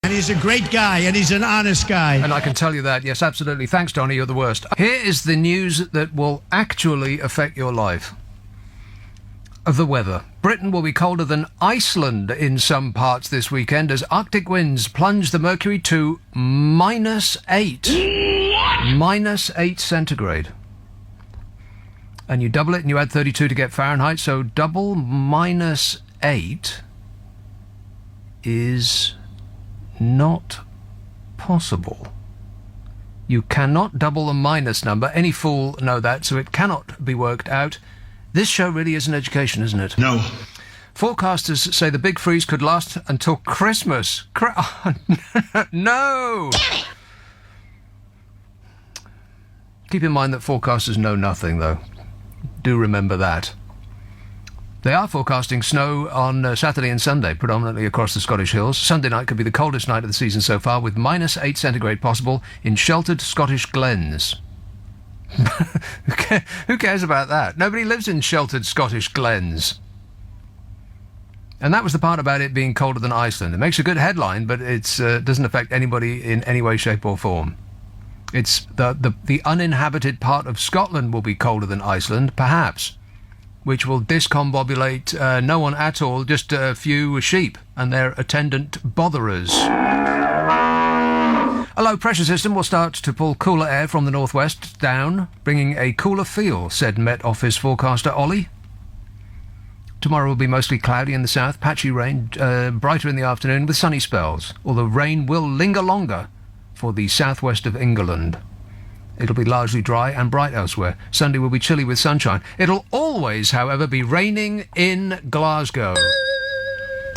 And he's a great guy, and he's an honest guy. And I can tell you that, yes, absolutely. Thanks, Donny, you're the worst. Here is the news that will actually affect your life. Of the weather. Britain will be colder than Iceland in some parts this weekend as Arctic winds plunge the mercury to -8. -8 centigrade. And you double it and you add 32 to get Fahrenheit, so double -8 is not possible. You cannot double the minus number. Any fool know that, so it cannot be worked out. This show really is an education, isn't it? No. Forecasters say the big freeze could last until Christmas. No! Keep in mind that forecasters know nothing, though. Do remember that. They are forecasting snow on Saturday and Sunday, predominantly across the Scottish hills. Sunday night could be the coldest night of the season so far, with -8 centigrade possible in sheltered Scottish glens. Who cares about that? Nobody lives in sheltered Scottish glens. And that was the part about it being colder than Iceland. It makes a good headline, but it doesn't affect anybody in any way, shape or form. It's the uninhabited part of Scotland will be colder than Iceland, perhaps, which will discombobulate no one at all, just a few sheep and their attendant botherers. A low pressure system will start to pull cooler air from the northwest down, bringing a cooler feel, said Met Office forecaster Ollie. Tomorrow will be mostly cloudy in the south, patchy rain, brighter in the afternoon with sunny spells, although rain will linger longer for the southwest of England. It'll be largely dry and bright elsewhere. Sunday will be chilly with sunshine. It'll always, however, be raining in Glasgow.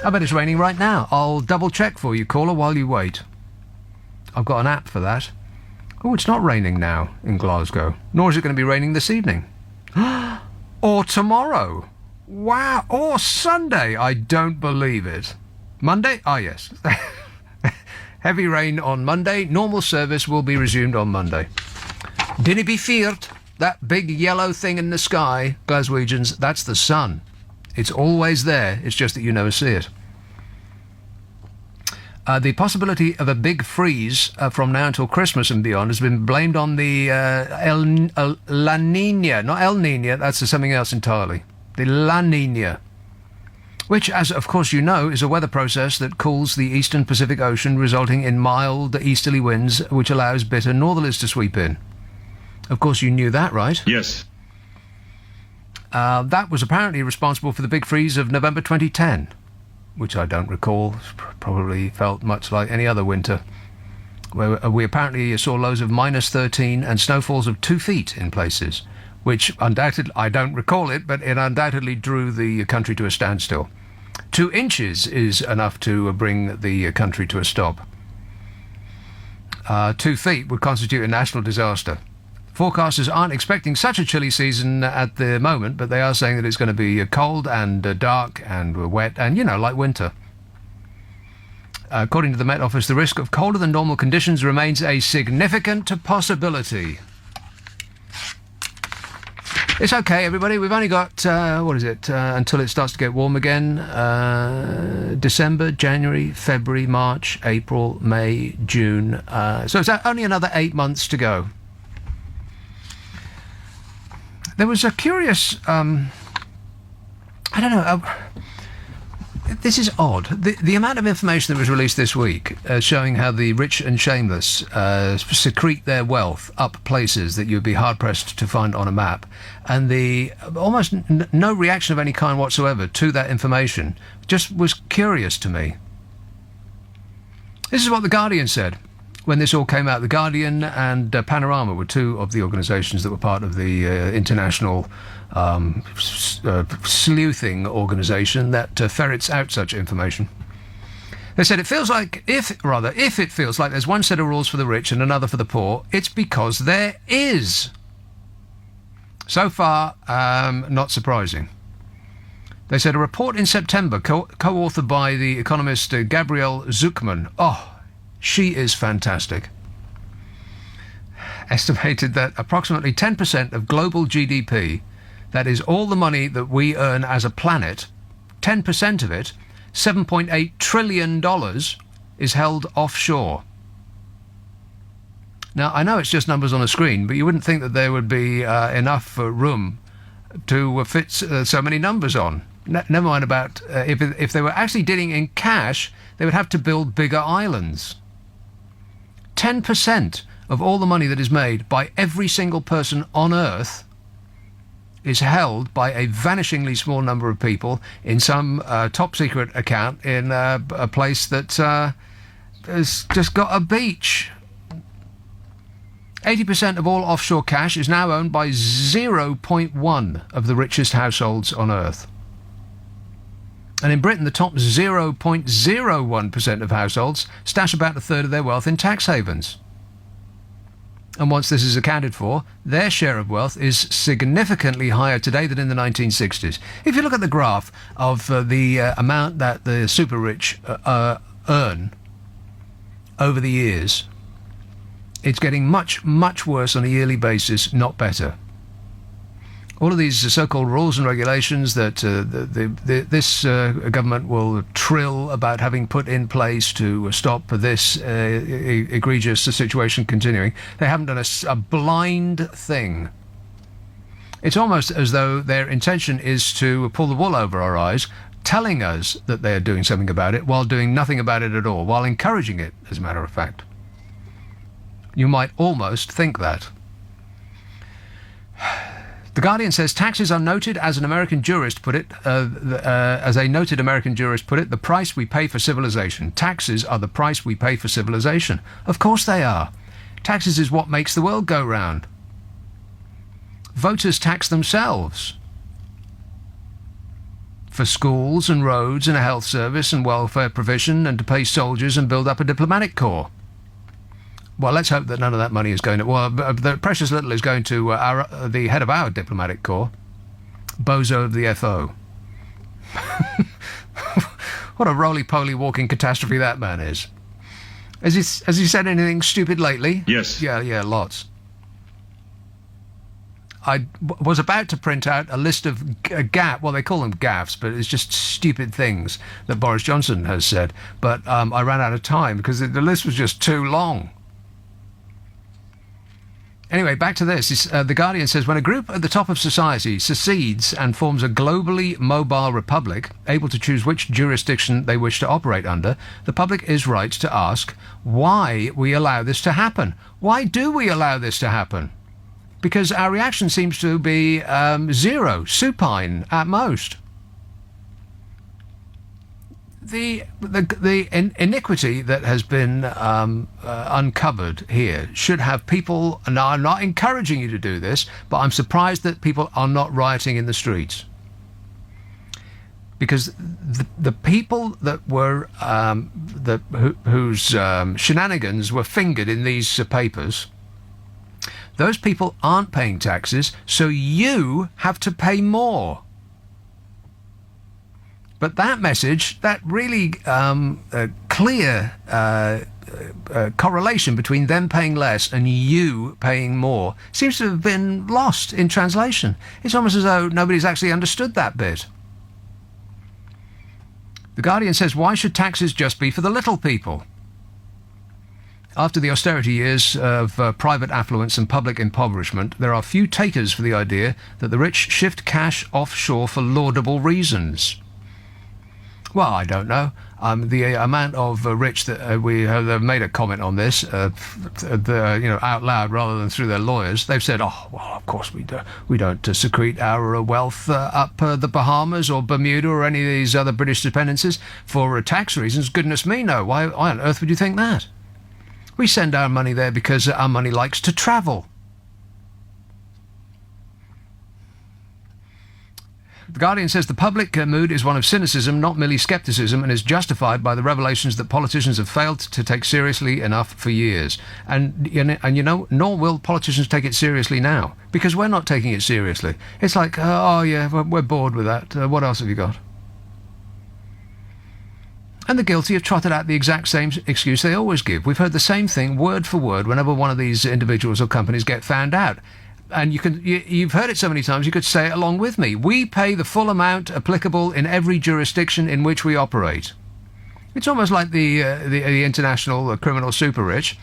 I bet it's raining right now. I'll double-check for you, caller, while you wait. I've got an app for that. Oh, it's not raining now in Glasgow. Nor is it going to be raining this evening. Or tomorrow. Wow. Or Sunday. I don't believe it. Monday? Ah, yes. Heavy rain on Monday. Normal service will be resumed on Monday. Dinna be feared. That big yellow thing in the sky, Glaswegians, that's the sun. It's always there. It's just that you never see it. The possibility of a big freeze from now until Christmas and beyond has been blamed on the La Nina. Not El Nina, that's something else entirely. The La Nina, which, as of course you know, is a weather process that cools the eastern Pacific Ocean, resulting in mild easterly winds, which allows bitter northerlies to sweep in. Of course you knew that, right? Yes. That was apparently responsible for the big freeze of November 2010. Which I don't recall. Probably felt much like any other winter, where we apparently saw lows of -13 and snowfalls of 2 feet in places, which undoubtedly, I don't recall it, but it undoubtedly drew the country to a standstill. 2 inches is enough to bring the country to a stop. 2 feet would constitute a national disaster. Forecasters aren't expecting such a chilly season at the moment, but they are saying that it's going to be cold and dark and wet and, you know, like winter. According to the Met Office, the risk of colder than normal conditions remains a significant possibility. It's okay, everybody. We've only got, until it starts to get warm again. December, January, February, March, April, May, June. So it's only another 8 months to go. There was a curious, I don't know, this is odd. The amount of information that was released this week showing how the rich and shameless secrete their wealth up places that you'd be hard-pressed to find on a map, and the almost no reaction of any kind whatsoever to that information just was curious to me. This is what The Guardian said. When this all came out, The Guardian and Panorama were 2 of the organisations that were part of the international sleuthing organisation that ferrets out such information. They said if it feels like there's one set of rules for the rich and another for the poor, it's because there is. So far, not surprising. They said a report in September, co-authored by the economist Gabrielle Zucman. Oh, she is fantastic. Estimated that approximately 10% of global GDP, that is all the money that we earn as a planet, 10% of it, $7.8 trillion, is held offshore. Now, I know it's just numbers on a screen, but you wouldn't think that there would be enough room to fit so many numbers on. Never mind about if they were actually dealing in cash, they would have to build bigger islands. 10% of all the money that is made by every single person on Earth is held by a vanishingly small number of people in some top-secret account in a place that has just got a beach. 80% of all offshore cash is now owned by 0.1 of the richest households on Earth. And in Britain, the top 0.01% of households stash about a third of their wealth in tax havens. And once this is accounted for, their share of wealth is significantly higher today than in the 1960s. If you look at the graph of the amount that the super rich earn over the years, it's getting much, much worse on a yearly basis, not better. All of these so-called rules and regulations that this government will trill about having put in place to stop this egregious situation continuing, they haven't done a blind thing. It's almost as though their intention is to pull the wool over our eyes, telling us that they are doing something about it while doing nothing about it at all, while encouraging it, as a matter of fact. You might almost think that. The Guardian says taxes are noted, as an American jurist put it, as a noted American jurist put it, the price we pay for civilization. Taxes are the price we pay for civilization. Of course they are. Taxes is what makes the world go round. Voters tax themselves for schools and roads and a health service and welfare provision and to pay soldiers and build up a diplomatic corps. Well, let's hope that none of that money is going to... Well, the precious little is going to the head of our diplomatic corps, Bozo of the FO. What a roly-poly walking catastrophe that man is. Has he said anything stupid lately? Yes. Yeah, lots. I was about to print out a list of well, they call them gaffes, but it's just stupid things that Boris Johnson has said. But I ran out of time because the list was just too long. Anyway, back to this. The Guardian says, when a group at the top of society secedes and forms a globally mobile republic, able to choose which jurisdiction they wish to operate under, the public is right to ask why we allow this to happen. Why do we allow this to happen? Because our reaction seems to be zero, supine at most. The iniquity that has been uncovered here should have people, and I'm not encouraging you to do this, but I'm surprised that people are not rioting in the streets. Because the people that were whose shenanigans were fingered in these papers, those people aren't paying taxes, so you have to pay more. But that message, that really clear correlation between them paying less and you paying more, seems to have been lost in translation. It's almost as though nobody's actually understood that bit. The Guardian says, why should taxes just be for the little people? After the austerity years of private affluence and public impoverishment, there are few takers for the idea that the rich shift cash offshore for laudable reasons. Well, I don't know. The amount of rich that we have made a comment on this, out loud rather than through their lawyers. They've said, "Oh, well, of course we don't secrete our wealth up the Bahamas or Bermuda or any of these other British dependencies for tax reasons." Goodness me, no. Why on earth would you think that? We send our money there because our money likes to travel. The Guardian says the public mood is one of cynicism, not merely scepticism, and is justified by the revelations that politicians have failed to take seriously enough for years. And nor will politicians take it seriously now, because we're not taking it seriously. It's like, we're bored with that. What else have you got? And the guilty have trotted out the exact same excuse they always give. We've heard the same thing word for word whenever one of these individuals or companies get found out. And you've heard it so many times, you could say it along with me. We pay the full amount applicable in every jurisdiction in which we operate. It's almost like the international criminal super rich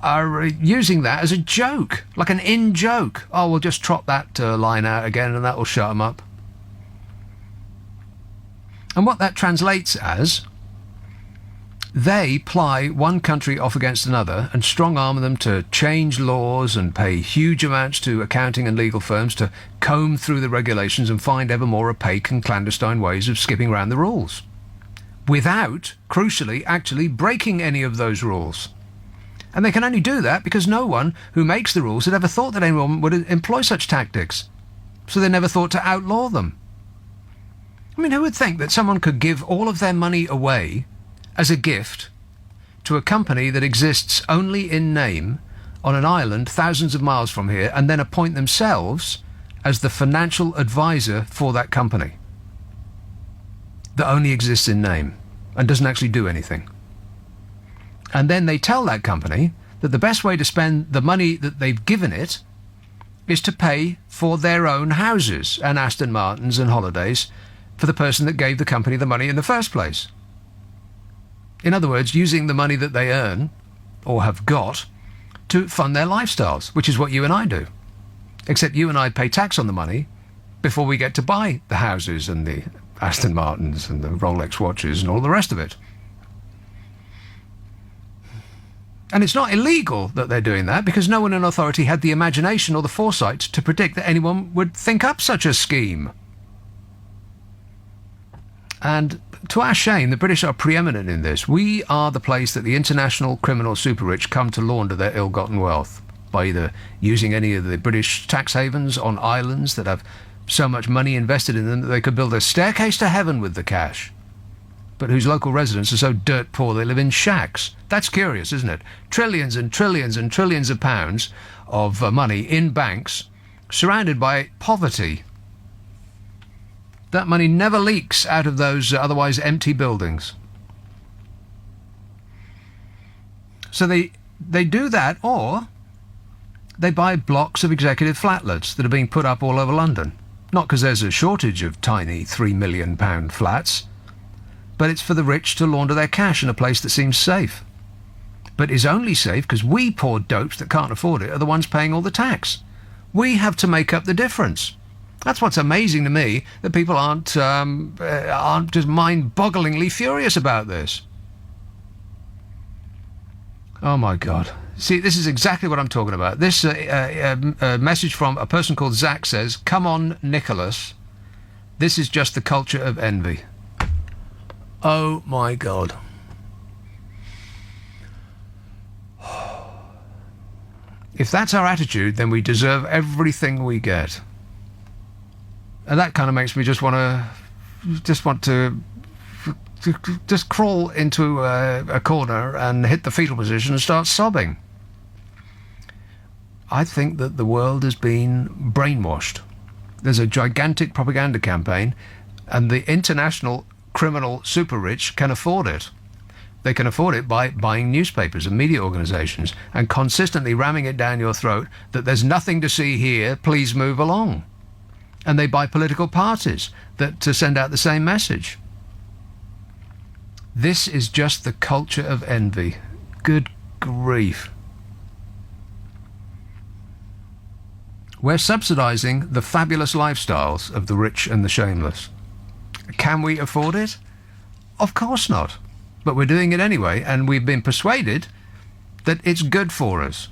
are using that as a joke, like an in-joke. Oh, we'll just trot that line out again and that will shut them up. And what that translates as, they ply one country off against another and strong-arm them to change laws and pay huge amounts to accounting and legal firms to comb through the regulations and find ever more opaque and clandestine ways of skipping around the rules, without, crucially, actually breaking any of those rules. And they can only do that because no one who makes the rules had ever thought that anyone would employ such tactics. So they never thought to outlaw them. I mean, who would think that someone could give all of their money away as a gift to a company that exists only in name on an island thousands of miles from here and then appoint themselves as the financial advisor for that company that only exists in name and doesn't actually do anything? And then they tell that company that the best way to spend the money that they've given it is to pay for their own houses and Aston Martins and holidays for the person that gave the company the money in the first place. In other words, using the money that they earn, or have got, to fund their lifestyles, which is what you and I do. Except you and I pay tax on the money before we get to buy the houses and the Aston Martins and the Rolex watches and all the rest of it. And it's not illegal that they're doing that because no one in authority had the imagination or the foresight to predict that anyone would think up such a scheme. And to our shame, the British are preeminent in this. We are the place that the international criminal super rich come to launder their ill-gotten wealth by either using any of the British tax havens on islands that have so much money invested in them that they could build a staircase to heaven with the cash, but whose local residents are so dirt poor they live in shacks. That's curious, isn't it? Trillions and trillions and trillions of pounds of money in banks, surrounded by poverty. That money never leaks out of those otherwise empty buildings. So they do that, or they buy blocks of executive flatlets that are being put up all over London. Not because there's a shortage of tiny £3 million flats, but it's for the rich to launder their cash in a place that seems safe, but is only safe because we poor dopes that can't afford it are the ones paying all the tax. We have to make up the difference. That's what's amazing to me, that people aren't just mind-bogglingly furious about this. Oh my God. See, this is exactly what I'm talking about. This message from a person called Zach says, "Come on, Nicholas. This is just the culture of envy." Oh my God. If that's our attitude, then we deserve everything we get. And that kind of makes me just want to crawl into a corner and hit the fetal position and start sobbing. I think that the world has been brainwashed. There's a gigantic propaganda campaign, and the international criminal super rich can afford it. They can afford it by buying newspapers and media organisations and consistently ramming it down your throat that there's nothing to see here, please move along. And they buy political parties to send out the same message. This is just the culture of envy. Good grief. We're subsidising the fabulous lifestyles of the rich and the shameless. Can we afford it? Of course not. But we're doing it anyway, and we've been persuaded that it's good for us.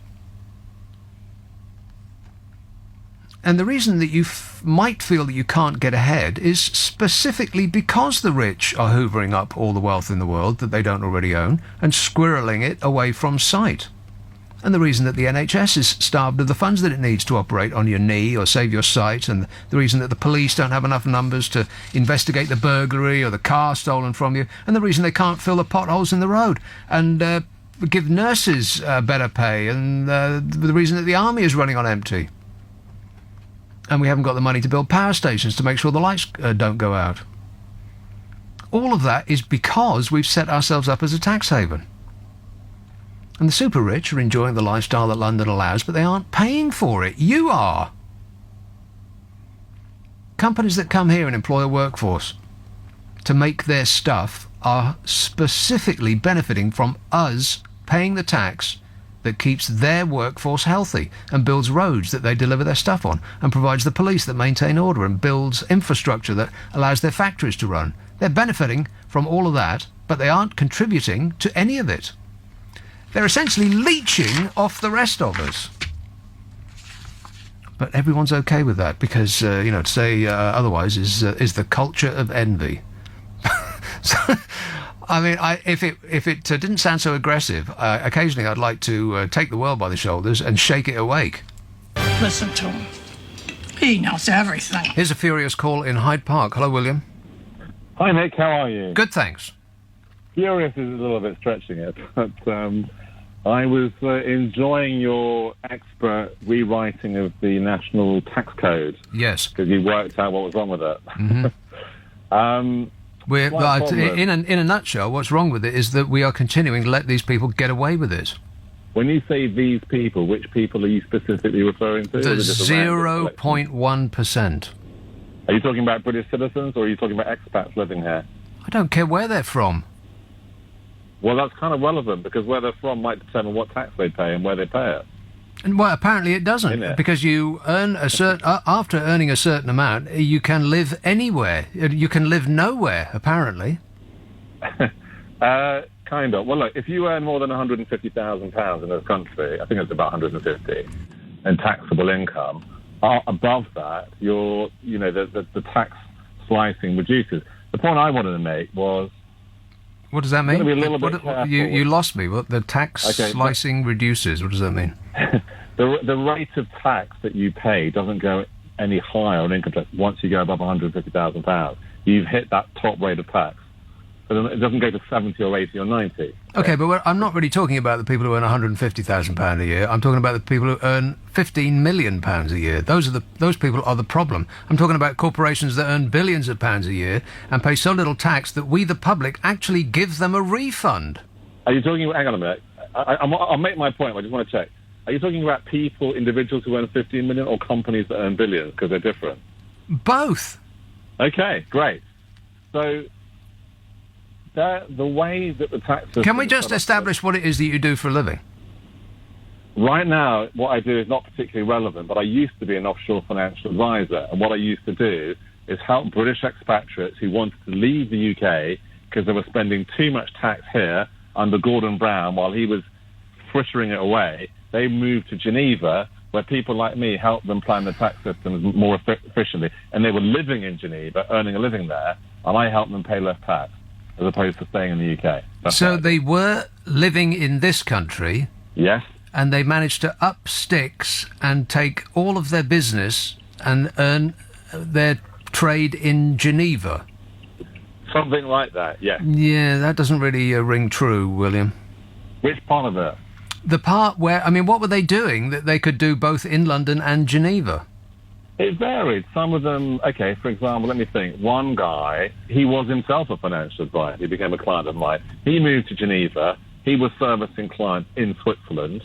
And the reason that you might feel that you can't get ahead is specifically because the rich are hoovering up all the wealth in the world that they don't already own and squirreling it away from sight. And the reason that the NHS is starved of the funds that it needs to operate on your knee or save your sight, and the reason that the police don't have enough numbers to investigate the burglary or the car stolen from you, and the reason they can't fill the potholes in the road and give nurses better pay, and the reason that the army is running on empty. And we haven't got the money to build power stations to make sure the lights don't go out. All of that is because we've set ourselves up as a tax haven. And the super rich are enjoying the lifestyle that London allows, but they aren't paying for it. You are. Companies that come here and employ a workforce to make their stuff are specifically benefiting from us paying the tax that keeps their workforce healthy and builds roads that they deliver their stuff on and provides the police that maintain order and builds infrastructure that allows their factories to run. They're benefiting from all of that, but they aren't contributing to any of it. They're essentially leeching off the rest of us. But everyone's okay with that because, to say otherwise is the culture of envy. So, I mean, if it didn't sound so aggressive, occasionally I'd like to take the world by the shoulders and shake it awake. Listen to him. He knows everything. Here's a furious call in Hyde Park. Hello, William. Hi, Nick. How are you? Good, thanks. Furious is a little bit stretching it, but I was enjoying your expert rewriting of the national tax code. Yes. Because you worked out what was wrong with it. Mm-hmm. In a nutshell, what's wrong with it is that we are continuing to let these people get away with it. When you say these people, which people are you specifically referring to? The 0.1%. Are you talking about British citizens or are you talking about expats living here? I don't care where they're from. Well, that's kind of relevant because where they're from might determine what tax they pay and where they pay it. And well, apparently it doesn't, Isn't it? because you earn a certain after earning a certain amount, you can live anywhere. You can live nowhere, apparently. Kind of. Well, look, if you earn more than £150,000 in this country, I think it's about 150, in taxable income, above that, the tax slicing reduces. The point I wanted to make was. What does that mean? Be a little bit you lost me. What the tax slicing reduces? What does that mean? The rate of tax that you pay doesn't go any higher on income tax once you go above £150,000. You've hit that top rate of tax. So it doesn't go to 70 or 80 or 90. Okay, but I'm not really talking about the people who earn £150,000 a year. I'm talking about the people who earn £15 million a year. Those people are the problem. I'm talking about corporations that earn billions of pounds a year and pay so little tax that we, the public, actually give them a refund. Are you talking about... Hang on a minute. I'll make my point. I just want to check. Are you talking about people, individuals who earn 15 million or companies that earn billions? Because they're different. Both. Okay, great. So... the way that the tax system... Can we just establish what it is that you do for a living? Right now, what I do is not particularly relevant, but I used to be an offshore financial advisor, and what I used to do is help British expatriates who wanted to leave the UK because they were spending too much tax here under Gordon Brown while he was frittering it away. They moved to Geneva, where people like me helped them plan the tax systems more efficiently, and they were living in Geneva, earning a living there, and I helped them pay less tax, as opposed to staying in the UK. So they were living in this country. Yes. And they managed to up sticks and take all of their business and earn their trade in Geneva. Something like that, yeah. Yeah, that doesn't really ring true, William. Which part of it? The part where, what were they doing that they could do both in London and Geneva? It varied. Some of them, okay, for example, let me think. One guy, he was himself a financial advisor. He became a client of mine. He moved to Geneva. He was servicing clients in Switzerland.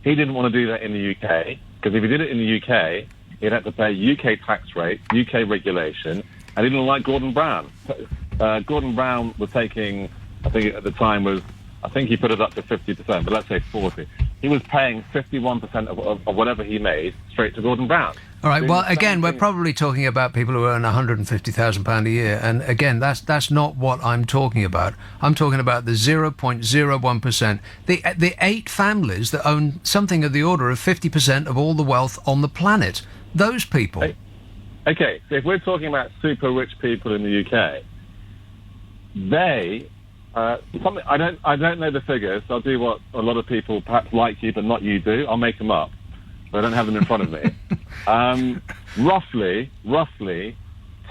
He didn't want to do that in the UK, because if he did it in the UK, he'd have to pay UK tax rate, UK regulation, and he didn't like Gordon Brown. Gordon Brown was taking, I think at the time he put it up to 50%, but let's say 40. He was paying 51% of whatever he made straight to Gordon Brown. All right, well, again, we're probably talking about people who earn £150,000 a year, and again, that's not what I'm talking about. I'm talking about the 0.01%, the 8 families that own something of the order of 50% of all the wealth on the planet. Those people. Okay, so if we're talking about super rich people in the UK, they... I don't know the figures. I'll do what a lot of people, perhaps like you, but not you, do. I'll make them up. But I don't have them in front of me. Roughly,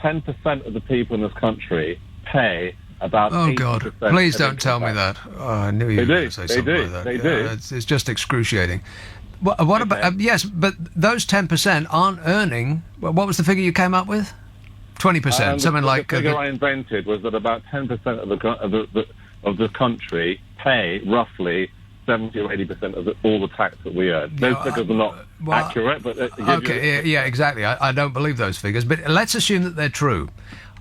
10% of the people in this country pay about 80%. Oh, God. Please don't tell me that. Oh, I knew you were going to say something like that. They do. It's just excruciating. What about... yes, but those 10% aren't earning... What was the figure you came up with? 20%, something like... The figure I invented was that about 10% of the country pay roughly 70 or 80% of all the tax that we earn. Those figures are not accurate, but... Okay, yeah, exactly. I don't believe those figures, but let's assume that they're true.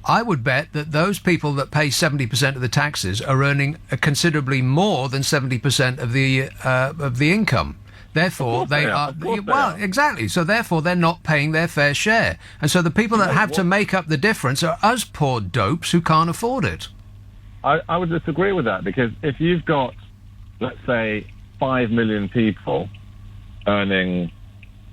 I would bet that those people that pay 70% of the taxes are earning considerably more than 70% of the income. Therefore, they are. Well, exactly. So therefore, they're not paying their fair share, and so the people that have to make up the difference are us poor dopes who can't afford it. I would disagree with that, because if you've got, let's say, 5 million people earning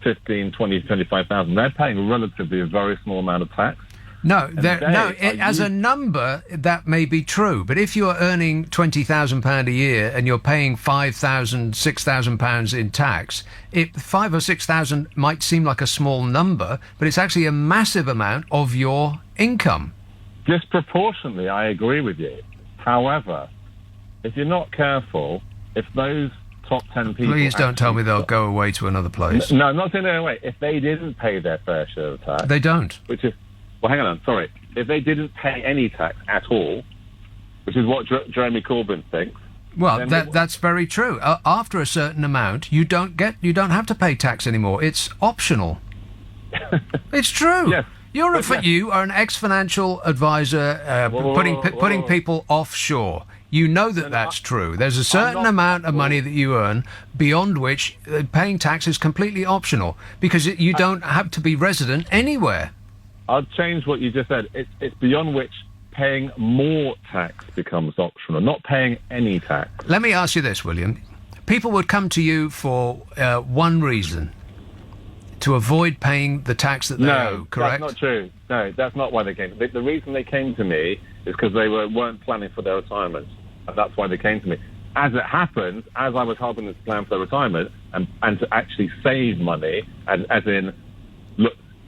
15, 20, 25,000, they're paying relatively a very small amount of tax. No, as a number, that may be true. But if you're earning £20,000 a year and you're paying £5,000, £6,000 in tax, £5,000 or £6,000 might seem like a small number, but it's actually a massive amount of your income. Disproportionately, I agree with you. However, if you're not careful, if those top 10 people... Please don't tell me they'll go away to another place. No, I'm not saying they're away. If they didn't pay their fair share of tax... They don't. Which is... Well, hang on, sorry. If they didn't pay any tax at all, which is what Jeremy Corbyn thinks... Well, that's very true. After a certain amount, you don't have to pay tax anymore. It's optional. It's true. Yes. You are an ex-financial advisor putting people offshore. You know that's true. There's a certain amount of money that you earn beyond which paying tax is completely optional, because you don't have to be resident anywhere. I'll change what you just said. It's beyond which paying more tax becomes optional, not paying any tax. Let me ask you this, William. People would come to you for one reason: to avoid paying the tax that they owe, correct? No, that's not true. No, that's not why they came. The reason they came to me is because they weren't planning for their retirement, and that's why they came to me. As it happens, as I was helping them to plan for their retirement and to actually save money, and as in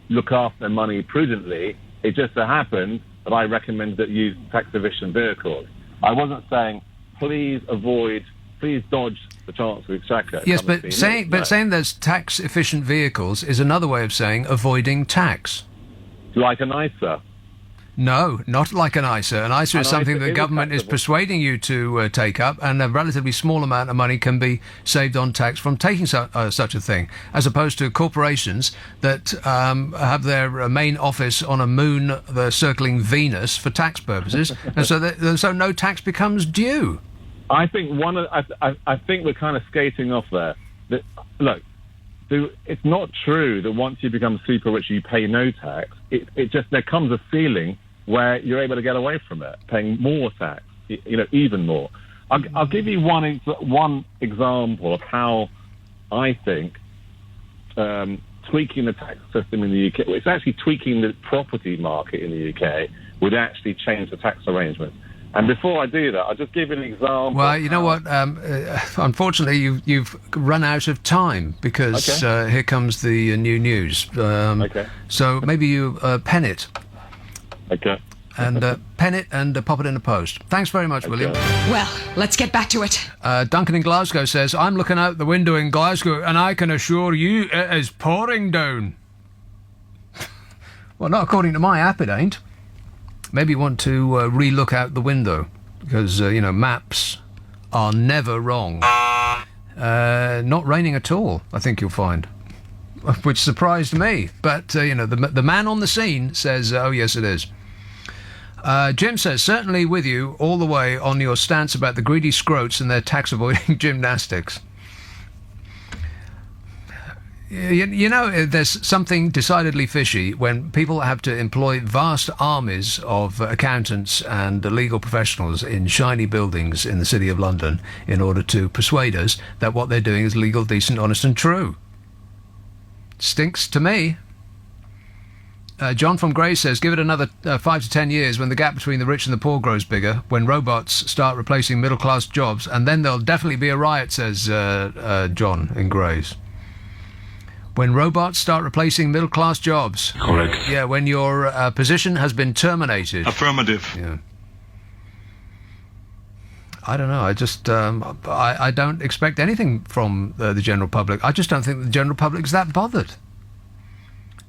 look after their money prudently, it just so happened that I recommended that you use tax-efficient vehicles. I wasn't saying, please dodge the Chancellor of Exchequer. Yes, but saying there's tax-efficient vehicles is another way of saying avoiding tax. Like an ISA. No, not like an ISA. An ISA is something that the government is persuading you to take up, and a relatively small amount of money can be saved on tax from taking such a thing, as opposed to corporations that have their main office on a moon circling Venus for tax purposes, and so no tax becomes due. I think I think we're kind of skating off there. Look, it's not true that once you become super rich you pay no tax. It just, there comes a feeling where you're able to get away from it, paying more tax, even more. I'll give you one example of how I think tweaking the tax system in the UK, well, it's actually tweaking the property market in the UK, would actually change the tax arrangements. And before I do that, I'll just give you an example. Well, you know what? Unfortunately, you've run out of time, because here comes the new news. Okay. So maybe you pen it. Okay. And pen it and pop it in the post. Thanks very much, William. Well, let's get back to it. Duncan in Glasgow says, I'm looking out the window in Glasgow and I can assure you it is pouring down. Well, not according to my app, it ain't. Maybe you want to re-look out the window, because, maps are never wrong. Not raining at all, I think you'll find, which surprised me. But, the man on the scene says, oh, yes, it is. Jim says, certainly with you all the way on your stance about the greedy scroats and their tax-avoiding gymnastics. There's something decidedly fishy when people have to employ vast armies of accountants and legal professionals in shiny buildings in the City of London in order to persuade us that what they're doing is legal, decent, honest and true. Stinks to me. John from Grays says, give it another 5 to 10 years when the gap between the rich and the poor grows bigger, when robots start replacing middle-class jobs, and then there'll definitely be a riot, says John in Grays. When robots start replacing middle-class jobs. Correct. Yeah, when your position has been terminated. Affirmative. Yeah. I don't know. I just I don't expect anything from the general public. I just don't think the general public is that bothered,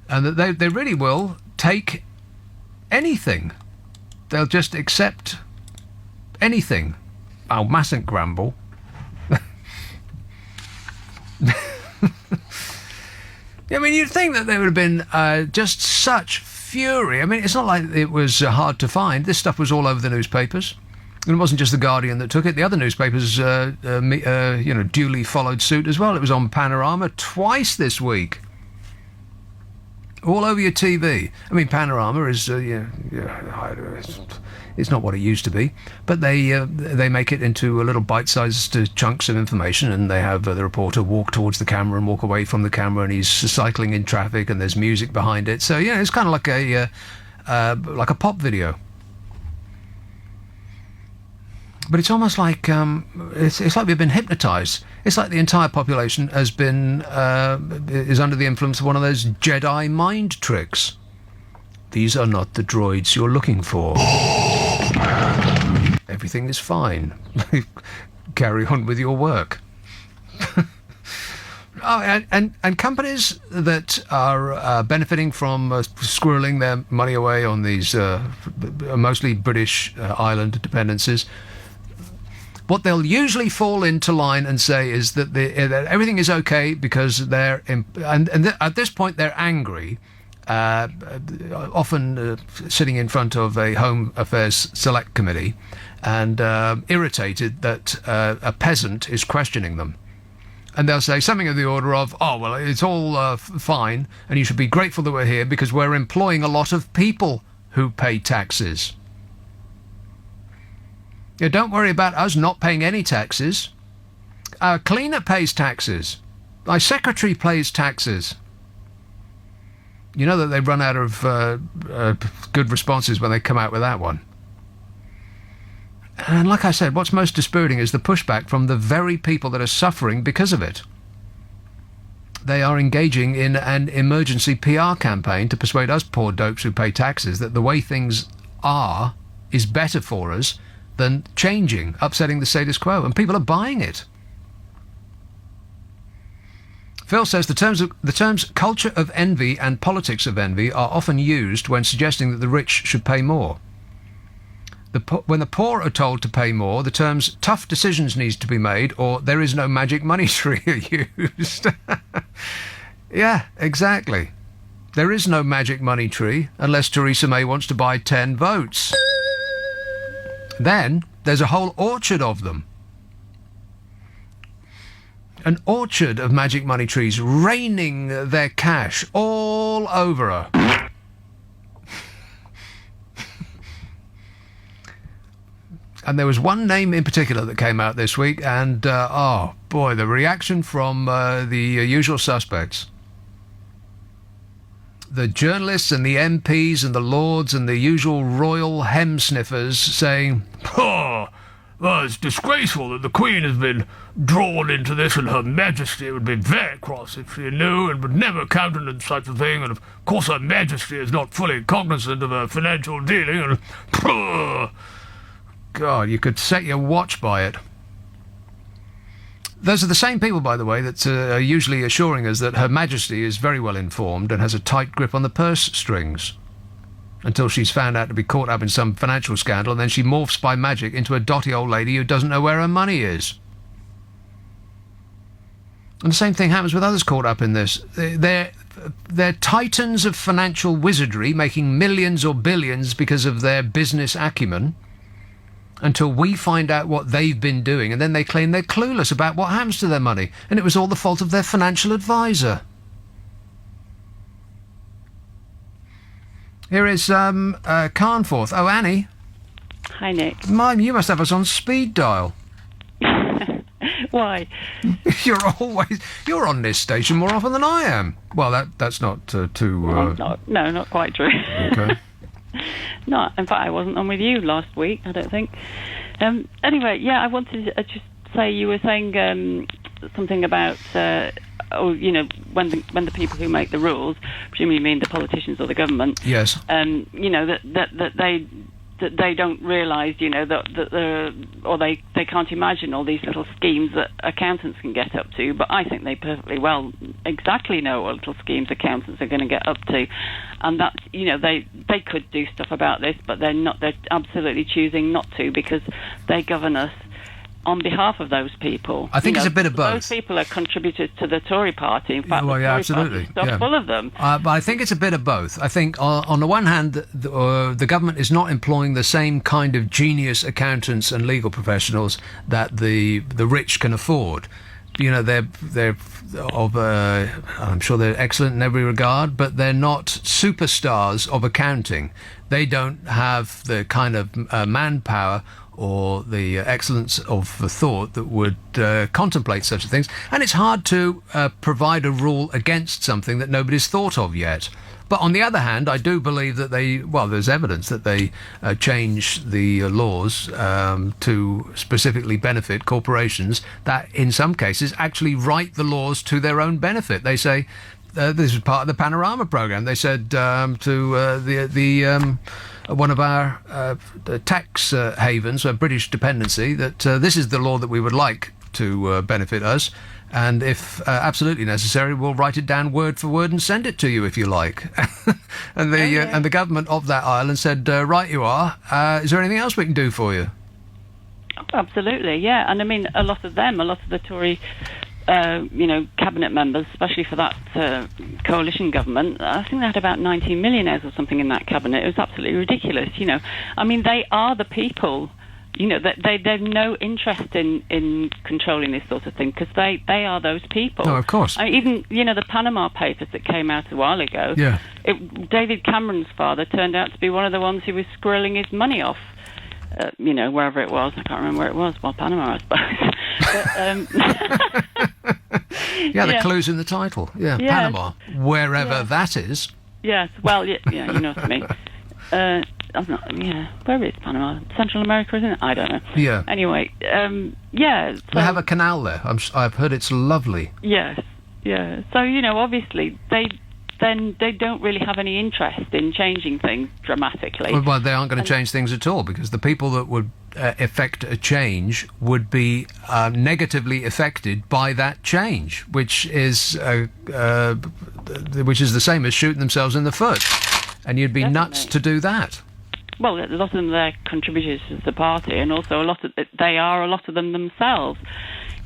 and that they really will take anything. They'll just accept anything. Oh, mustn't grumble. I mean, you'd think that there would have been just such fury. I mean, it's not like it was hard to find. This stuff was all over the newspapers. And it wasn't just The Guardian that took it. The other newspapers, duly followed suit as well. It was on Panorama twice this week. All over your TV. I mean, Panorama is, it's not what it used to be, but they make it into little bite-sized chunks of information, and they have the reporter walk towards the camera and walk away from the camera, and he's cycling in traffic, and there's music behind it. So yeah, it's kind of like a pop video. But it's almost like it's like we've been hypnotised. It's like the entire population has been is under the influence of one of those Jedi mind tricks. These are not the droids you're looking for. Everything is fine. Carry on with your work. And companies that are benefiting from squirreling their money away on these mostly British island dependencies, what they'll usually fall into line and say is that everything is okay because they're at this point they're angry, often sitting in front of a Home Affairs Select Committee, and irritated that a peasant is questioning them. And they'll say something of the order of, "Oh, well, it's all fine, and you should be grateful that we're here because we're employing a lot of people who pay taxes. Yeah, don't worry about us not paying any taxes. Our cleaner pays taxes. My secretary pays taxes." You know that they run out of good responses when they come out with that one. And like I said, what's most dispiriting is the pushback from the very people that are suffering because of it. They are engaging in an emergency PR campaign to persuade us poor dopes who pay taxes that the way things are is better for us than changing, upsetting the status quo, and people are buying it. Phil says the terms culture of envy and politics of envy are often used when suggesting that the rich should pay more. When the poor are told to pay more, the terms tough decisions need to be made or there is no magic money tree are used. Yeah, exactly. There is no magic money tree unless Theresa May wants to buy 10 votes. Then there's a whole orchard of them. An orchard of magic money trees raining their cash all over her. And there was one name in particular that came out this week, and oh boy, the reaction from the usual suspects. The journalists and the MPs and the lords and the usual royal hem sniffers saying, "Oh, well, it's disgraceful that the Queen has been drawn into this, and Her Majesty would be very cross if she knew and would never countenance such a thing, and of course Her Majesty is not fully cognizant of her financial dealing, and God, you could set your watch by it." Those are the same people, by the way, that are usually assuring us that Her Majesty is very well informed and has a tight grip on the purse strings, until she's found out to be caught up in some financial scandal, and then she morphs by magic into a dotty old lady who doesn't know where her money is. And the same thing happens with others caught up in this. They're titans of financial wizardry, making millions or billions because of their business acumen, until we find out what they've been doing, and then they claim they're clueless about what happens to their money, and it was all the fault of their financial advisor. Here is Carnforth. Oh, Annie. Hi, Nick. Mime, you must have us on speed dial. Why? You're on this station more often than I am. Well, that's not too... No, not quite true. Okay. No, in fact, I wasn't on with you last week, I don't think. Anyway, yeah, I wanted to just say, you were saying something about, when the people who make the rules, presumably you mean the politicians or the government, yes, that they don't realise, or they can't imagine all these little schemes that accountants can get up to. But I think they perfectly well exactly know what little schemes accountants are going to get up to, and that's, they could do stuff about this, but they're not. They're absolutely choosing not to because they govern us on behalf of those people. I think it's a bit of both. Those people are contributors to the Tory party. In fact, Well, the yeah, Tory absolutely. party is so full of them. But I think it's a bit of both. I think on the one hand, the government is not employing the same kind of genius accountants and legal professionals that the rich can afford. You know, they're of I'm sure they're excellent in every regard, but they're not superstars of accounting. They don't have the kind of manpower or the excellence of the thought that would contemplate such things. And it's hard to provide a rule against something that nobody's thought of yet. But on the other hand, I do believe that there's evidence that they change the laws to specifically benefit corporations that in some cases actually write the laws to their own benefit. They say, this is part of the Panorama program. They said to one of our tax havens, a British dependency, that this is the law that we would like to benefit us, and if absolutely necessary, we'll write it down word for word and send it to you if you like. And the government of that island said, right you are. Is there anything else we can do for you? Oh, absolutely, yeah. And I mean, a lot of the Tory cabinet members, especially for that coalition government, I think they had about 19 millionaires or something in that cabinet. It was absolutely ridiculous, I mean, they are the people, that they've no interest in controlling this sort of thing, because they are those people. No, of course. I mean, even, the Panama Papers that came out a while ago, yeah. David Cameron's father turned out to be one of the ones who was squirreling his money off. Wherever it was. I can't remember where it was. Well, Panama, I suppose. But, the clue's in the title. Yeah, Panama. Wherever that is. Yes, well, you know what I mean. Where is Panama? Central America, isn't it? I don't know. Yeah. Anyway, So, they have a canal there. I've heard it's lovely. Yes, yeah. So, obviously, they don't really have any interest in changing things dramatically. Well, they aren't going to change things at all, because the people that would effect a change would be negatively affected by that change, which is the same as shooting themselves in the foot, and you'd be nuts to do that. Well, a lot of them are contributors to the party, and also a lot of them themselves.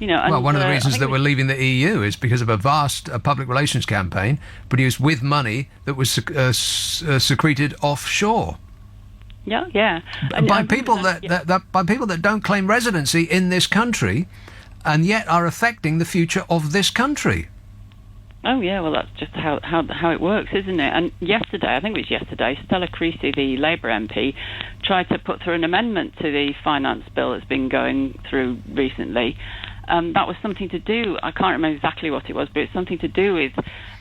And, one of the reasons that we're leaving the EU is because of a vast public relations campaign produced with money that was secreted offshore. Yeah. By people that don't claim residency in this country, and yet are affecting the future of this country. Oh yeah, well that's just how it works, isn't it? And I think it was yesterday, Stella Creasy, the Labour MP, tried to put through an amendment to the finance bill that's been going through recently. That was something to do, I can't remember exactly what it was, but it's something to do with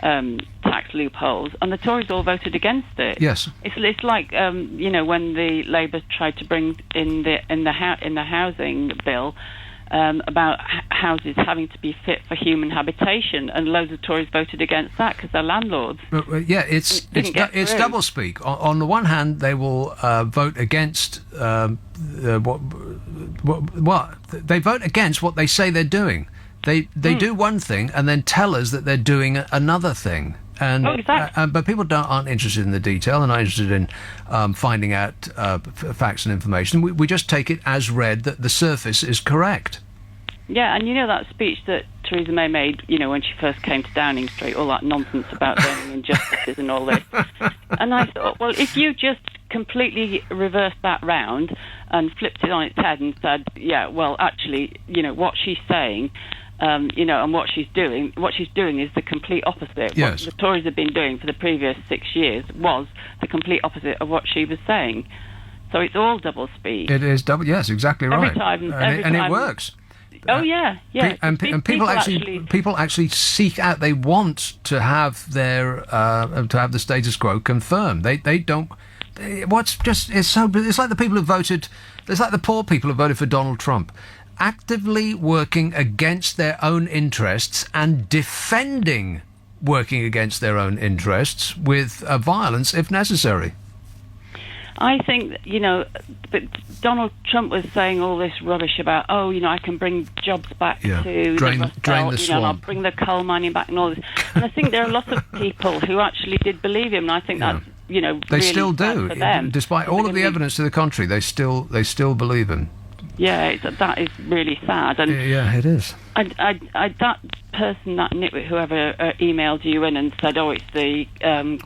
tax loopholes, and the Tories all voted against it. Yes. It's like when the Labour tried to bring in the housing bill about houses having to be fit for human habitation, and loads of Tories voted against that because they're landlords. It's doublespeak. On the one hand, they will vote against what they vote against what they say they're doing. They do one thing and then tell us that they're doing another thing. And exactly. But people aren't interested in the detail, and not interested in finding out facts and information. We just take it as read that the surface is correct. Yeah, and that speech that Theresa May made, when she first came to Downing Street, all that nonsense about learning injustices and all this. And I thought, well, if you just completely reversed that round and flipped it on its head and said, yeah, well, actually, what she's saying, and what she's doing is the complete opposite. Yes. What the Tories have been doing for the previous 6 years was the complete opposite of what she was saying. So it's all double speak. It is double. Yes, exactly right. Every and time. It works. Oh yeah. And people actually seek out. They want to have their the status quo confirmed. They don't. It's like the people who voted. It's like the poor people who voted for Donald Trump, actively working against their own interests and defending working against their own interests with violence if necessary. I think, but Donald Trump was saying all this rubbish about, I can bring jobs back to drain the swamp. I'll bring the coal mining back and all this. And I think there are a lot of people who actually did believe him, and I think that's, they really still sad do. for them. Despite all of the evidence to the contrary, they still believe him. Yeah, that is really sad. And Yeah, it is. that person, that nitwit, whoever emailed you in and said, "Oh, it's the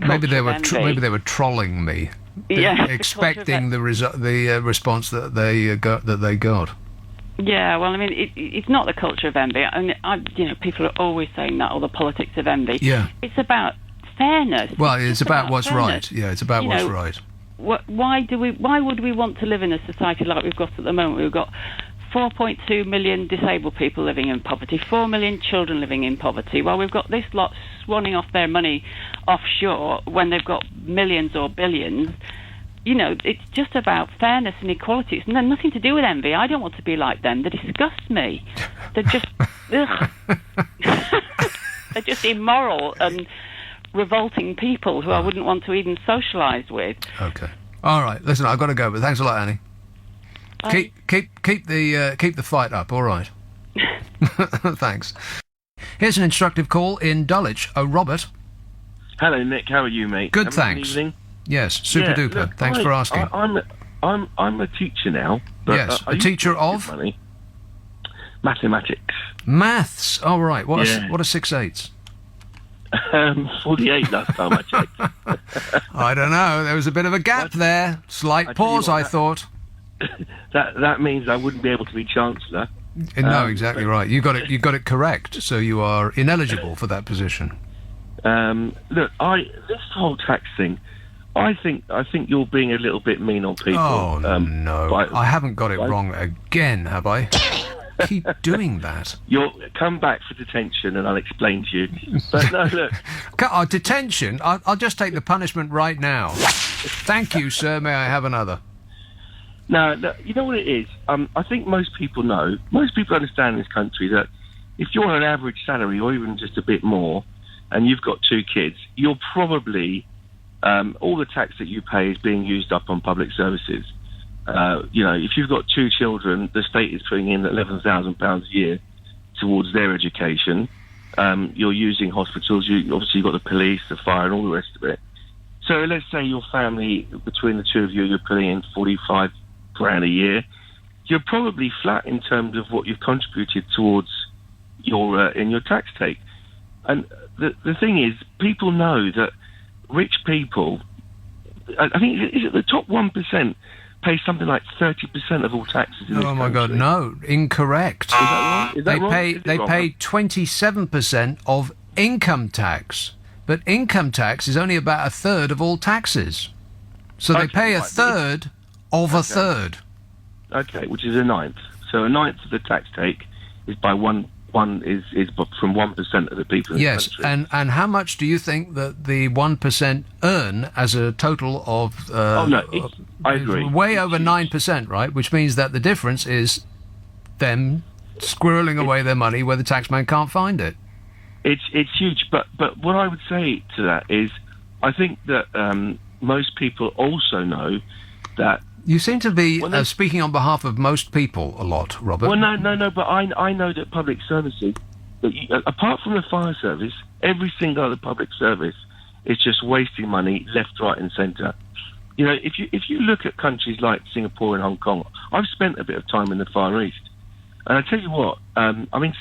Maybe they culture were of envy." maybe they were trolling me, Yeah, expecting the response that they got. Yeah, well, I mean, it's not the culture of envy. I mean, people are always saying that, or the politics of envy. Yeah. It's about fairness. Well, it's just about what's fairness. right. Yeah, it's about what's right. Why would we want to live in a society like we've got at the moment? We've got 4.2 million disabled people living in poverty, 4 million children living in poverty, while we've got this lot swanning off their money offshore when they've got millions or billions. It's just about fairness and equality. It's nothing to do with envy. I don't want to be like them. They disgust me. They're just... ugh. They're just immoral and revolting people who I wouldn't want to even socialise with. Okay. All right. Listen, I've got to go, but thanks a lot, Annie. Keep the fight up. All right. Thanks. Here's an instructive call in Dulwich. Robert. Hello, Nick. How are you, mate? Good, Having an thanks. evening? Yes, super Yeah, duper. look, Thanks for asking. I'm a teacher now. But, Yes, I a used to teacher get of? money. Mathematics. Maths. All right. What Yeah. are 6/8? 48 last time I checked. I don't know. There was a bit of a gap there. Slight I tell you pause, what, I thought. That means I wouldn't be able to be chancellor. No, exactly right. You got it correct. So you are ineligible for that position. Look, this whole tax thing, I think you're being a little bit mean on people. Oh no, but I haven't got it wrong again, have I? Keep doing that. You'll come back for detention, and I'll explain to you. But no, look. Detention? I'll just take the punishment right now. Thank you, sir. May I have another? No, you know what it is? I think most people understand in this country that if you're on an average salary or even just a bit more, and you've got 2 kids, you're probably, all the tax that you pay is being used up on public services. If you've got 2 children, the state is putting in £11,000 a year towards their education. You're using hospitals, obviously you've got the police, the fire, and all the rest of it. So let's say your family, between the 2 of you, you're putting in 45 grand a year. You're probably flat in terms of what you've contributed towards in your tax take. And the thing is, people know that rich people, I think, is it the top 1% pay something like 30% of all taxes in this Oh my God, country? no, incorrect. Is that wrong? Is that wrong? Is it They wrong? pay 27% of income tax, but income tax is only about 1/3 of all taxes. So they Okay, pay right. 1/3 of 1/3. Okay, which is a ninth. So a ninth of the tax take is by one is from 1% of the people in Yes, the country. and how much do you think that the 1% earn as a total of? I agree. Way It's over huge. 9%, right? Which means that the difference is them squirreling away their money where the taxman can't find it. It's huge, but what I would say to that is, I think that most people also know that. You seem to be Well, speaking on behalf of most people a lot, Robert. Well, no, but I know that public services, apart from the fire service, every single other public service is just wasting money left, right, and centre. If you look at countries like Singapore and Hong Kong, I've spent a bit of time in the Far East, and I tell you what,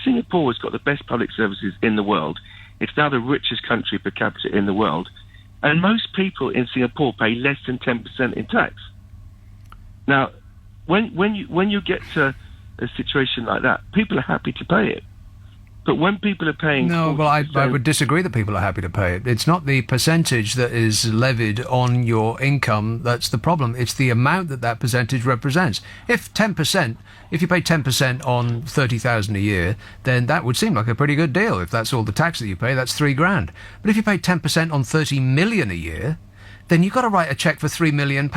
Singapore has got the best public services in the world. It's now the richest country per capita in the world, and most people in Singapore pay less than 10% in tax. Now, when you get to a situation like that, people are happy to pay it. But when people are paying... No, well, I 40%, would disagree that people are happy to pay it. It's not the percentage that is levied on your income that's the problem. It's the amount that percentage represents. If you pay 10% on 30,000 a year, then that would seem like a pretty good deal. If that's all the tax that you pay, that's £3,000. But if you pay 10% on 30 million a year, then you've got to write a cheque for £3 million.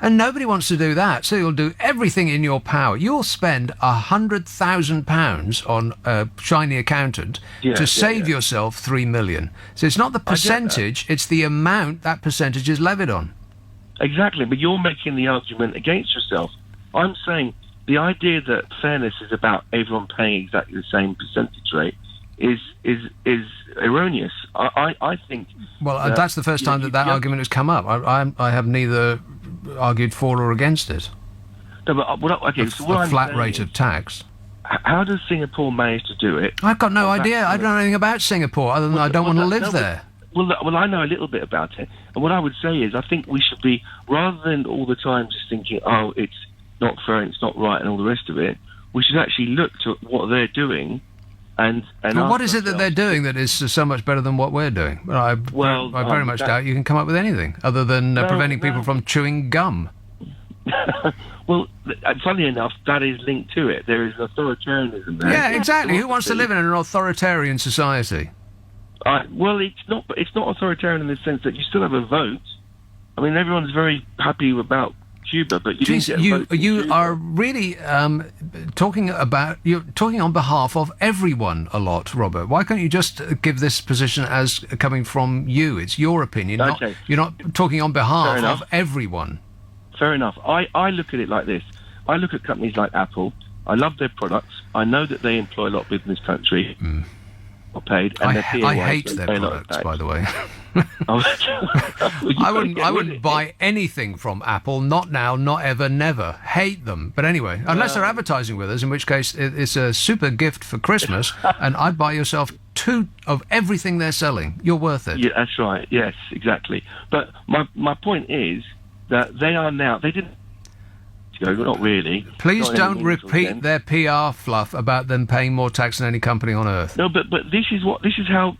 And nobody wants to do that, so you'll do everything in your power. You'll spend £100,000 on a shiny accountant to save yourself £3 million. So it's not the percentage, it's the amount that percentage is levied on. Exactly, but you're making the argument against yourself. I'm saying the idea that fairness is about everyone paying exactly the same percentage rate is erroneous. I think... Well, that's the first time that argument has come up. I have neither argued for or against it. No, but so what a I'm flat saying rate is, of tax. how does Singapore manage to do it? I've got no Oh, idea. I don't know anything about Singapore other than I don't want to live there. Well, I know a little bit about it, and what I would say is, I think we should be, rather than all the time just thinking, oh, it's not fair, and it's not right, and all the rest of it, we should actually look to what they're doing, and Well, what ask is it that they're ourselves- doing that is so much better than what we're doing? I very much that- doubt you can come up with anything other than preventing no. people from chewing gum. Well, funnily enough, that is linked to it. There is authoritarianism there. Yeah, exactly. Who wants to live in an authoritarian society? Well, it's not authoritarian in the sense that you still have a vote. I mean, everyone's very happy about Cuba, but you didn't get a vote in you Cuba. are really you're talking on behalf of everyone a lot, Robert. Why can't you just give this position as coming from you? It's your opinion. Okay. You're not talking on behalf Fair enough. of everyone. Fair enough. I look at it like this. I look at companies like Apple. I love their products. I know that they employ a lot of people in this country. Are paid, and I they're PAYE, hate so their they pay a lot of products, tax. by the way. Oh, I wouldn't buy anything from Apple. Not now, not ever, never. Hate them. But anyway, unless they're advertising with us, in which case it's a super gift for Christmas, and I'd buy yourself 2 of everything they're selling. You're worth it. Yeah, that's right. Yes, exactly. But my point is that they are now. They didn't go, not really. Please Not don't anymore, repeat again. their PR fluff about them paying more tax than any company on earth. No, but this is how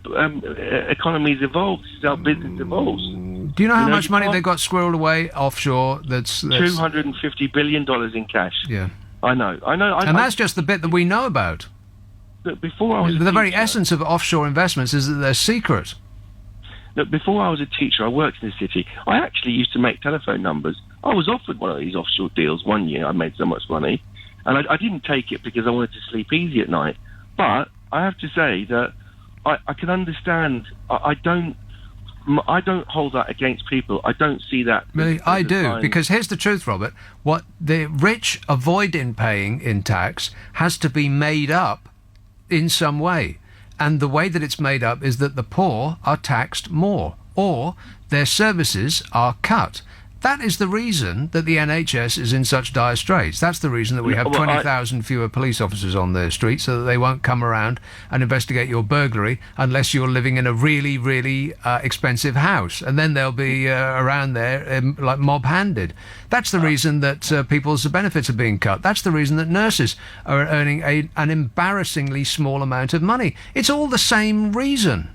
economies evolve. This is how business evolves. Do you know how much you money can't- they got squirreled away offshore? That's $250 billion in cash. yeah, I know. and that's just the bit that we know about. Look, before I was a The very teacher- essence of offshore investments is that they're secret. Look, before I was a teacher, I worked in the city. I actually used to make telephone numbers. I was offered one of these offshore deals one year. I made so much money, and I didn't take it because I wanted to sleep easy at night. But I have to say that I can understand. I don't hold that against people. I don't see that. Really, I as a do, sign- because here's the truth, Robert. What the rich avoid in paying in tax has to be made up in some way. And the way that it's made up is that the poor are taxed more, or their services are cut. That is the reason that the NHS is in such dire straits. That's the reason that we have Well, 20,000 fewer police officers on the street, so that they won't come around and investigate your burglary unless you're living in a really, really expensive house. And then they'll be around there like mob-handed. That's the reason that people's benefits are being cut. That's the reason that nurses are earning an embarrassingly small amount of money. It's all the same reason.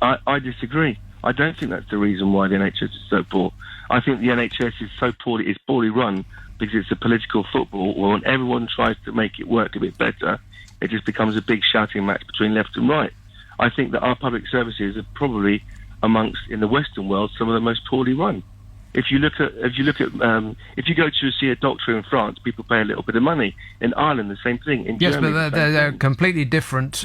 I disagree. I don't think that's the reason why the NHS is so poor. I think the NHS is so poorly run because it's a political football. When everyone tries to make it work a bit better, it just becomes a big shouting match between left and right. I think that our public services are probably amongst, in the Western world, some of the most poorly run. If you go to see a doctor in France, people pay a little bit of money. In Ireland, the same thing. In Yes, Germany, but the same they're thing. completely different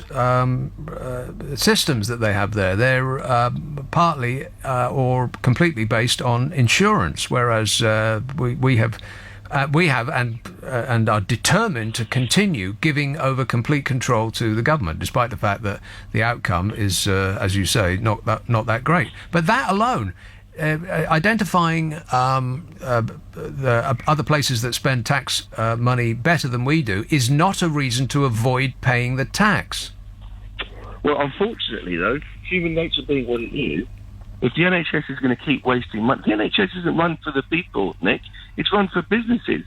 systems that they have there. They're partly or completely based on insurance, whereas we have and are determined to continue giving over complete control to the government, despite the fact that the outcome is, as you say, not that great. But that alone. Identifying the other places that spend tax money better than we do is not a reason to avoid paying the tax. Well, unfortunately, though, human nature being what it is, if the NHS is going to keep wasting money, the NHS isn't run for the people, Nick. It's run for businesses.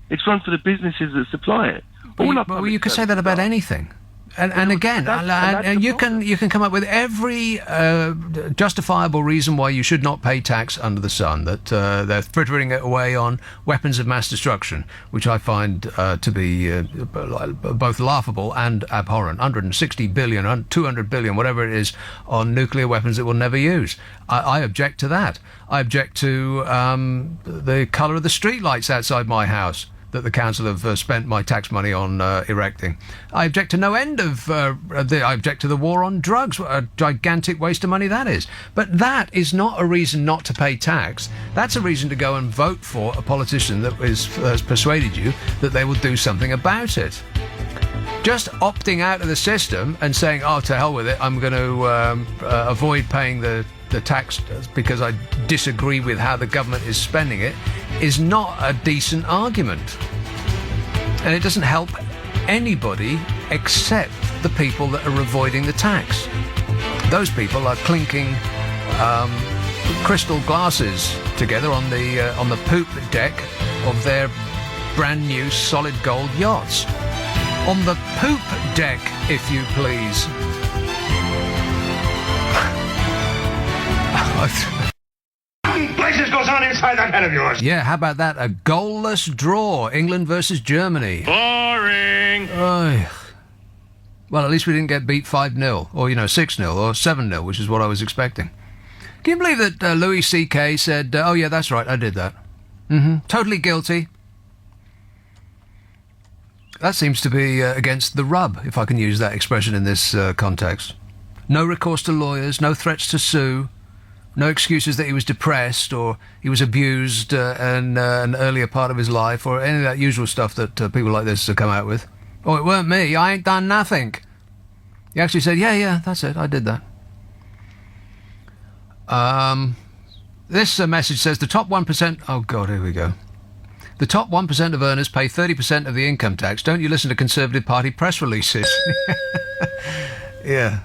It's run for the businesses that supply it. Well, you could say that about anything. And again, that's the you problem. can come up with every justifiable reason why you should not pay tax under the sun. That they're frittering it away on weapons of mass destruction, which I find to be both laughable and abhorrent. 160 billion, 200 billion, whatever it is, on nuclear weapons that we'll never use. I object to that. I object to the colour of the streetlights outside my house that the council have spent my tax money on erecting. I object to no end of... I object to the war on drugs, what a gigantic waste of money that is. But that is not a reason not to pay tax. That's a reason to go and vote for a politician that has persuaded you that they will do something about it. Just opting out of the system and saying, oh, to hell with it, I'm going to avoid paying the the tax because I disagree with how the government is spending it is not a decent argument. And it doesn't help anybody except the people that are avoiding the tax. Those people are clinking crystal glasses together on the poop deck of their brand new solid gold yachts. On the poop deck, if you please. Places goes on inside that head of yours. Yeah, how about that? A goalless draw, England versus Germany. Boring. Well, at least we didn't get beat 5-0, or 6-0, or 7-0, which is what I was expecting. Can you believe that Louis C.K. said, oh yeah, that's right, I did that. Totally guilty. That seems to be against the rub, if I can use that expression in this context. No recourse to lawyers, no threats to sue, no excuses that he was depressed or he was abused in an earlier part of his life or any of that usual stuff that people like this come out with. Oh, it weren't me, I ain't done nothing. He actually said, yeah, that's it, I did that. This message says the top 1%... Oh, God, here we go. The top 1% of earners pay 30% of the income tax. Don't you listen to Conservative Party press releases? Yeah.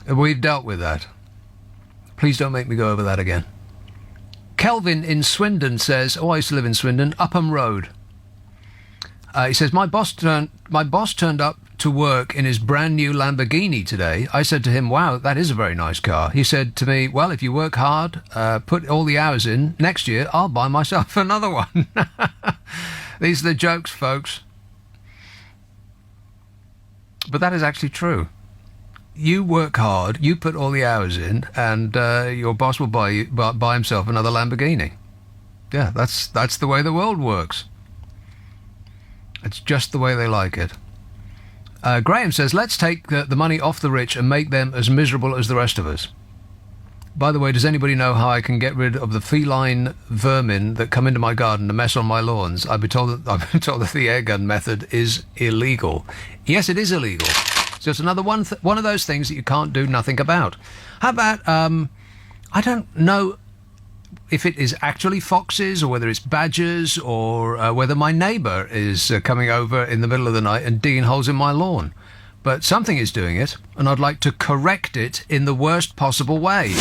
We've dealt with that. Please don't make me go over that again. Kelvin in Swindon says... Oh, I used to live in Swindon. Upham Road. He says, my boss turned up to work in his brand new Lamborghini today. I said to him, wow, that is a very nice car. He said to me, well, if you work hard, put all the hours in, next year I'll buy myself another one. These are the jokes, folks. But that is actually true. You work hard, you put all the hours in, and your boss will buy himself another Lamborghini. Yeah, that's the way the world works. It's just the way they like it. Graham says, let's take the money off the rich and make them as miserable as the rest of us. By the way, does anybody know how I can get rid of the feline vermin that come into my garden to mess on my lawns? I've been told that the air gun method is illegal. Yes, it is illegal. So it's another one of those things that you can't do nothing about. How about, I don't know if it is actually foxes or whether it's badgers or whether my neighbour is coming over in the middle of the night and digging holes in my lawn. But something is doing it, and I'd like to correct it in the worst possible way.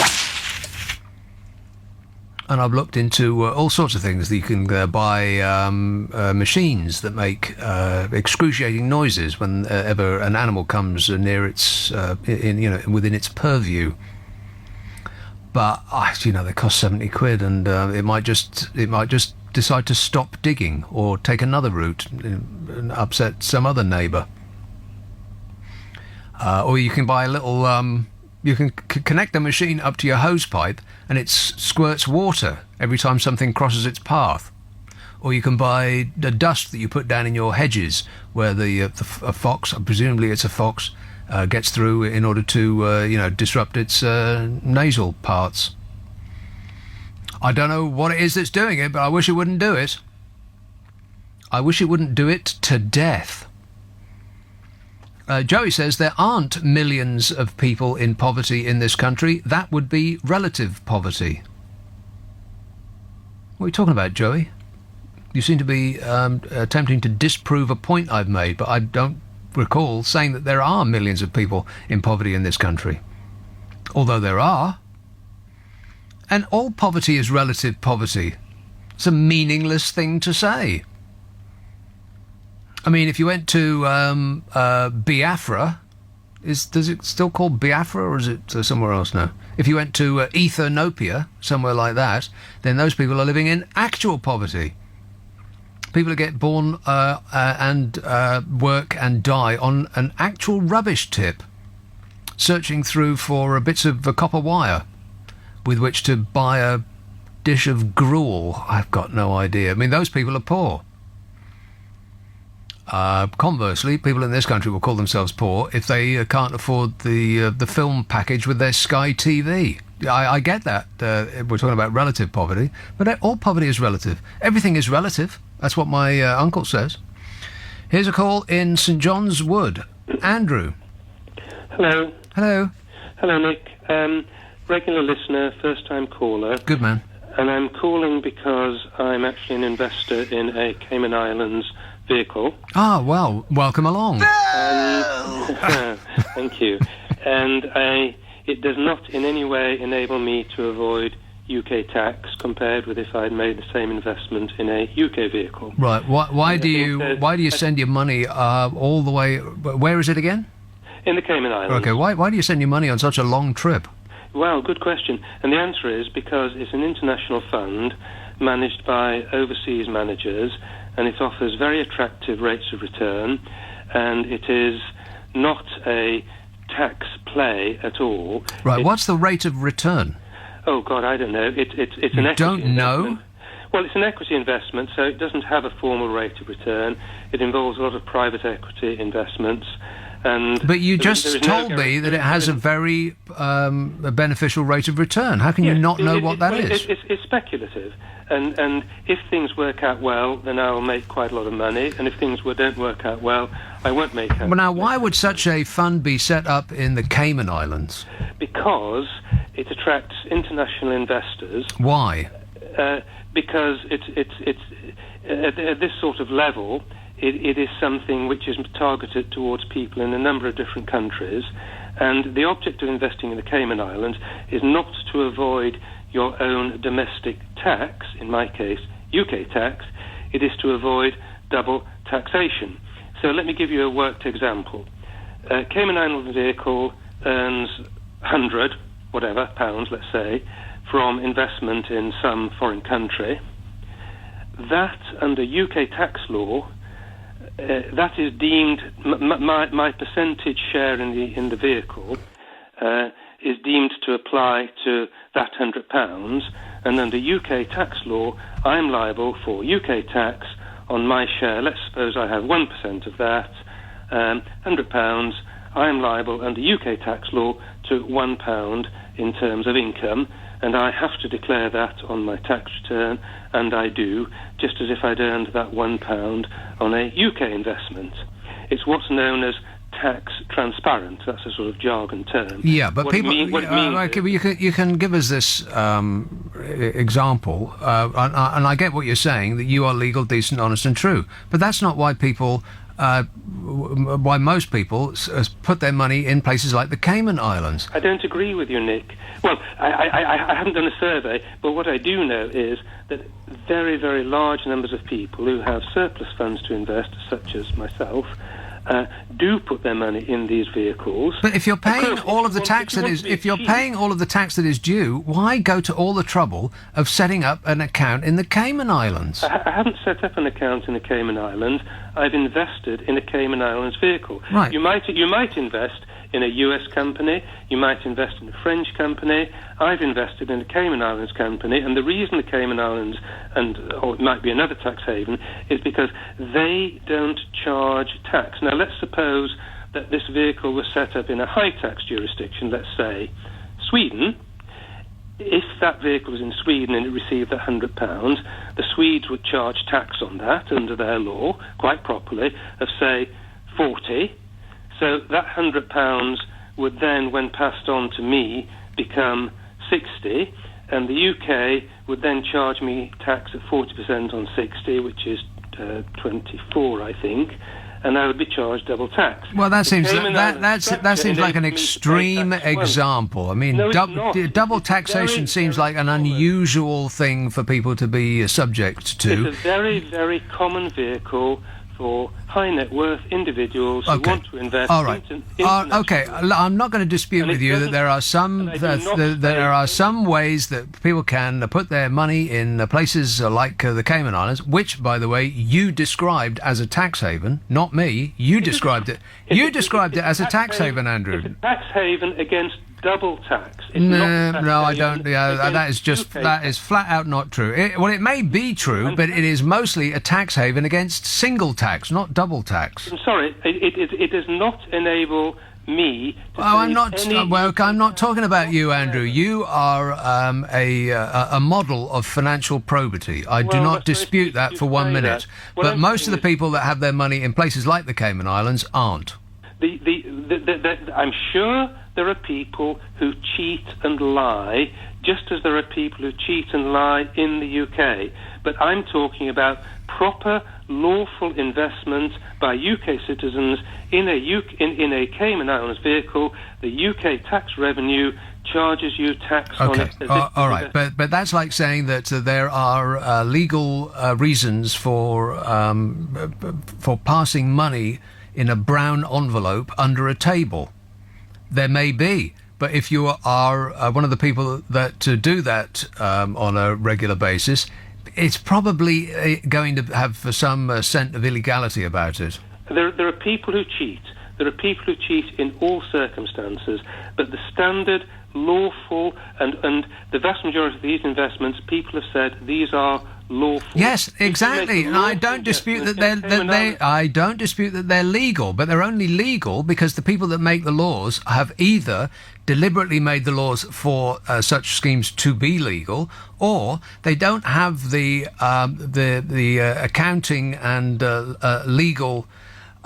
And I've looked into all sorts of things that you can buy machines that make excruciating noises whenever an animal comes near its, within its purview. But they cost 70 quid, and it might just decide to stop digging or take another route and upset some other neighbour. Or you can buy a little. You can connect the machine up to your hose pipe, and it squirts water every time something crosses its path. Or you can buy the dust that you put down in your hedges, where a fox, presumably it's a fox, gets through in order to disrupt its nasal parts. I don't know what it is that's doing it, but I wish it wouldn't do it. I wish it wouldn't do it to death. Joey says there aren't millions of people in poverty in this country. That would be relative poverty. What are you talking about, Joey? You seem to be attempting to disprove a point I've made, but I don't recall saying that there are millions of people in poverty in this country. Although there are. And all poverty is relative poverty. It's a meaningless thing to say. I mean, if you went to Biafra, does it still called Biafra, or is it somewhere else now? If you went to Ethiopia, somewhere like that, then those people are living in actual poverty. People who get born and work and die on an actual rubbish tip, searching through for bits of copper wire with which to buy a dish of gruel. I've got no idea. I mean, those people are poor. Conversely, people in this country will call themselves poor if they can't afford the film package with their Sky TV. I get that. We're talking about relative poverty, but all poverty is relative. Everything is relative. That's what my uncle says. Here's a call in St John's Wood. Andrew. Hello. Hello. Hello, Nick. Regular listener, first-time caller. Good man. And I'm calling because I'm actually an investor in a Cayman Islands vehicle. Ah, well, welcome along. Thank you. And it does not in any way enable me to avoid UK tax compared with if I'd made the same investment in a UK vehicle. Right. Why do you send your money all the way? Where is it again? In the Cayman Islands. Okay. Why do you send your money on such a long trip? Well, good question. And the answer is because it's an international fund managed by overseas managers, and it offers very attractive rates of return, and it is not a tax play at all. Right. What's the rate of return? Oh, God, I don't know. It's an equity don't investment. know? Well, it's an equity investment, so it doesn't have a formal rate of return. It involves a lot of private equity investments. But you just told me that it has a very beneficial rate of return. How can you not know what that is? It's speculative. And if things work out well, then I will make quite a lot of money. And if things don't work out well, I won't make out. Well, now, why would such a fund be set up in the Cayman Islands? Because it attracts international investors. Why? Because it's at this sort of level. It is something which is targeted towards people in a number of different countries, and the object of investing in the Cayman Islands is not to avoid your own domestic tax, in my case, UK tax. It is to avoid double taxation. So let me give you a worked example. Cayman Islands vehicle earns 100, whatever, pounds, let's say, from investment in some foreign country. That, under UK tax law, that is deemed my percentage share in the vehicle is deemed to apply to that £100, and under UK tax law, I'm liable for UK tax on my share. Let's suppose I have 1% of that, £100. I'm liable under UK tax law to £1 in terms of income, and I have to declare that on my tax return, and I do, just as if I'd earned that £1 on a UK investment. It's what's known as tax transparent. That's a sort of jargon term. Yeah, but what people, you can give us this example, and I get what you're saying, that you are legal, decent, honest, and true. But that's not why people. Why most people put their money in places like the Cayman Islands. I don't agree with you, Nick. Well, I haven't done a survey, but what I do know is that very, very large numbers of people who have surplus funds to invest, such as myself, do put their money in these vehicles. But if you're paying all of the tax that is, if you're paying all of the tax that is due, why go to all the trouble of setting up an account in the Cayman Islands? I haven't set up an account in the Cayman Islands. I've invested in a Cayman Islands vehicle. Right. You might invest in a US company, you might invest in a French company. I've invested in a Cayman Islands company, and the reason the Cayman Islands, or it might be another tax haven, is because they don't charge tax. Now, let's suppose that this vehicle was set up in a high tax jurisdiction, let's say Sweden. If that vehicle was in Sweden and it received that £100, the Swedes would charge tax on that under their law, quite properly, of, say, 40. So that £100 would then, when passed on to me, become 60, and the UK would then charge me tax at 40% on 60, which is 24, I think, and I would be charged double tax. Well, that seems like an extreme example. I mean, no, double taxation seems like an unusual thing for people to be subject to. It's a very, very common vehicle for high net worth individuals who want to invest. All right. Okay. I'm not going to dispute with you that there are some ways that people can put their money in places like the Cayman Islands, which, by the way, you described as a tax haven, not me. You described it. You described it as a tax haven, Andrew. It's a tax haven against double tax. No, I don't. That is flat out not true. It may be true, but it is mostly a tax haven against single tax, not double tax. I'm sorry, it does not enable me to I'm not talking about you, Andrew. You are a model of financial probity. I do not dispute that for 1 minute. But most of the people that have their money in places like the Cayman Islands aren't. I'm sure there are people who cheat and lie, just as there are people who cheat and lie in the UK. But I'm talking about proper, lawful investment by UK citizens in a Cayman Islands vehicle. The UK tax revenue charges you tax on Okay, it. all right, but that's like saying that there are legal reasons for passing money in a brown envelope under a table. There may be, but if you are one of the people that do that on a regular basis, it's probably going to have some scent of illegality about it. There are people who cheat. There are people who cheat in all circumstances, but the standard, lawful, and the vast majority of these investments, people have said these are lawful. Yes, exactly. And I don't dispute that I don't dispute that they're legal, but they're only legal because the people that make the laws have either deliberately made the laws for such schemes to be legal, or they don't have the accounting and legal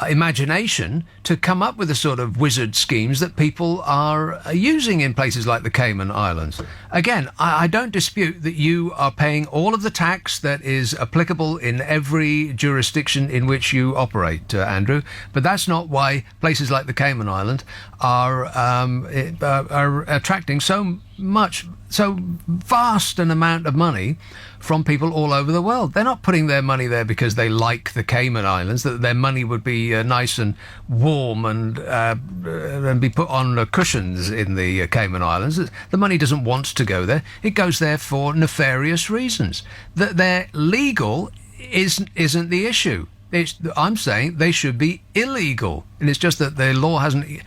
imagination to come up with the sort of wizard schemes that people are using in places like the Cayman Islands. Again, I don't dispute that you are paying all of the tax that is applicable in every jurisdiction in which you operate, Andrew, but that's not why places like the Cayman Islands are attracting so vast an amount of money from people all over the world. They're not putting their money there because they like the Cayman Islands, that their money would be nice and warm and be put on cushions in the Cayman Islands. The money doesn't want to go there. It goes there for nefarious reasons. That they're legal isn't the issue. I'm saying they should be illegal, and it's just that the law hasn't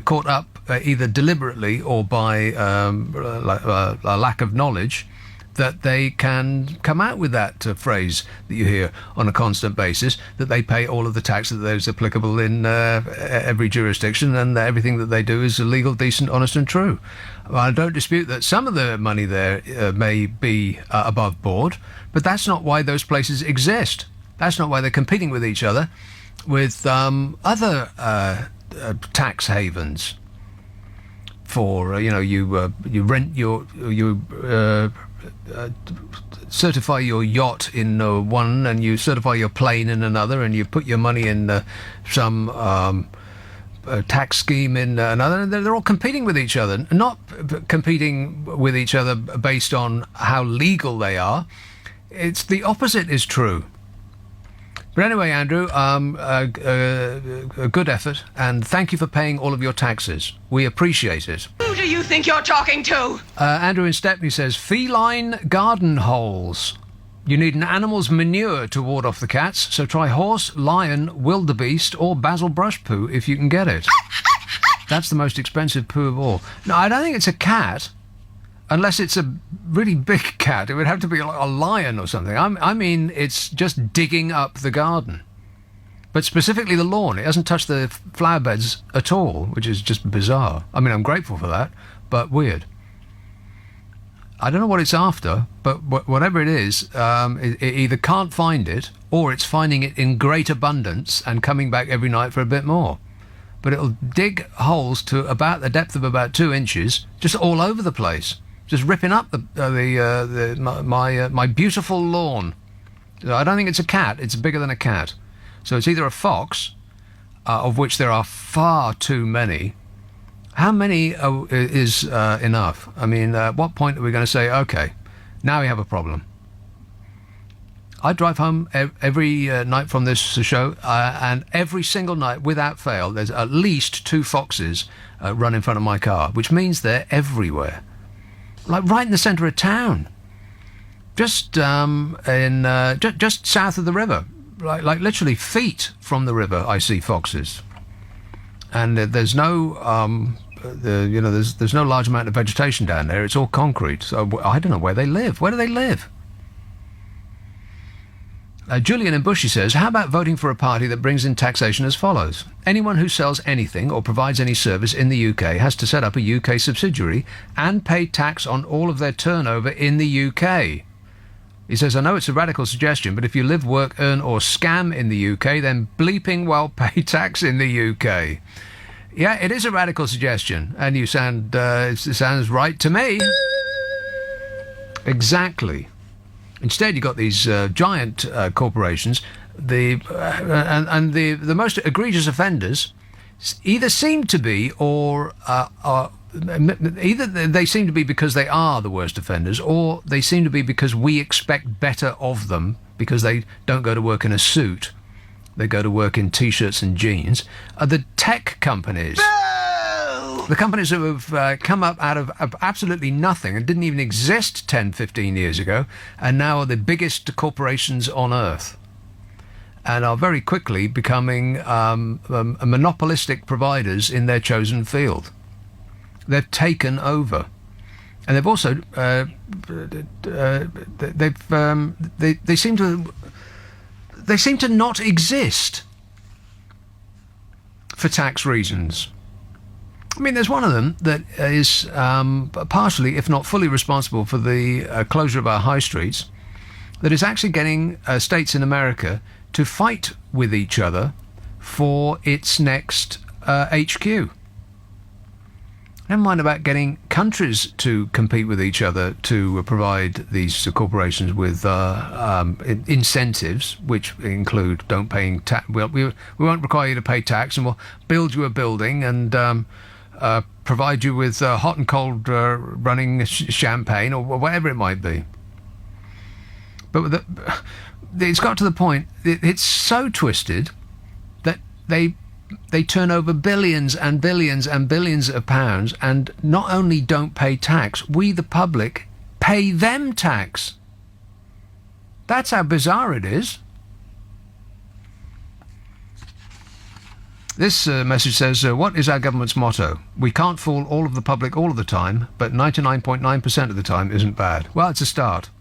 caught up either deliberately or by a lack of knowledge that they can come out with that phrase that you hear on a constant basis, that they pay all of the tax that is applicable in every jurisdiction, and everything that they do is legal, decent, honest and true. I don't dispute that some of the money there may be above board, but that's not why those places exist. That's not why they're competing with each other with other tax havens. For you rent you certify your yacht in one, and you certify your plane in another, and you put your money in some tax scheme in another, and they're all competing with each other, not competing with each other based on how legal they are. It's the opposite is true. But anyway, Andrew, a good effort, and thank you for paying all of your taxes. We appreciate it. Who do you think you're talking to? Andrew in Stepney says, feline garden holes. You need an animal's manure to ward off the cats, so try horse, lion, wildebeest, or basil brush poo if you can get it. That's the most expensive poo of all. No, I don't think it's a cat. Unless it's a really big cat. It would have to be like a lion or something. I mean, it's just digging up the garden. But specifically the lawn. It hasn't touched the flower beds at all, which is just bizarre. I mean, I'm grateful for that, but weird. I don't know what it's after, but whatever it is, it either can't find it, or it's finding it in great abundance and coming back every night for a bit more. But it'll dig holes to about the depth of about 2 inches, just all over the place. Just ripping up my beautiful lawn. I don't think it's a cat. It's bigger than a cat. So it's either a fox, of which there are far too many. How many is enough? I mean, at what point are we going to say, okay, now we have a problem? I drive home every night from this show, and every single night, without fail, there's at least 2 foxes run in front of my car, which means they're everywhere. Like right in the centre of town, just just south of the river, like literally feet from the river. I see foxes, and there's no there's no large amount of vegetation down there. It's all concrete. So I don't know where they live. Where do they live? Julian in Bushy says, how about voting for a party that brings in taxation as follows? Anyone who sells anything or provides any service in the UK has to set up a UK subsidiary and pay tax on all of their turnover in the UK. He says, I know it's a radical suggestion, but if you live, work, earn or scam in the UK, then bleeping well pay tax in the UK. Yeah, it is a radical suggestion, and you sound it sounds right to me. Exactly. Instead, you've got these giant corporations, the most egregious offenders either seem to be, or either they seem to be because they are the worst offenders, or they seem to be because we expect better of them because they don't go to work in a suit. They go to work in T-shirts and jeans. Are the tech companies. The companies who have come up out of absolutely nothing and didn't even exist 10, 15 years ago, and now are the biggest corporations on Earth, and are very quickly becoming monopolistic providers in their chosen field. They've taken over, and they've also they seem to not exist for tax reasons. I mean, there's one of them that is partially, if not fully, responsible for the closure of our high streets, that is actually getting states in America to fight with each other for its next HQ. Never mind about getting countries to compete with each other to provide these corporations with incentives, which include don't paying tax. We won't require you to pay tax, and we'll build you a building and provide you with hot and cold running champagne or whatever it might be. But it's got to the point, it's so twisted that they turn over billions and billions and billions of pounds and not only don't pay tax, we the public pay them tax. That's how bizarre it is. This message says, what is our government's motto? We can't fool all of the public all of the time, but 99.9% of the time isn't bad. Well, it's a start.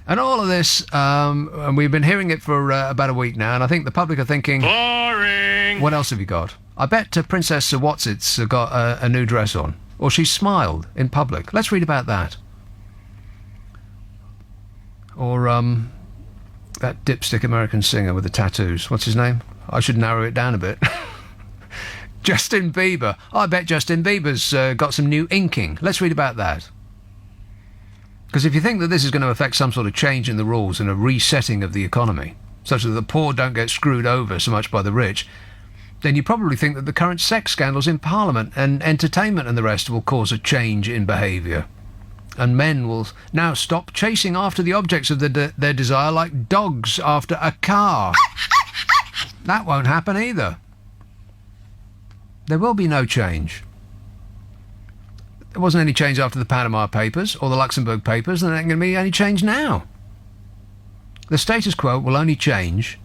And all of this, and we've been hearing it for about a week now, and I think the public are thinking, boring! What else have you got? I bet Princess Whatsit's got a new dress on, or she smiled in public. Let's read about that. Or that dipstick American singer with the tattoos. What's his name? I should narrow it down a bit. Justin Bieber. I bet Justin Bieber's got some new inking. Let's read about that. Because if you think that this is going to affect some sort of change in the rules and a resetting of the economy, such that the poor don't get screwed over so much by the rich, then you probably think that the current sex scandals in Parliament and entertainment and the rest will cause a change in behaviour. And men will now stop chasing after the objects of their desire like dogs after a car. That won't happen either. There will be no change. There wasn't any change after the Panama Papers or the Luxembourg Papers, and there ain't going to be any change now. The status quo will only change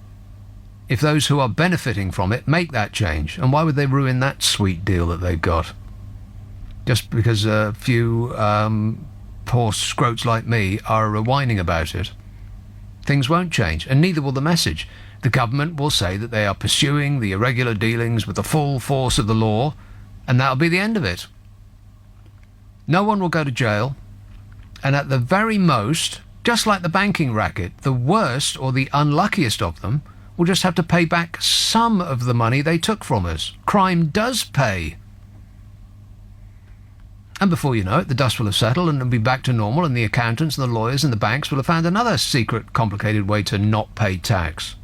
if those who are benefiting from it make that change. And why would they ruin that sweet deal that they've got? Just because a few poor scroats like me are whining about it. Things won't change, and neither will the message. The government will say that they are pursuing the irregular dealings with the full force of the law, and that'll be the end of it. No one will go to jail, and at the very most, just like the banking racket, the worst or the unluckiest of them will just have to pay back some of the money they took from us. Crime does pay. And before you know it, the dust will have settled and it'll be back to normal, and the accountants and the lawyers and the banks will have found another secret, complicated way to not pay tax.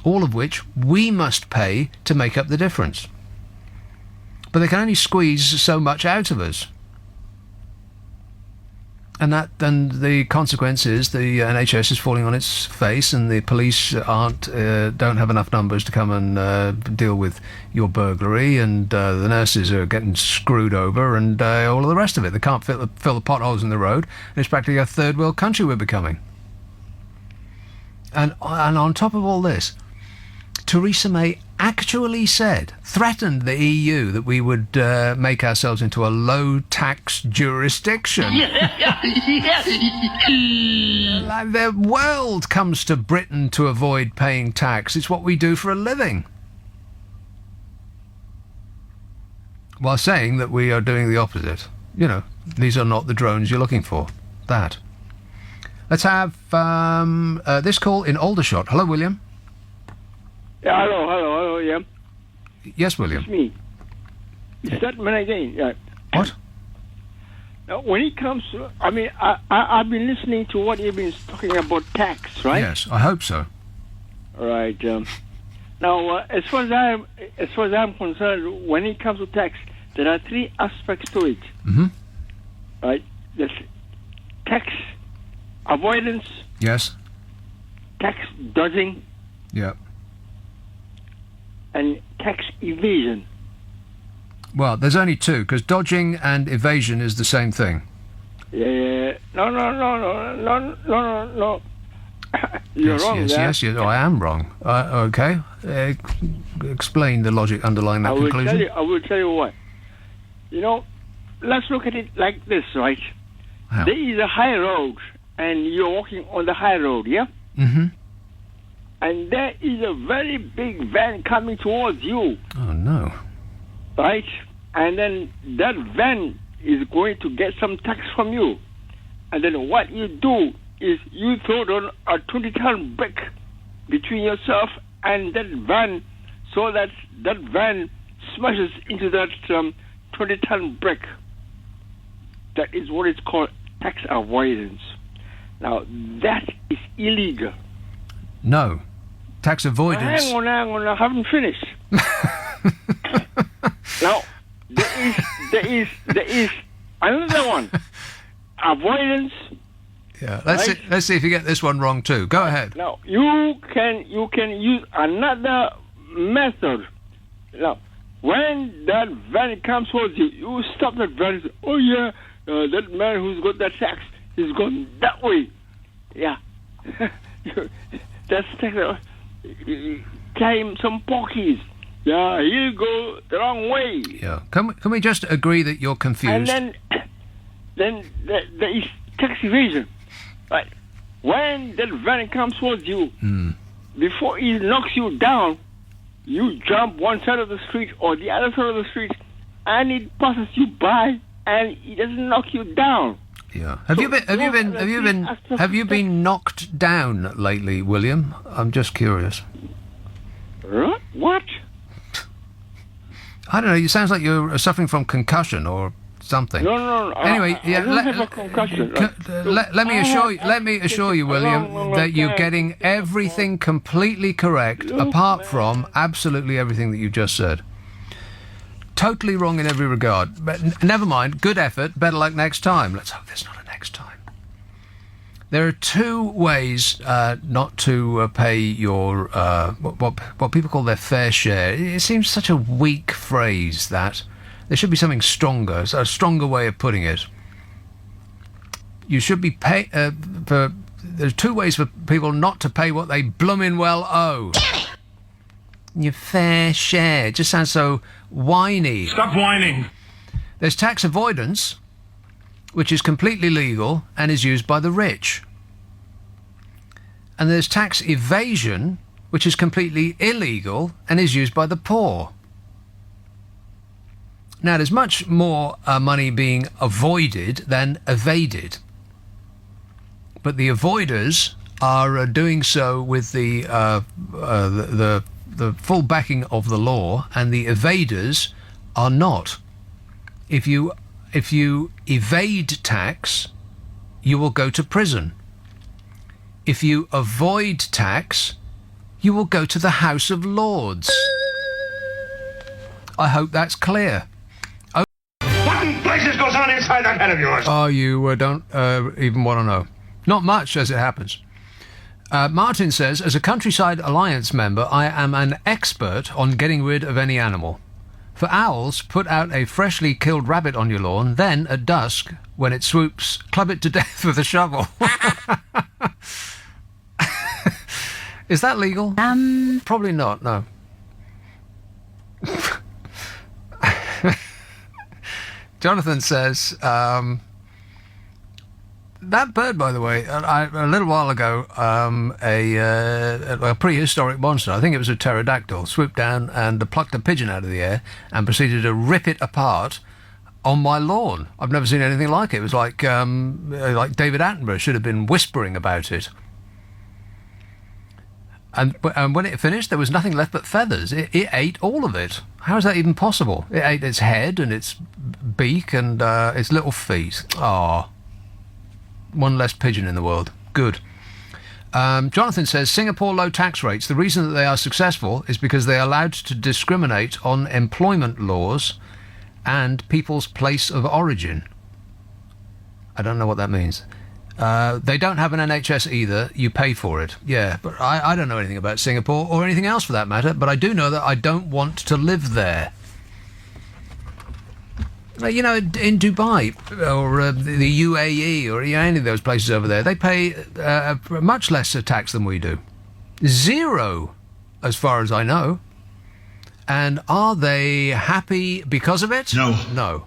All of which we must pay to make up the difference. But they can only squeeze so much out of us. And the consequence is the NHS is falling on its face, and the police don't have enough numbers to come and deal with your burglary, and the nurses are getting screwed over, and all of the rest of it. They can't fill the potholes in the road, and it's practically a third world country we're becoming. And on top of all this, Theresa May actually threatened the EU that we would make ourselves into a low-tax jurisdiction. Like the world comes to Britain to avoid paying tax. It's what we do for a living. While saying that we are doing the opposite. You know, these are not the drones you're looking for. That. Let's have this call in Aldershot. Hello, William. Yeah, hello. William. Yes, William. It's me. Is that man again? Yeah. What? Now, when it comes to, I mean, I've been listening to what you've been talking about tax, right? Yes, I hope so. Right. Now, as far as I'm concerned, when it comes to tax, there are three aspects to it. Mm-hmm. Right. There's tax avoidance, Yes. tax dodging, Yeah. and tax evasion. Well, there's only two, because dodging and evasion is the same thing. Yeah. No. You're yes, wrong yes, there. yes, yes. Oh, I am wrong. Okay. Explain the logic underlying that conclusion. I will tell you what. You know, let's look at it like this, right? How? There is a high road, and you're walking on the high road, yeah? Mm-hmm. And there is a very big van coming towards you, Oh, no. right? And then that van is going to get some tax from you. And then what you do is you throw down a 20-ton brick between yourself and that van, so that that van smashes into that 20-ton brick. That is what it's called tax avoidance. Now, that is illegal. No. Tax avoidance. Hang on, I haven't finished. Now, there is another one. Avoidance. Yeah. Right. Let's see if you get this one wrong too. Go ahead. Now, you can use another method. Now, when that van comes towards you, you stop that van and say, oh yeah, that man who's got that tax, he's gone that way. Yeah. That's carry him some porkies. Yeah, he'll go the wrong way. Yeah. Can we just agree that you're confused? And then there is tax evasion. Right. When that van comes towards you, before he knocks you down, you jump one side of the street or the other side of the street, and it passes you by, and it doesn't knock you down. Yeah. Have you been knocked down lately, William? I'm just curious. What? I don't know. It sounds like you're suffering from concussion or something. No. Anyway, I don't have a concussion. Let me assure you, William, that you're getting everything completely correct, apart from absolutely everything that you just said. Totally wrong in every regard. But never mind. Good effort. Better luck next time. Let's hope there's not a next time. There are two ways not to pay your what people call their fair share. It seems such a weak phrase that. There should be something stronger, a stronger way of putting it. You should be there's two ways for people not to pay what they bloomin' well owe. Your fair share. It just sounds so whiny. Stop whining. There's tax avoidance, which is completely legal and is used by the rich. And there's tax evasion, which is completely illegal and is used by the poor. Now, there's much more money being avoided than evaded. But the avoiders are doing so with the full backing of the law, and the evaders are not. If you evade tax, you will go to prison. If you avoid tax, you will go to the House of Lords. I hope that's clear. What in places goes on inside that head of yours? Oh, you don't even want to know. Not much, as it happens. Martin says, as a Countryside Alliance member, I am an expert on getting rid of any animal. For owls, put out a freshly killed rabbit on your lawn, then, at dusk, when it swoops, club it to death with a shovel. Is that legal? Probably not, no. Jonathan says, that bird, by the way, a little while ago, a prehistoric monster, I think it was a pterodactyl, swooped down and plucked a pigeon out of the air and proceeded to rip it apart on my lawn. I've never seen anything like it. It was like David Attenborough should have been whispering about it. And when it finished, there was nothing left but feathers. It ate all of it. How is that even possible? It ate its head and its beak and its little feet. Oh, one less pigeon in the world. Good. Jonathan says, Singapore low tax rates. The reason that they are successful is because they are allowed to discriminate on employment laws and people's place of origin. I don't know what that means. They don't have an NHS either. You pay for it. Yeah, but I don't know anything about Singapore or anything else for that matter, but I do know that I don't want to live there. You know, in Dubai or the UAE or any of those places over there, they pay much less tax than we do. 0, as far as I know. And are they happy because of it? No. No.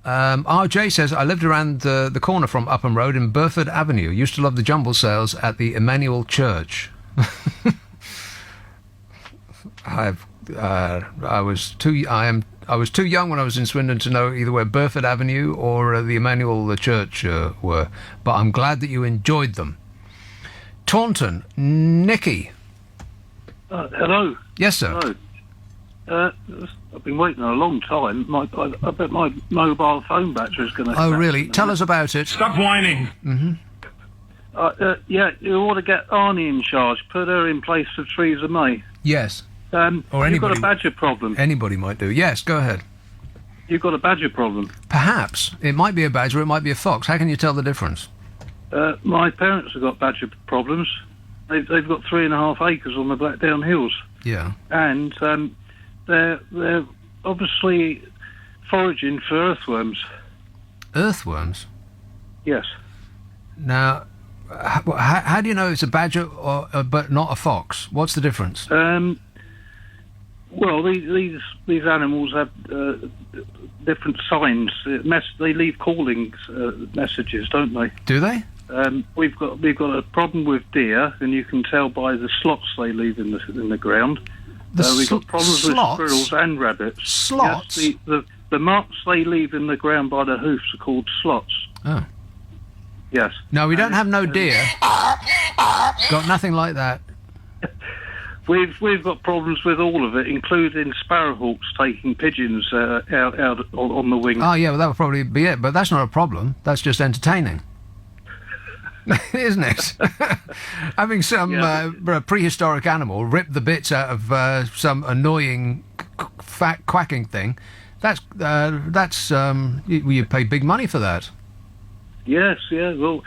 RJ says, I lived around the corner from Upham Road in Burford Avenue. Used to love the jumble sales at the Emmanuel Church. I was too young when I was in Swindon to know either where Burford Avenue or the Emmanuel Church were, but I'm glad that you enjoyed them. Taunton, Nicky. Hello. Yes, sir. Hello. I've been waiting a long time. I bet my mobile phone battery is going to... Oh, really? Tell us about it. Stop whining. Mm-hmm. Yeah, you ought to get Arnie in charge. Put her in place for Theresa May. Yes. Or anybody, you've got a badger problem. Anybody might do. Yes, go ahead. You've got a badger problem. Perhaps. It might be a badger, it might be a fox. How can you tell the difference? My parents have got badger problems. They've got 3.5 acres on the Blackdown Hills. Yeah. And they're obviously foraging for earthworms. Earthworms? Yes. Now, how do you know it's a badger but not a fox? What's the difference? Well, these animals have different signs. They leave calling messages, don't they? Do they? We've got a problem with deer, and you can tell by the slots they leave in the ground. We've got problems slots? with squirrels and rabbits. Slots? Yes, the marks they leave in the ground by the hoofs are called slots. Oh. Yes. No, we don't have no deer. Got nothing like that. We've got problems with all of it, including sparrowhawks taking pigeons out on the wing. Oh, yeah, well, that would probably be it. But that's not a problem. That's just entertaining. Isn't it? Having some prehistoric animal rip the bits out of some annoying fat quacking thing, that's you pay big money for that. Yes, yeah. Well,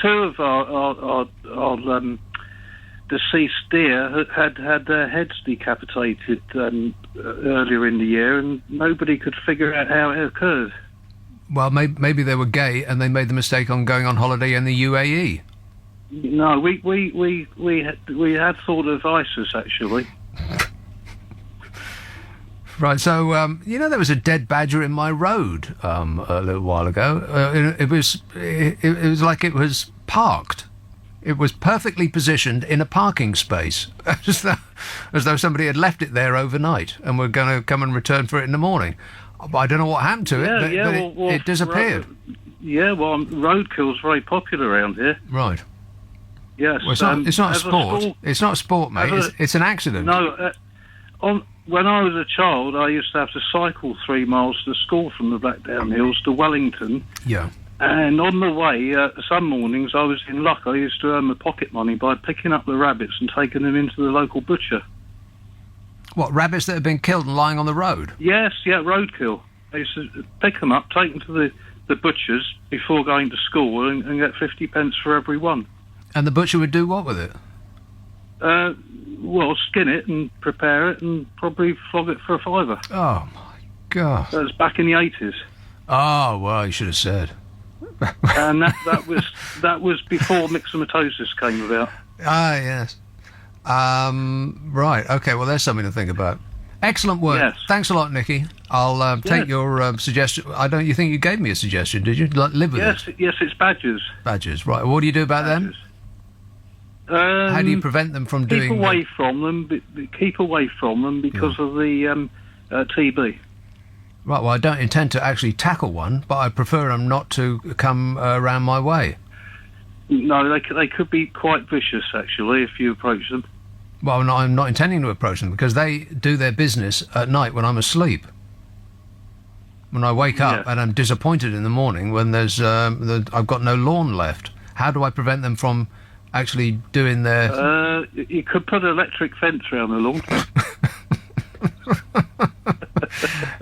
two of our deceased deer had their heads decapitated earlier in the year, and nobody could figure out how it occurred. Well, maybe they were gay and they made the mistake on going on holiday in the UAE. No, we had thought of ISIS actually. Right, so there was a dead badger in my road a little while ago. It was like it was parked. It was perfectly positioned in a parking space, as though somebody had left it there overnight and were going to come and return for it in the morning. I don't know what happened to it, but it disappeared. Roadkill's very popular around here. Right. Yes. Well, it's not a sport. It's not a sport, mate. It's an accident. No. When I was a child, I used to have to cycle 3 miles to school from the Blackdown Hills to Wellington. Yeah. And on the way, some mornings I was in luck. I used to earn my pocket money by picking up the rabbits and taking them into the local butcher. What, rabbits that have been killed and lying on the road? Yes, roadkill. I used to pick them up, take them to the butcher's before going to school and get 50 pence for every one. And the butcher would do what with it? Skin it and prepare it and probably flog it for a fiver. Oh, my God. That was back in the 80s. Oh, well, you should have said. And that was before myxomatosis came about. Ah, yes. Right, okay, well, there's something to think about. Excellent work. Yes. Thanks a lot, Nicky. I'll take your suggestion. You think you gave me a suggestion, did you? Live with it? Yes, it's badgers. Badgers, right. What do you do about them? How do you prevent them from doing... Keep away from them because of the TB. Right, well, I don't intend to actually tackle one, but I prefer them not to come around my way. No, they could be quite vicious, actually, if you approach them. Well, no, I'm not intending to approach them because they do their business at night when I'm asleep. When I wake up and I'm disappointed in the morning when I've got no lawn left. How do I prevent them from actually doing their... You could put an electric fence around the lawn.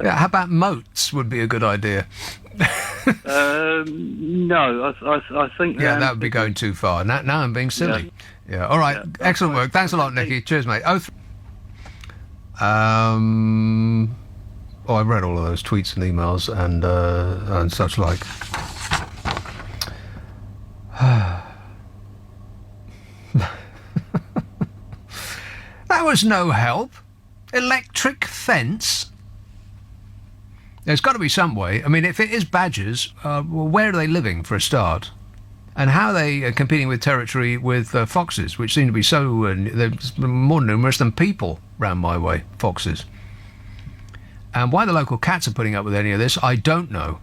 Yeah, how about moats would be a good idea. No, I think... Yeah, that would be going too far. Now I'm being silly. Yeah, all right. Yeah, excellent work. Thanks a lot, Nicky. Cheers, mate. I've read all of those tweets and emails and such like. That was no help. Electric fence. There's got to be some way. I mean, if it is badgers, well, where are they living for a start? And how are they competing with territory with foxes, which seem to be they're more numerous than people round my way, foxes. And why the local cats are putting up with any of this, I don't know.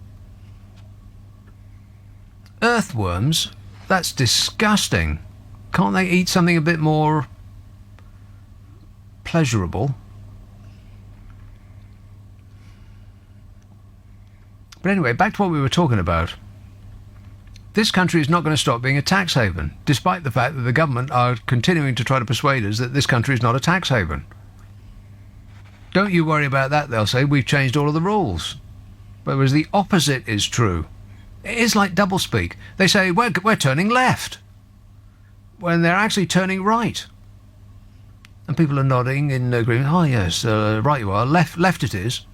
Earthworms? That's disgusting. Can't they eat something a bit more pleasurable? But anyway, back to what we were talking about. This country is not going to stop being a tax haven, despite the fact that the government are continuing to try to persuade us that this country is not a tax haven. Don't you worry about that, they'll say. We've changed all of the rules. Whereas the opposite is true. It is like doublespeak. They say, we're turning left, when they're actually turning right. And people are nodding in agreement. Oh, yes, right you are. Left it is.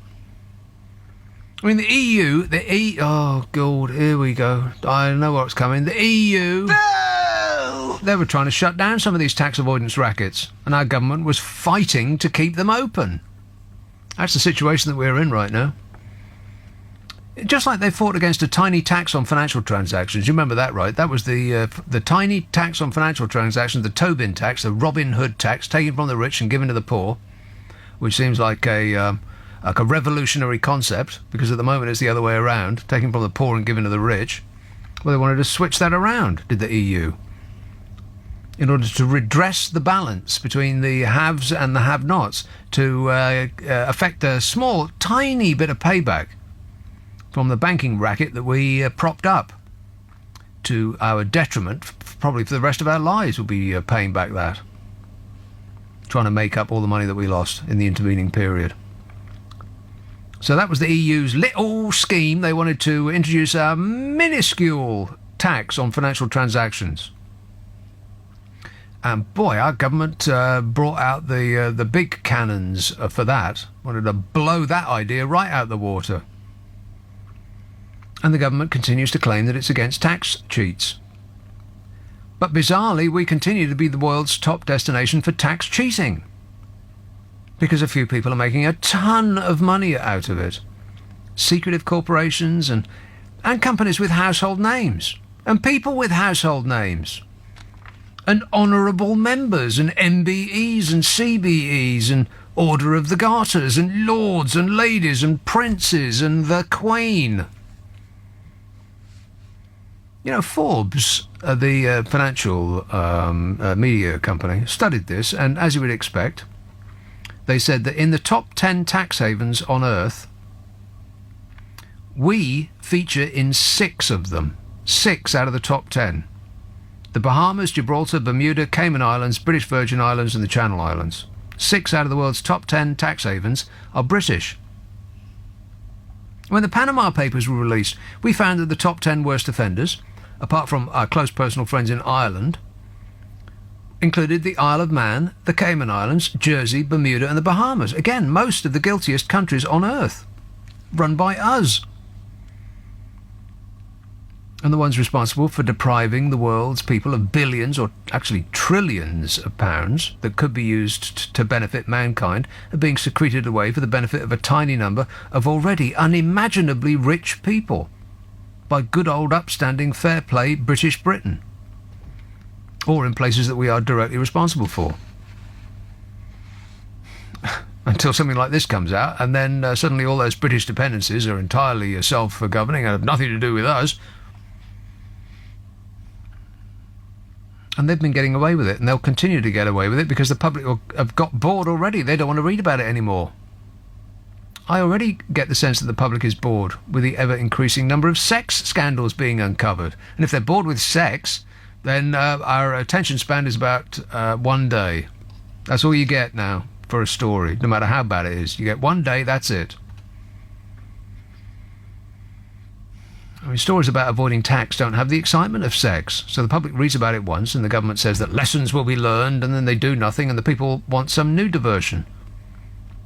I mean, the EU, oh, God, here we go. I know what's coming. The EU... No! They were trying to shut down some of these tax avoidance rackets, and our government was fighting to keep them open. That's the situation that we're in right now. Just like they fought against a tiny tax on financial transactions. You remember that, right? That was the tiny tax on financial transactions, the Tobin tax, the Robin Hood tax, taken from the rich and given to the poor, which seems like a revolutionary concept, because at the moment it's the other way around, taken from the poor and given to the rich. Well, they wanted to switch that around, did the EU, in order to redress the balance between the haves and the have-nots, to affect a small, tiny bit of payback from the banking racket that we propped up to our detriment. Probably for the rest of our lives we'll be paying back that, trying to make up all the money that we lost in the intervening period. So that was the EU's little scheme. They wanted to introduce a minuscule tax on financial transactions. And boy, our government brought out the big cannons for that. Wanted to blow that idea right out the water. And the government continues to claim that it's against tax cheats. But bizarrely, we continue to be the world's top destination for tax cheating, because a few people are making a ton of money out of it. Secretive corporations and companies with household names, and people with household names, and honourable members, and MBEs and CBEs, and Order of the Garters, and lords and ladies and princes and the Queen. You know, Forbes, the financial media company, studied this, and as you would expect, they said that in the top 10 tax havens on Earth, we feature in 6 of them. 6 out of the top 10. The Bahamas, Gibraltar, Bermuda, Cayman Islands, British Virgin Islands and the Channel Islands. 6 out of the world's top 10 tax havens are British. When the Panama Papers were released, we found that the top 10 worst offenders, apart from our close personal friends in Ireland, included the Isle of Man, the Cayman Islands, Jersey, Bermuda and the Bahamas. Again, most of the guiltiest countries on Earth, run by us. And the ones responsible for depriving the world's people of billions, or actually trillions of pounds that could be used to benefit mankind, are being secreted away for the benefit of a tiny number of already unimaginably rich people by good old upstanding fair play British Britain, or in places that we are directly responsible for. Until something like this comes out, and then suddenly all those British dependencies are entirely self-governing and have nothing to do with us. And they've been getting away with it, and they'll continue to get away with it because the public have got bored already. They don't want to read about it anymore. I already get the sense that the public is bored with the ever-increasing number of sex scandals being uncovered. And if they're bored with sex, then our attention span is about 1 day. That's all you get now for a story, no matter how bad it is. You get 1 day, that's it. I mean, stories about avoiding tax don't have the excitement of sex. So the public reads about it once, and the government says that lessons will be learned, and then they do nothing, and the people want some new diversion.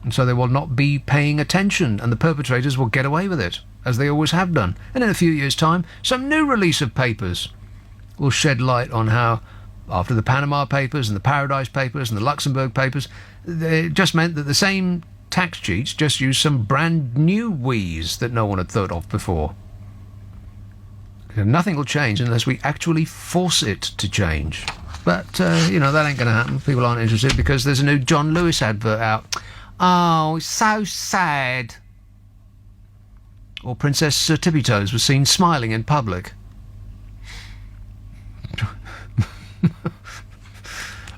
And so they will not be paying attention, and the perpetrators will get away with it, as they always have done. And in a few years' time, some new release of papers will shed light on how, after the Panama Papers and the Paradise Papers and the Luxembourg Papers, it just meant that the same tax cheats just used some brand new wheeze that no one had thought of before. Nothing will change unless we actually force it to change. But, that ain't going to happen. People aren't interested because there's a new John Lewis advert out. Oh, so sad. Or Princess Tippy-Toes was seen smiling in public.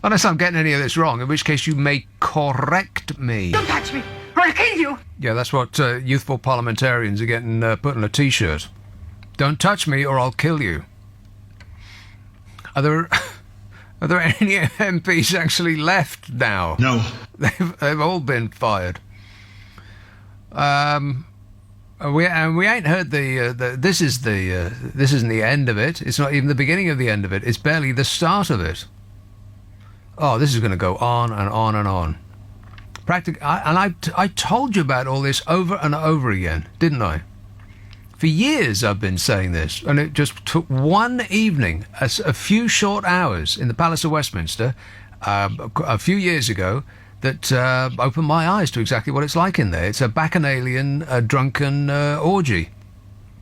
Unless I'm getting any of this wrong, in which case you may correct me. Don't touch me, or I'll kill you. Yeah, that's what youthful parliamentarians are getting put on a T-shirt. Don't touch me or I'll kill you. Are there any MPs actually left now? No. They've all been fired. We ain't heard this isn't the end of it. It's not even the beginning of the end of it. It's barely the start of it. Oh, this is going to go on and on and on. I told you about all this over and over again, didn't I? For years I've been saying this, and it just took one evening, a few short hours in the Palace of Westminster, a few years ago, that opened my eyes to exactly what it's like in there. It's a bacchanalian, drunken orgy,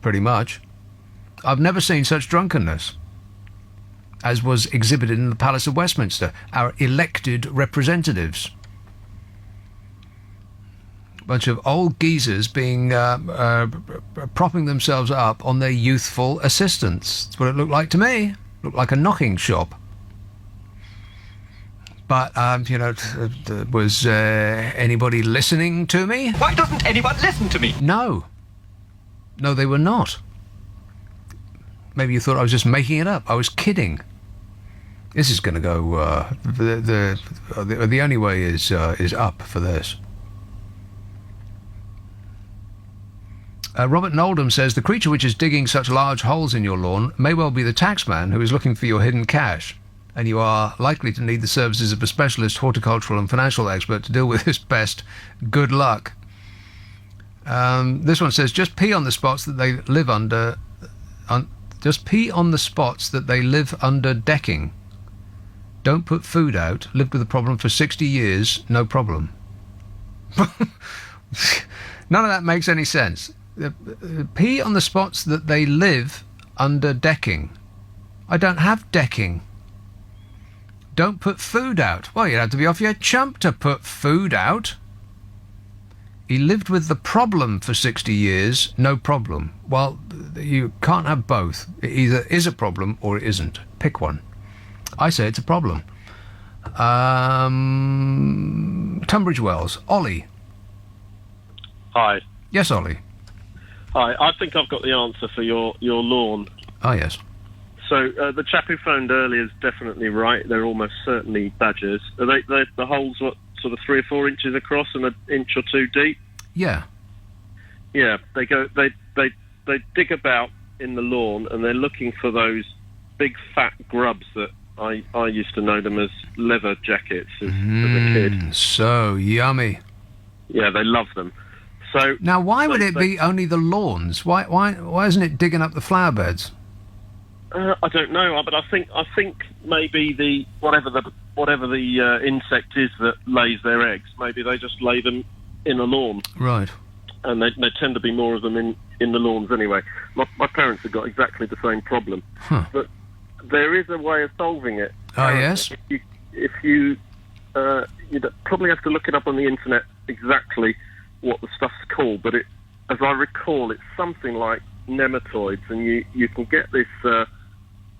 pretty much. I've never seen such drunkenness as was exhibited in the Palace of Westminster, our elected representatives. Bunch of old geezers being propping themselves up on their youthful assistants. That's what it looked like to me. Looked like a knocking shop. But was anybody listening to me? Why doesn't anyone listen to me? No, they were not. Maybe you thought I was just making it up. I was kidding. This is going to go. The only way is up for this. Robert Noldham says, the creature which is digging such large holes in your lawn may well be the taxman who is looking for your hidden cash, and you are likely to need the services of a specialist horticultural and financial expert to deal with this pest. Good luck. This one says, just pee on the spots that they live under. Just pee on the spots that they live under decking. Don't put food out. Lived with the problem for 60 years. No problem. None of that makes any sense. Pee on the spots that they live under decking. I don't have decking. Don't put food out. Well, you'd have to be off your chump to put food out. He lived with the problem for 60 years, no problem. Well, you can't have both. It either is a problem or it isn't. Pick one. I say it's a problem. Tunbridge Wells. Ollie. Hi. Yes, Ollie. Hi. I think I've got the answer for your lawn. Oh, yes. So the chap who phoned earlier is definitely right. They're almost certainly badgers. Are they the holes, what, sort of 3 or 4 inches across and an inch or 2 deep? Yeah. Yeah. They dig about in the lawn and they're looking for those big fat grubs that I used to know them as leather jackets as a kid. So yummy. Yeah, they love them. So now, why would it be only the lawns? Why isn't it digging up the flower beds? I don't know, but I think maybe the whatever the insect is that lays their eggs, maybe they just lay them in a lawn. Right. And they tend to be more of them in the lawns anyway. My parents have got exactly the same problem. Huh. But there is a way of solving it. Oh, yes? If you you'd probably have to look it up on the internet exactly what the stuff's called, but as I recall, it's something like nematoids, and you can get this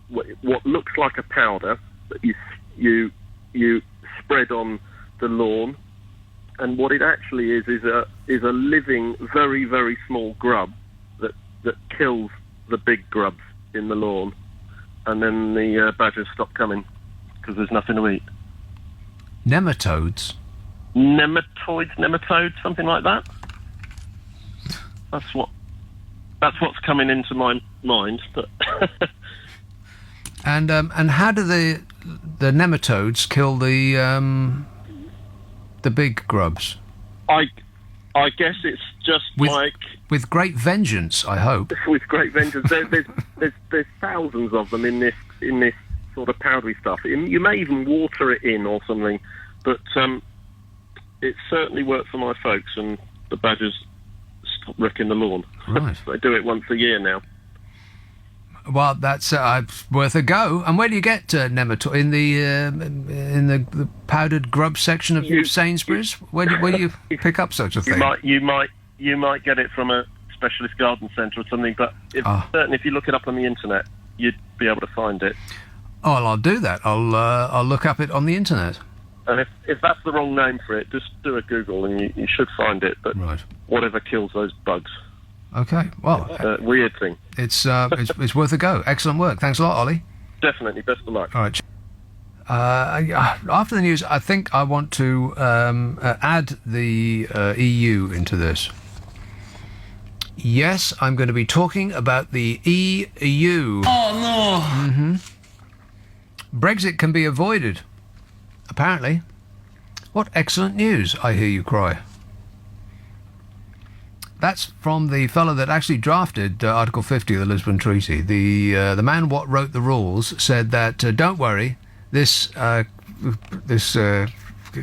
what looks like a powder, that you spread on the lawn, and what it actually is a living, very, very small grub that kills the big grubs in the lawn, and then the badgers stop coming because there's nothing to eat. Nematodes? Nematodes, something like that. That's what's coming into my mind. But and how do the nematodes kill the big grubs? I guess it's just with great vengeance, I hope. With great vengeance. There's thousands of them in this sort of powdery stuff. You may even water it in or something, but it certainly worked for my folks, and the badgers stopped wrecking the lawn. Right. They do it once a year now. Well, that's worth a go. And where do you get nematode? In the powdered grub section of Sainsbury's? Where do you pick up such a thing? You might get it from a specialist garden centre or something, but certainly if you look it up on the internet, you'd be able to find it. Oh, well, I'll do that. I'll look up it on the internet. And if that's the wrong name for it, just do a Google and you should find it. But right. Whatever kills those bugs. Okay, well... weird thing. It's worth a go. Excellent work. Thanks a lot, Ollie. Definitely. Best of luck. All right. After the news, I think I want to add the EU into this. Yes, I'm going to be talking about the EU. Oh, no. Mm-hmm. Brexit can be avoided, apparently. What excellent news, I hear you cry. That's from the fellow that actually drafted Article 50 of the Lisbon Treaty. The man what wrote the rules said that, don't worry, this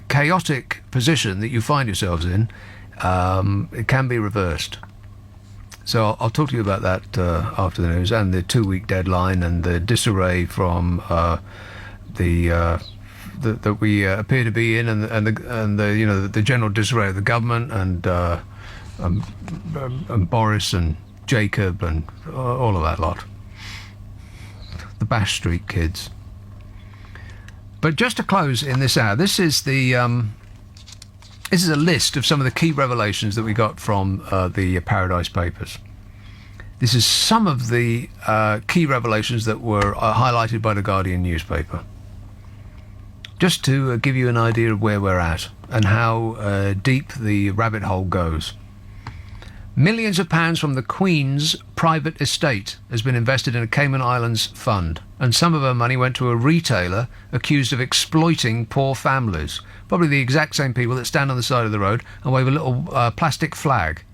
chaotic position that you find yourselves in, it can be reversed. So I'll talk to you about that after the news, and the 2-week deadline and the disarray from that we appear to be in, and the general disarray of the government and Boris and Jacob and all of that lot. The Bash Street kids. But just to close in this hour, this is a list of some of the key revelations that we got from the Paradise Papers. This is some of the key revelations that were highlighted by the Guardian newspaper. Just to give you an idea of where we're at and how deep the rabbit hole goes. Millions of pounds from the Queen's private estate has been invested in a Cayman Islands fund, and some of her money went to a retailer accused of exploiting poor families. Probably the exact same people that stand on the side of the road and wave a little plastic flag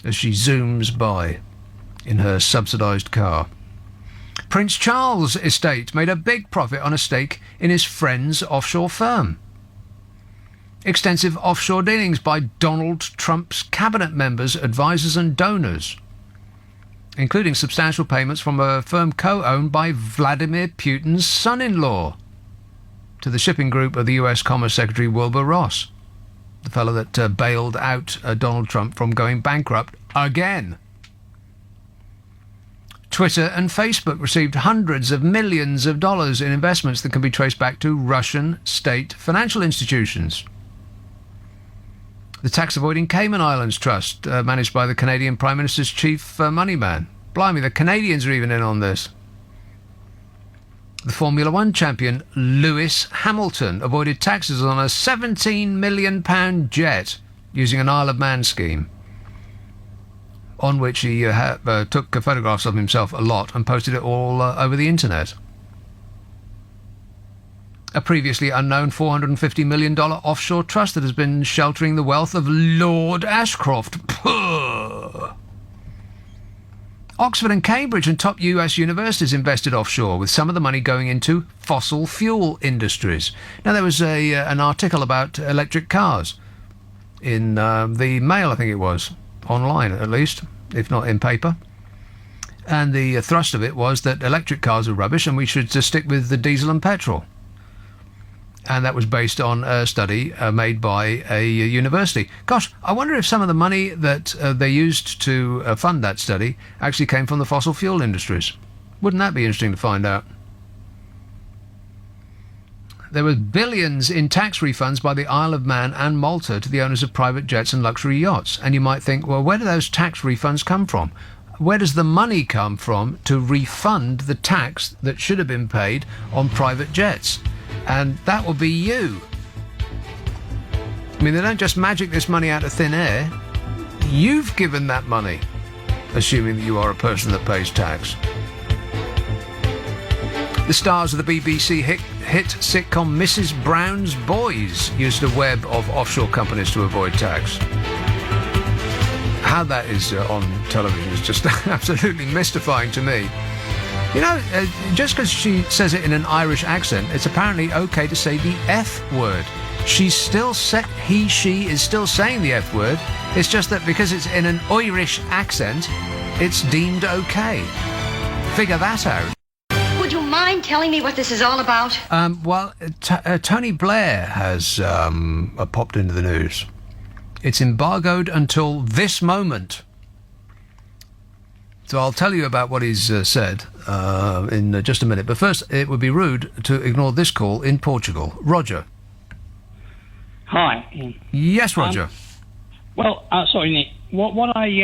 as she zooms by in her subsidised car. Prince Charles' estate made a big profit on a stake in his friend's offshore firm. Extensive offshore dealings by Donald Trump's cabinet members, advisors and donors, including substantial payments from a firm co-owned by Vladimir Putin's son-in-law to the shipping group of the US Commerce Secretary Wilbur Ross, the fellow that bailed out Donald Trump from going bankrupt again. Twitter and Facebook received hundreds of millions of dollars in investments that can be traced back to Russian state financial institutions. The tax-avoiding Cayman Islands Trust, managed by the Canadian Prime Minister's chief money man. Blimey, the Canadians are even in on this. The Formula One champion Lewis Hamilton avoided taxes on a £17 million jet using an Isle of Man scheme, on which he took photographs of himself a lot and posted it all over the internet. A previously unknown $450 million offshore trust that has been sheltering the wealth of Lord Ashcroft. Puh. Oxford and Cambridge and top US universities invested offshore, with some of the money going into fossil fuel industries. Now, there was an article about electric cars in the Mail, I think it was, online at least, if not in paper. And the thrust of it was that electric cars are rubbish and we should just stick with the diesel and petrol. And that was based on a study made by a university. Gosh, I wonder if some of the money that they used to fund that study actually came from the fossil fuel industries. Wouldn't that be interesting to find out? There were billions in tax refunds by the Isle of Man and Malta to the owners of private jets and luxury yachts. And you might think, well, where do those tax refunds come from? Where does the money come from to refund the tax that should have been paid on private jets? And that will be you. I mean, they don't just magic this money out of thin air. You've given that money, assuming that you are a person that pays tax. The stars of the BBC hit sitcom Mrs. Brown's Boys used a web of offshore companies to avoid tax. How that is on television is just absolutely mystifying to me. You know, just because she says it in an Irish accent, it's apparently okay to say the F word. She is still saying the F word. It's just that because it's in an Irish accent, it's deemed okay. Figure that out. Would you mind telling me what this is all about? Tony Blair has popped into the news. It's embargoed until this moment. So I'll tell you about what he's said in just a minute. But first, it would be rude to ignore this call in Portugal. Roger. Hi, Ian. Yes, Roger. Sorry, Nick. What I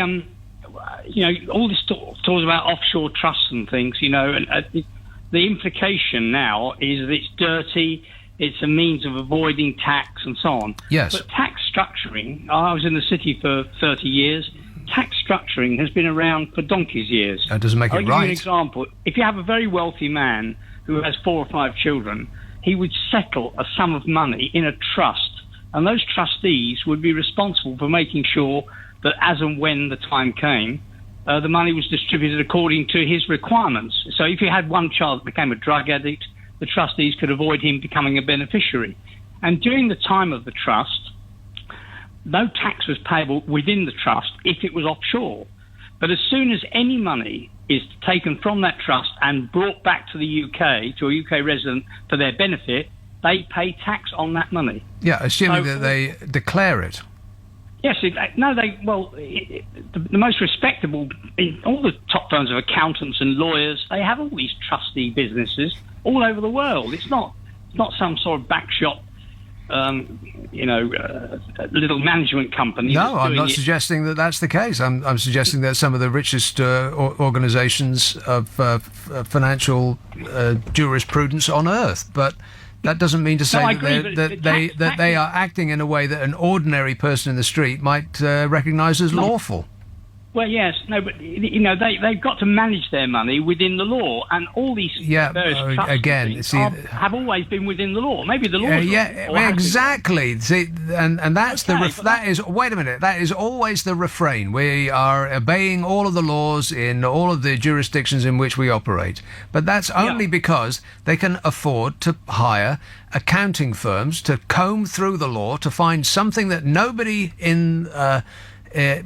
all this talks about offshore trusts and things, and the implication now is that it's dirty, it's a means of avoiding tax and so on. Yes. But tax structuring, I was in the city for 30 years, tax structuring has been around for donkey's years. That doesn't make it right. I'll give you an example. If you have a very wealthy man who has 4 or 5 children, he would settle a sum of money in a trust, and those trustees would be responsible for making sure that as and when the time came, the money was distributed according to his requirements. So if you had one child that became a drug addict, the trustees could avoid him becoming a beneficiary. And during the time of the trust, no tax was payable within the trust if it was offshore. But as soon as any money is taken from that trust and brought back to the UK, to a UK resident for their benefit, they pay tax on that money. Yeah, assuming that they declare it. Yes, the most respectable, all the top firms of accountants and lawyers, they have all these trustee businesses all over the world. It's not some sort of back shop, little management company. No, I'm not suggesting that that's the case. I'm suggesting that some of the richest organisations of financial jurisprudence on earth, but that doesn't mean to say that they are acting in a way that an ordinary person in the street might recognise as lawful. Well, yes, no, but they've got to manage their money within the law, and all these various trusts have always been within the law. Maybe the law. Exactly. See, and that's that is. Wait a minute. That is always the refrain. We are obeying all of the laws in all of the jurisdictions in which we operate, but that's only because they can afford to hire accounting firms to comb through the law to find something that nobody in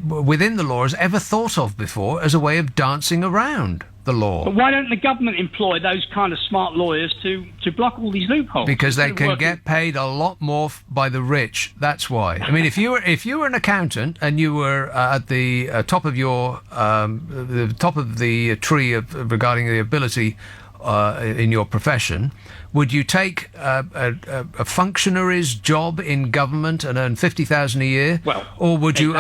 within the law has ever thought of before as a way of dancing around the law. But why don't the government employ those kind of smart lawyers to block all these loopholes? Because they can get paid a lot more by the rich. That's why. I mean, if you were an accountant and you were at the top of the top of the tree regarding the ability in your profession, would you take a functionary's job in government and earn 50,000 a year, or would you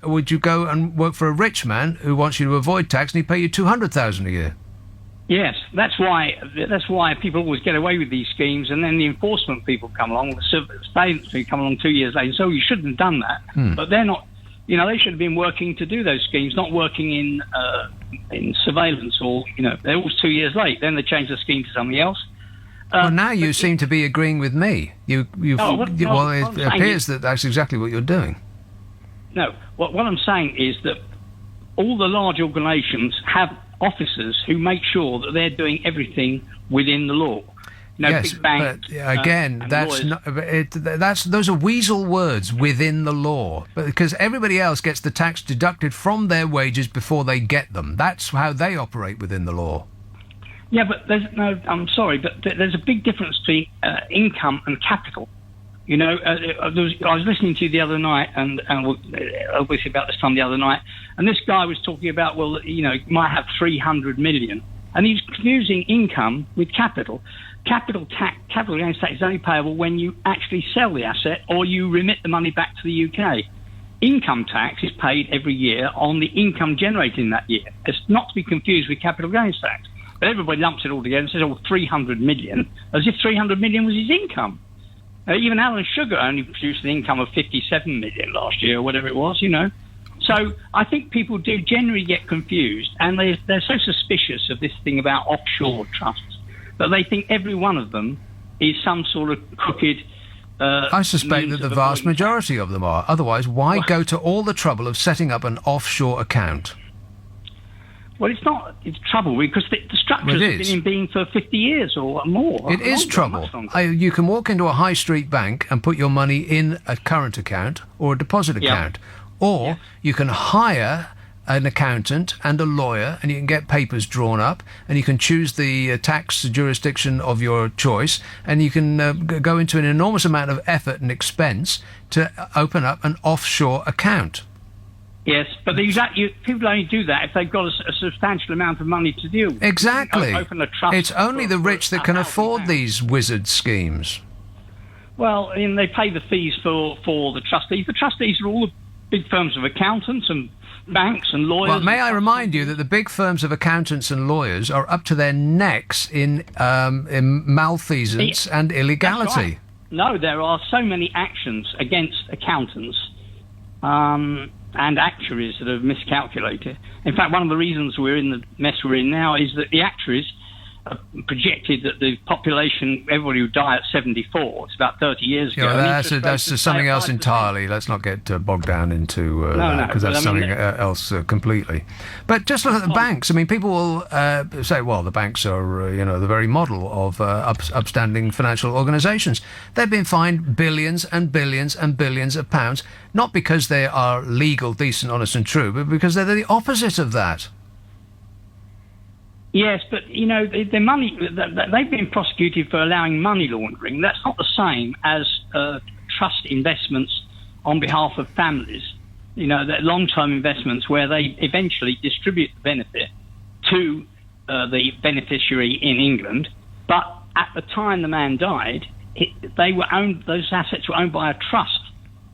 would you go and work for a rich man who wants you to avoid tax and he pay you 200,000 a year? Yes, that's why people always get away with these schemes, and then the enforcement people come along, the surveillance people come along 2 years later. So you shouldn't have done that, but they're not. They should have been working to do those schemes, not working in surveillance, or they're always 2 years late. Then they change the scheme to something else. Well, now you seem to be agreeing with me. It appears that that's exactly what you're doing. No, what I'm saying is that all the large organisations have officers who make sure that they're doing everything within the law. Yes, big banks, but again, those are weasel words, within the law. But because everybody else gets the tax deducted from their wages before they get them. That's how they operate within the law. Yeah, but I'm sorry, but there's a big difference between income and capital. I was listening to you the other night, and obviously about this time the other night, and this guy was talking about, you might have 300 million And he's confusing income with capital. Capital gains tax is only payable when you actually sell the asset or you remit the money back to the UK. Income tax is paid every year on the income generated in that year. It's not to be confused with capital gains tax. But everybody lumps it all together and says, 300 million, as if 300 million was his income. Even Alan Sugar only produced an income of 57 million last year, or whatever it was, So I think people do generally get confused, and they're so suspicious of this thing about offshore trusts that they think every one of them is some sort of crooked... I suspect that the vast majority of them are. Otherwise, why go to all the trouble of setting up an offshore account? Well, it's trouble because the structures have been in being for 50 years or more. It is trouble. You can walk into a high street bank and put your money in a current account or a deposit account. Or you can hire an accountant and a lawyer, and you can get papers drawn up, and you can choose the tax jurisdiction of your choice, and you can go into an enormous amount of effort and expense to open up an offshore account. Yes, but people only do that if they've got a substantial amount of money to deal with. Exactly. Open a trust it's only the rich that can afford these wizard schemes. Well, they pay the fees for the trustees. The trustees are all the big firms of accountants and banks and lawyers. Well, may I remind you that the big firms of accountants and lawyers are up to their necks in malfeasance and illegality. That's right. No, there are so many actions against accountants and actuaries that have miscalculated. In fact, one of the reasons we're in the mess we're in now is that the actuaries projected that the population, everybody would die at 74. It's about 30 years ago. That's something else entirely. Let's not get bogged down into that, because that's something else completely. But just look at the banks. I mean, people will say, well, the banks are, the very model of upstanding financial organisations. They've been fined billions and billions and billions of pounds, not because they are legal, decent, honest and true, but because they're the opposite of that. Yes, but, the money, they've been prosecuted for allowing money laundering. That's not the same as trust investments on behalf of families, that long-term investments where they eventually distribute the benefit to the beneficiary in England. But at the time the man died, those assets were owned by a trust,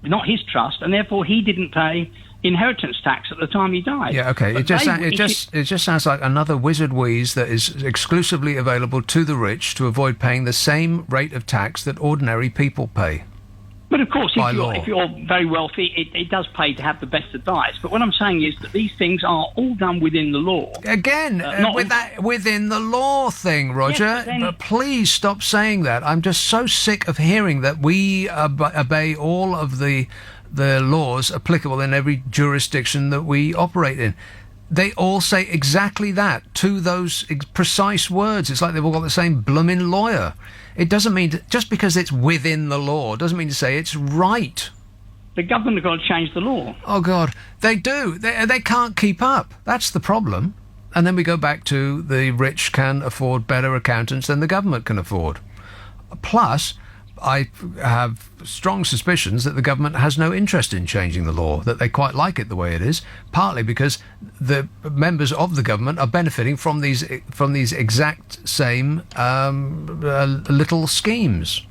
not his trust, and therefore he didn't pay inheritance tax at the time he died. Yeah, okay. But it just sounds like another wizard wheeze that is exclusively available to the rich to avoid paying the same rate of tax that ordinary people pay. But of course, if you're very wealthy, it does pay to have the best advice. But what I'm saying is that these things are all done within the law. Again, with that within the law thing, Roger. Yes, but please stop saying that. I'm just so sick of hearing that we obey all of the laws applicable in every jurisdiction that we operate in. They all say exactly that, to those precise words. It's like they've all got the same blooming lawyer. It doesn't mean just because it's within the law doesn't mean to say it's right. The government have got to change the law. Oh God, they do. They can't keep up. That's the problem. And then we go back to the rich can afford better accountants than the government can afford. Plus, I have strong suspicions that the government has no interest in changing the law, that they quite like it the way it is, partly because the members of the government are benefiting from these exact same little schemes.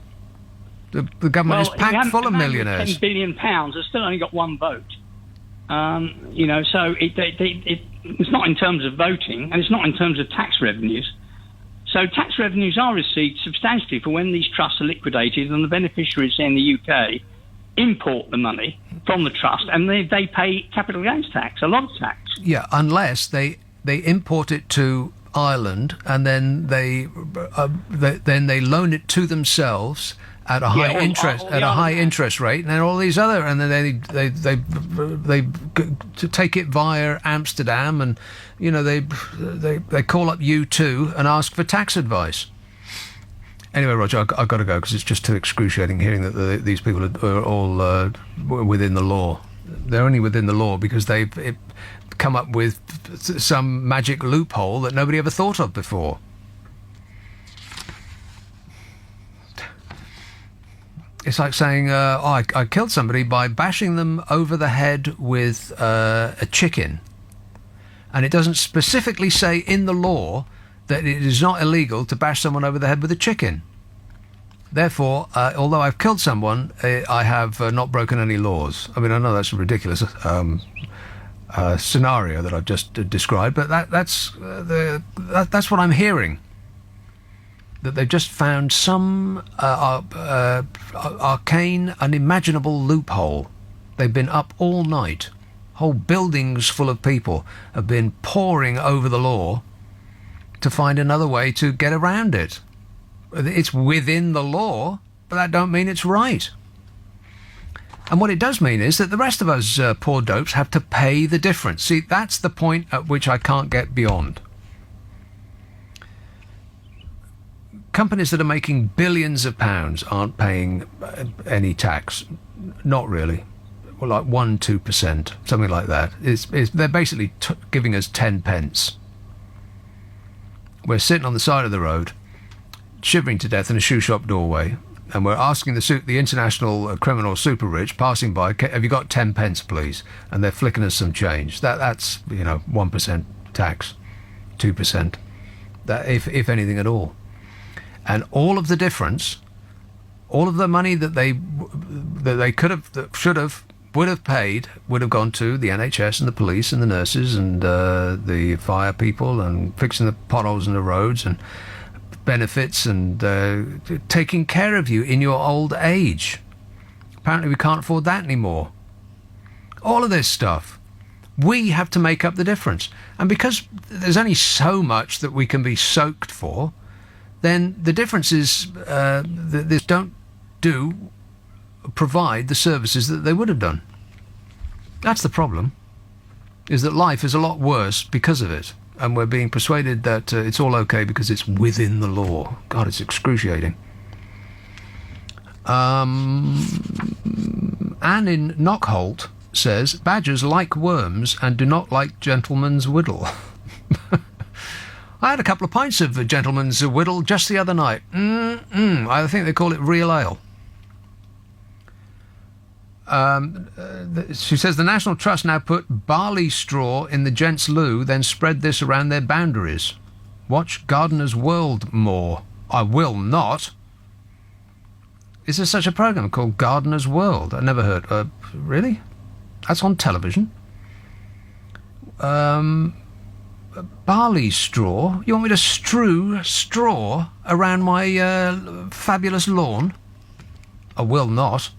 The government is packed full of millionaires. £10 billion has still only got one vote. So it's not in terms of voting, and it's not in terms of tax revenues. So tax revenues are received substantially for when these trusts are liquidated and the beneficiaries in the UK import the money from the trust and they pay capital gains tax, a lot of tax. Yeah, unless they import it to Ireland and then they loan it to themselves at a high interest rate, and then all these other, and then they to take it via Amsterdam, and they call up U2 and ask for tax advice. Anyway, Roger, I've got to go because it's just too excruciating hearing that these people are all within the law. They're only within the law because they've come up with some magic loophole that nobody ever thought of before. It's like saying, I killed somebody by bashing them over the head with a chicken. And it doesn't specifically say in the law that it is not illegal to bash someone over the head with a chicken. Therefore, although I've killed someone, I have not broken any laws. I mean, I know that's a ridiculous scenario that I've just described, but that's what I'm hearing. That they've just found some arcane, unimaginable loophole. They've been up all night. Whole buildings full of people have been poring over the law to find another way to get around it. It's within the law, but that don't mean it's right. And what it does mean is that the rest of us poor dopes have to pay the difference. See, that's the point at which I can't get beyond. Companies that are making billions of pounds aren't paying any tax. Not really. Well, like 1-2%, something like that. They're basically giving us 10 pence. We're sitting on the side of the road, shivering to death in a shoe shop doorway, and we're asking the international criminal super rich passing by, have you got 10 pence, please? And they're flicking us some change. That's 1% tax, 2%, that if anything at all. And all of the difference, all of the money that they would have paid would have gone to the NHS and the police and the nurses and the fire people and fixing the potholes in the roads and benefits and taking care of you in your old age. Apparently we can't afford that anymore. All of this stuff. We have to make up the difference. And because there's only so much that we can be soaked for, then the difference is that this don't provide the services that they would have done. That's the problem, is that life is a lot worse because of it. And we're being persuaded that it's all okay because it's within the law. God, it's excruciating. Anne in Knockholt says, badgers like worms and do not like gentleman's whittle. I had a couple of pints of gentleman's whittle just the other night. I think they call it real ale. She says the National Trust now put barley straw in the gents' loo, then spread this around their boundaries. Watch Gardener's World more. I will not. Is there such a program called Gardener's World? I never heard. Really? That's on television. Barley straw? You want me to strew straw around my fabulous lawn? I will not.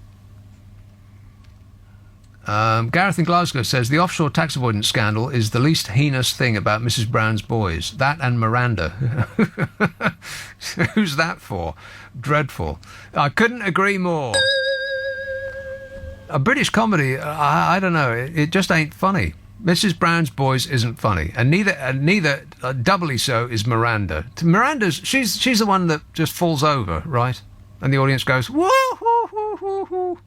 Gareth in Glasgow says the offshore tax avoidance scandal is the least heinous thing about Mrs. Brown's boys. That and Miranda. Who's that for? Dreadful. I couldn't agree more. A British comedy, I don't know, it just ain't funny. Mrs. Brown's boys isn't funny, and neither doubly so is Miranda. Miranda's she's the one that just falls over, right? And the audience goes, woo hoo hoo hoo hoo.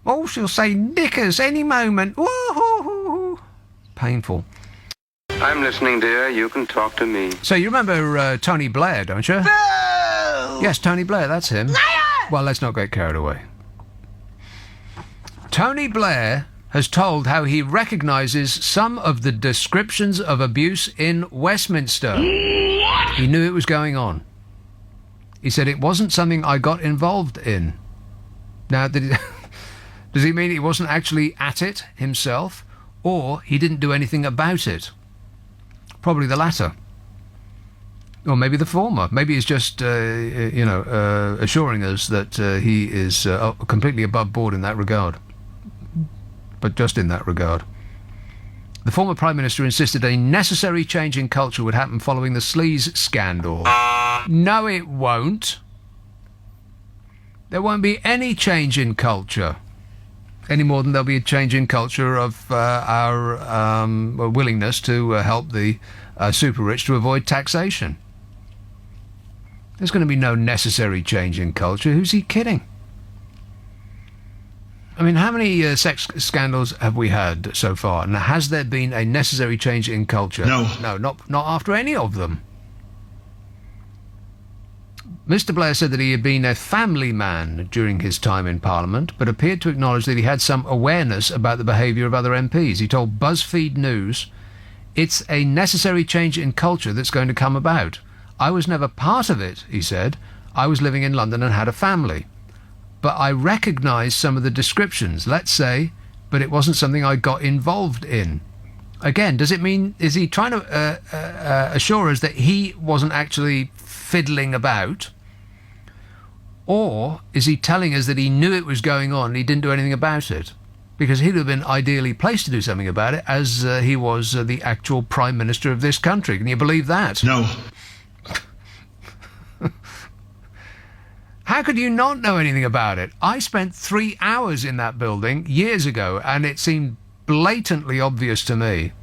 Oh, she'll say knickers any moment. Woo hoo hoo hoo. Painful. I'm listening, dear. You can talk to me. So you remember Tony Blair, don't you? Boo! Yes, Tony Blair, that's him. Liar! Well, let's not get carried away. Tony Blair has told how he recognises some of the descriptions of abuse in Westminster. What? He knew it was going on. He said it wasn't something I got involved in. Now, does he mean he wasn't actually at it himself, or he didn't do anything about it? Probably the latter. Or maybe the former. Maybe he's just, assuring us that he is completely above board in that regard. But just in that regard. The former Prime Minister insisted a necessary change in culture would happen following the sleaze scandal. No, it won't. There won't be any change in culture. Any more than there'll be a change in culture of our willingness to help the super rich to avoid taxation. There's going to be no necessary change in culture. Who's he kidding? I mean, how many sex scandals have we had so far? And has there been a necessary change in culture? No. No, not after any of them. Mr. Blair said that he had been a family man during his time in Parliament, but appeared to acknowledge that he had some awareness about the behaviour of other MPs. He told BuzzFeed News It's a necessary change in culture that's going to come about. I was never part of it, he said. I was living in London and had a family. But I recognised some of the descriptions, let's say, but it wasn't something I got involved in. Again, does it mean, is he trying to assure us that he wasn't actually fiddling about? Or is he telling us that he knew it was going on and he didn't do anything about it? Because he'd have been ideally placed to do something about it, as he was the actual Prime Minister of this country. Can you believe that? No. How could you not know anything about it? I spent 3 hours in that building years ago, and it seemed blatantly obvious to me.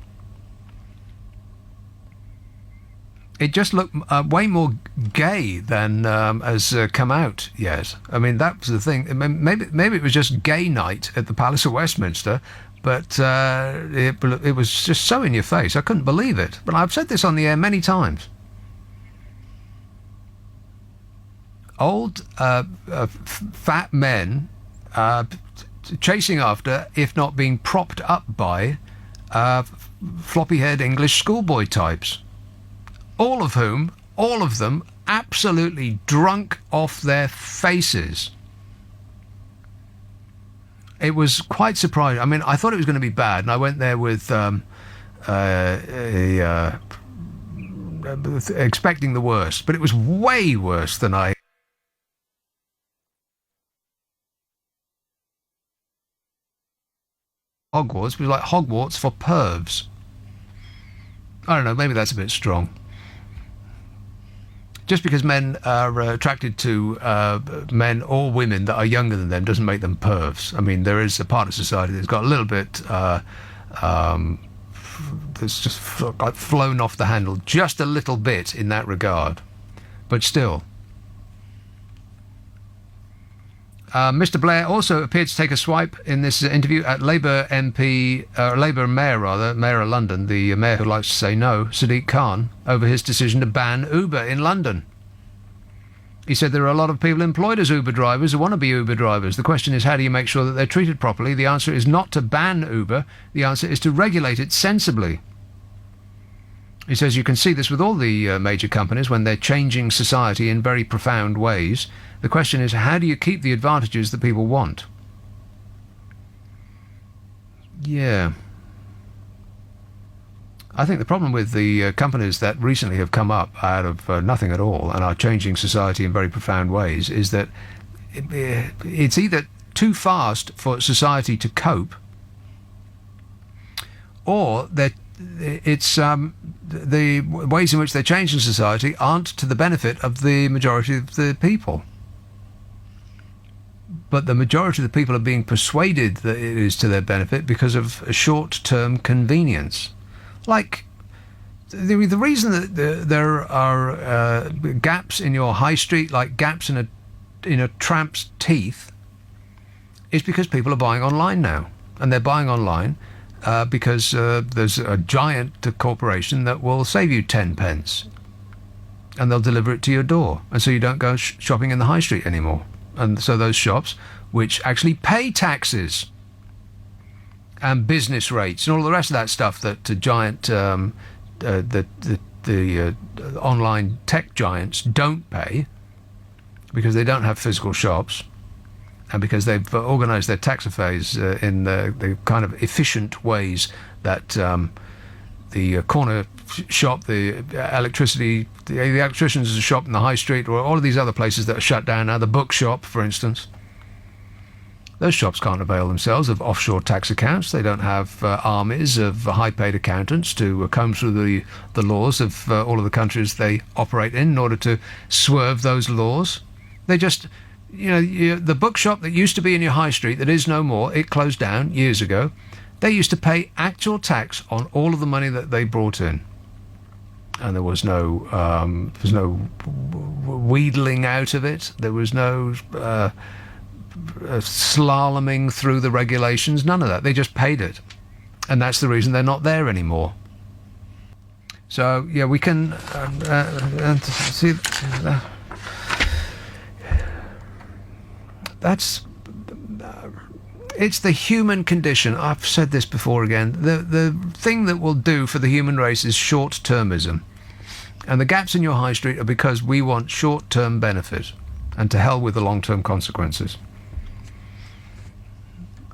It just looked way more gay than has come out yet. I mean, that was the thing. Maybe it was just gay night at the Palace of Westminster, but it was just so in your face. I couldn't believe it. But I've said this on the air many times. Old fat men chasing after, if not being propped up by, floppy-haired English schoolboy types. All of them, absolutely drunk off their faces. It was quite surprising. I mean, I thought it was going to be bad, and I went there with expecting the worst, but it was way worse than I... Hogwarts was like Hogwarts for pervs. I don't know, maybe that's a bit strong. Just because men are attracted to men or women that are younger than them doesn't make them pervs. I mean, there is a part of society that's got a little bit that's just flown off the handle just a little bit in that regard. But still. Mr. Blair also appeared to take a swipe in this interview at Labour Mayor of London, the mayor who likes to say no, Sadiq Khan, over his decision to ban Uber in London. He said there are a lot of people employed as Uber drivers who want to be Uber drivers. The question is, how do you make sure that they're treated properly? The answer is not to ban Uber. The answer is to regulate it sensibly. He says you can see this with all the major companies when they're changing society in very profound ways. The question is, how do you keep the advantages that people want? Yeah. I think the problem with the companies that recently have come up out of nothing at all and are changing society in very profound ways is that it's either too fast for society to cope, or that it's the ways in which they're changing society aren't to the benefit of the majority of the people. But the majority of the people are being persuaded that it is to their benefit because of a short-term convenience. Like, the reason that there are gaps in your high street, like gaps in a tramp's teeth, is because people are buying online now. And they're buying online because there's a giant corporation that will save you 10 pence. And they'll deliver it to your door. And so you don't go shopping in the high street anymore. And so those shops, which actually pay taxes and business rates and all the rest of that stuff that giant the online tech giants don't pay, because they don't have physical shops and because they've organised their tax affairs in the kind of efficient ways that the corner shop, the electrician's shop in the high street, or all of these other places that are shut down now, the bookshop, for instance. Those shops can't avail themselves of offshore tax accounts. They don't have armies of high-paid accountants to comb through the laws of all of the countries they operate in order to swerve those laws. They just, the bookshop that used to be in your high street that is no more, it closed down years ago. They used to pay actual tax on all of the money that they brought in. And there was no wheedling out of it. There was no slaloming through the regulations. None of that. They just paid it. And that's the reason they're not there anymore. So, yeah, we can see... It's the human condition. I've said this before again. The thing that will do for the human race is short-termism. And the gaps in your high street are because we want short-term benefit. And to hell with the long-term consequences.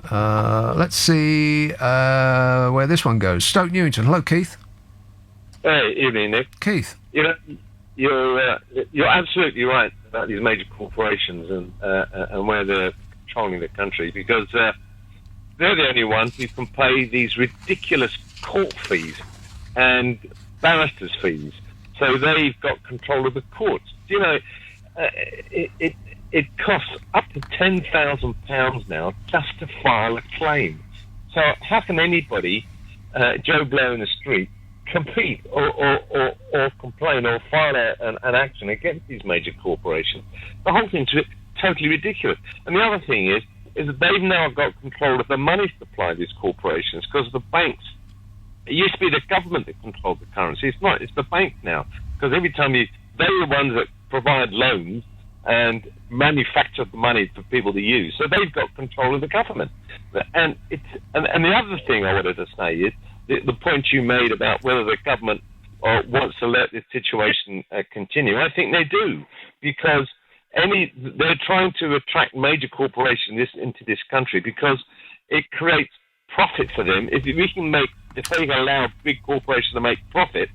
Let's see where this one goes. Stoke Newington. Hello, Keith. Hey, evening, Nick. Keith. You know, you're absolutely right about these major corporations and where they're controlling the country, because they're the only ones who can pay these ridiculous court fees and barristers' fees. So they've got control of the courts. You know, it costs up to £10,000 now just to file a claim. So how can anybody, Joe Blow in the street, compete or complain or file an action against these major corporations? The whole thing's totally ridiculous. And the other thing is that they've now got control of the money supply of these corporations, because the banks, it used to be the government that controlled the currency. It's not. It's the bank now, because every time they're the ones that provide loans and manufacture the money for people to use. So they've got control of the government. And the other thing I wanted to say is the point you made about whether the government wants to let this situation continue. I think they do, because they're trying to attract major corporations into this country because it creates profit for them. If they allow big corporations to make profit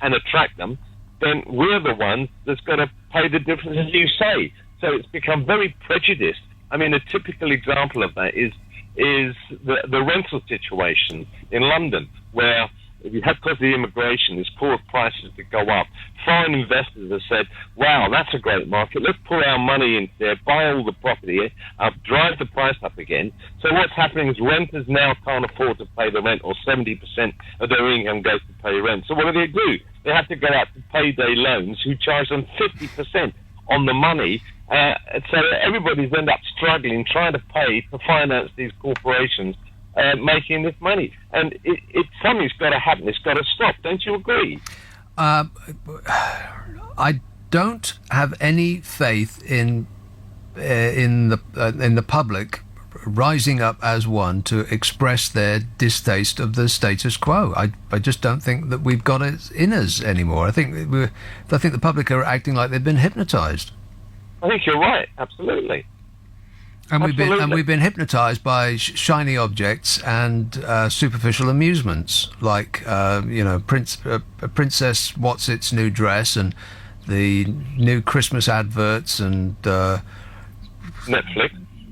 and attract them, then we're the ones that's going to pay the difference, as you say. So it's become very prejudiced. I mean, a typical example of that is the rental situation in London, where because of the immigration, there's caused prices to go up. Foreign investors have said, wow, that's a great market. Let's put our money in there, buy all the property up, drive the price up again. So what's happening is renters now can't afford to pay the rent, or 70% of their income goes to pay rent. So what do? They have to go out to payday loans who charge them 50% on the money. So everybody's end up struggling, trying to pay to finance these corporations making this money. And something's got to happen. It's got to stop. Don't you agree? I don't have any faith in the public rising up as one to express their distaste of the status quo. I just don't think that we've got it in us anymore. I think the public are acting like they've been hypnotised. I think you're right. Absolutely. And we've been hypnotised by shiny objects and superficial amusements, like Princess Whatsit's new dress and the new Christmas adverts and Netflix,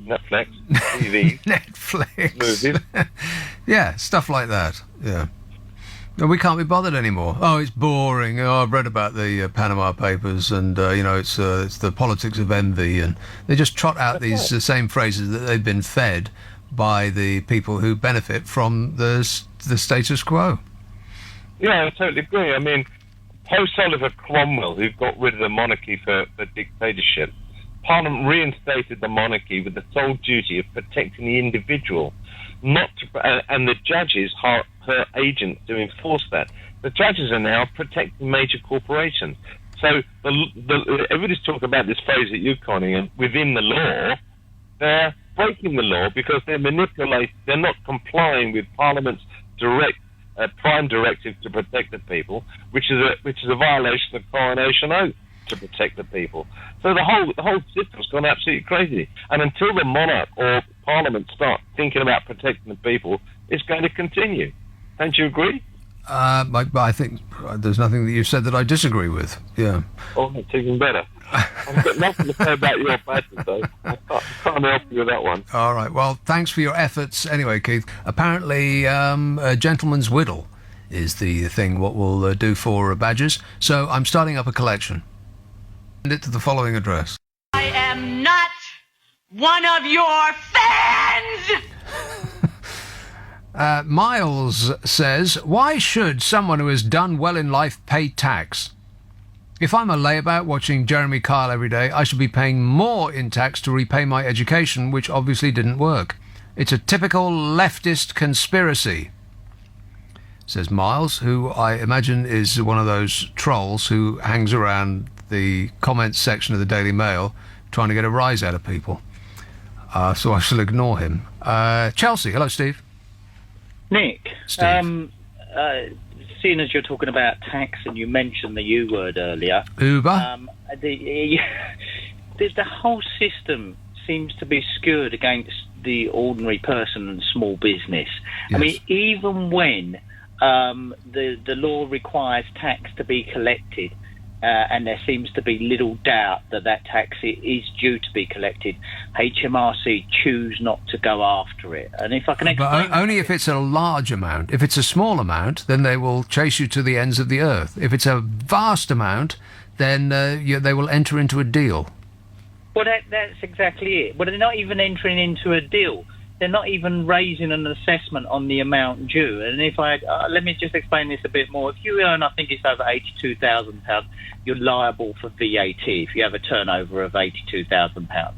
TV, Netflix, movies. Yeah, stuff like that. Yeah. No, we can't be bothered anymore. Oh, it's boring. Oh, I've read about the Panama Papers, and it's the politics of envy, and they just trot out these same phrases that they've been fed by the people who benefit from the status quo. Yeah, I totally agree. I mean, post Oliver Cromwell, who got rid of the monarchy for dictatorship, Parliament reinstated the monarchy with the sole duty of protecting the individual, and the judges are her agents to enforce that. The judges are now protecting major corporations. So everybody's talking about this phrase that you're coining, and within the law, they're breaking the law because they're manipulating. They're not complying with Parliament's prime directive to protect the people, which is a violation of the Coronation Oath to protect the people. So the whole system's gone absolutely crazy. And until the monarch or Parliament start thinking about protecting the people, it's going to continue. Don't you agree? I think there's nothing that you've said that I disagree with. Yeah. Oh, that's even better. I've got nothing to say about your badges, though. I can't help you with that one. All right. Well, thanks for your efforts anyway, Keith. Apparently, a gentleman's whittle is the thing what we'll do for badges. So I'm starting up a collection. Send it to the following address. I am not one of your fans! Miles says, why should someone who has done well in life pay tax? If I'm a layabout watching Jeremy Kyle every day, I should be paying more in tax to repay my education, which obviously didn't work. It's a typical leftist conspiracy, says Miles, who I imagine is one of those trolls who hangs around the comments section of the Daily Mail trying to get a rise out of people. So I shall ignore him. Chelsea. Hello, Steve. Nick, Steve. seeing as you're talking about tax and you mentioned the U word earlier, Uber. The whole system seems to be skewed against the ordinary person and small business. Yes. I mean, even when the law requires tax to be collected, and there seems to be little doubt that tax is due to be collected, HMRC choose not to go after it. And if I can explain... But only if it's a large amount. If it's a small amount, then they will chase you to the ends of the earth. If it's a vast amount, then they will enter into a deal. Well, that's exactly it. But they're not even entering into a deal. They're not even raising an assessment on the amount due. And if let me just explain this a bit more. If you earn, I think it's over £82,000, you're liable for VAT if you have a turnover of £82,000.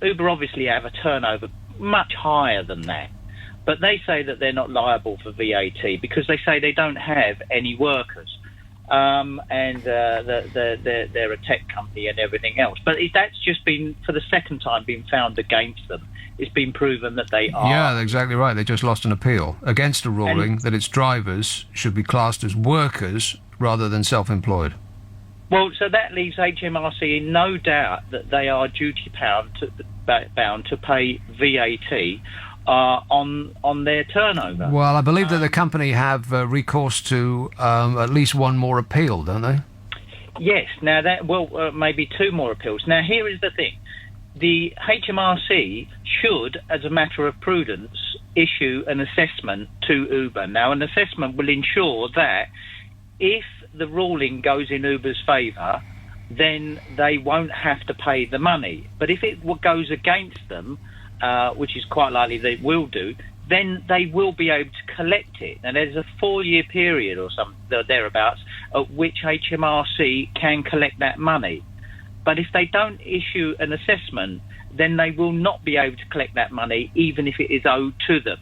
Uber obviously have a turnover much higher than that. But they say that they're not liable for VAT because they say they don't have any workers. And they're a tech company and everything else. But that's just been, for the second time, been found against them. It's been proven that they are. Yeah, they're exactly right. They just lost an appeal against a ruling that its drivers should be classed as workers rather than self-employed. Well, so that leaves HMRC in no doubt that they are bound to pay VAT on their turnover. Well, I believe that the company have recourse to at least one more appeal, don't they? Yes. Now maybe two more appeals. Now here is the thing: the HMRC should, as a matter of prudence, issue an assessment to Uber. Now, an assessment will ensure that if the ruling goes in Uber's favour, then they won't have to pay the money. But if it goes against them, which is quite likely they will do, then they will be able to collect it. And there's a 4-year period or something thereabouts at which HMRC can collect that money. But if they don't issue an assessment, then they will not be able to collect that money, even if it is owed to them.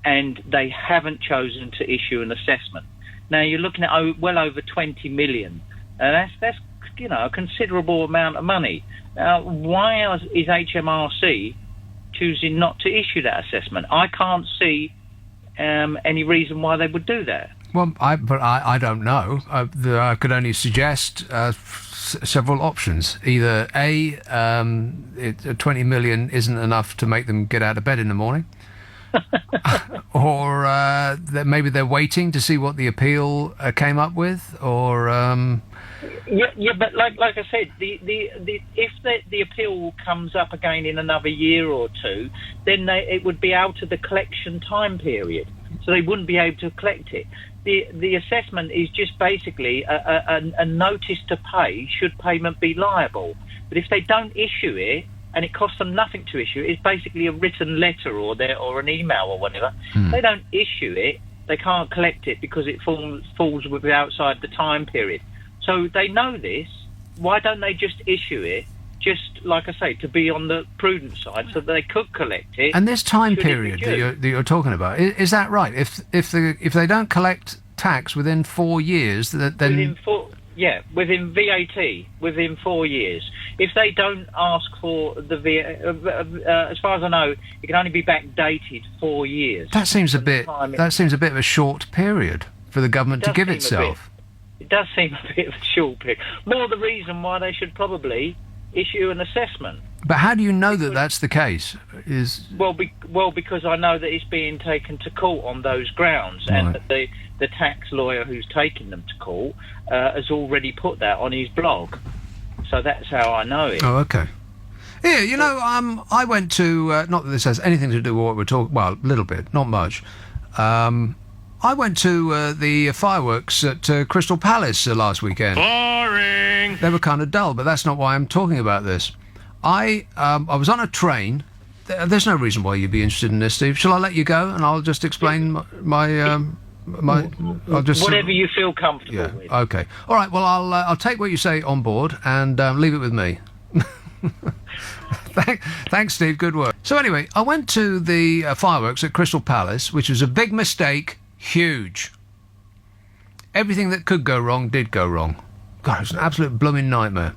And they haven't chosen to issue an assessment. Now you're looking at well over 20 million, and that's a considerable amount of money. Now, why is HMRC choosing not to issue that assessment? I can't see any reason why they would do that. Well, I don't know. I could only suggest several options. Either A, 20 million isn't enough to make them get out of bed in the morning, or that maybe they're waiting to see what the appeal came up with, or... Yeah, but like I said, if the appeal comes up again in another year or two, then it would be out of the collection time period, so they wouldn't be able to collect it. The assessment is just basically a notice to pay should payment be liable. But if they don't issue it, and it costs them nothing to issue it, it's basically a written letter or an email or whatever. They don't issue it, they can't collect it because it falls outside the time period. So they know this. Why don't they just issue it, just like I say, to be on the prudent side, so that they could collect it? And this time period that you're talking about, is that right? If they don't collect tax within 4 years, then within VAT, within 4 years. If they don't ask for the VAT, as far as I know, it can only be backdated 4 years. That seems a bit of a short period for the government to give itself. It does seem a bit of a short period. More the reason why they should probably issue an assessment. But how do you know that that's the case? Because I know that it's being taken to court on those grounds, and that the tax lawyer who's taking them to court has already put that on his blog. So that's how I know it. Oh, okay. Yeah, I went to, not that this has anything to do with what we're talking, well, a little bit, not much. I went to the fireworks at Crystal Palace last weekend. Boring! They were kind of dull, but that's not why I'm talking about this. I was on a train. There's no reason why you'd be interested in this, Steve. Shall I let you go and I'll just explain I'll just whatever you feel comfortable with. Okay. All right. Well, I'll take what you say on board and leave it with me. Thanks, Steve. Good work. So anyway, I went to the fireworks at Crystal Palace, which was a big mistake. Huge. Everything that could go wrong did go wrong. God, it was an absolute blooming nightmare.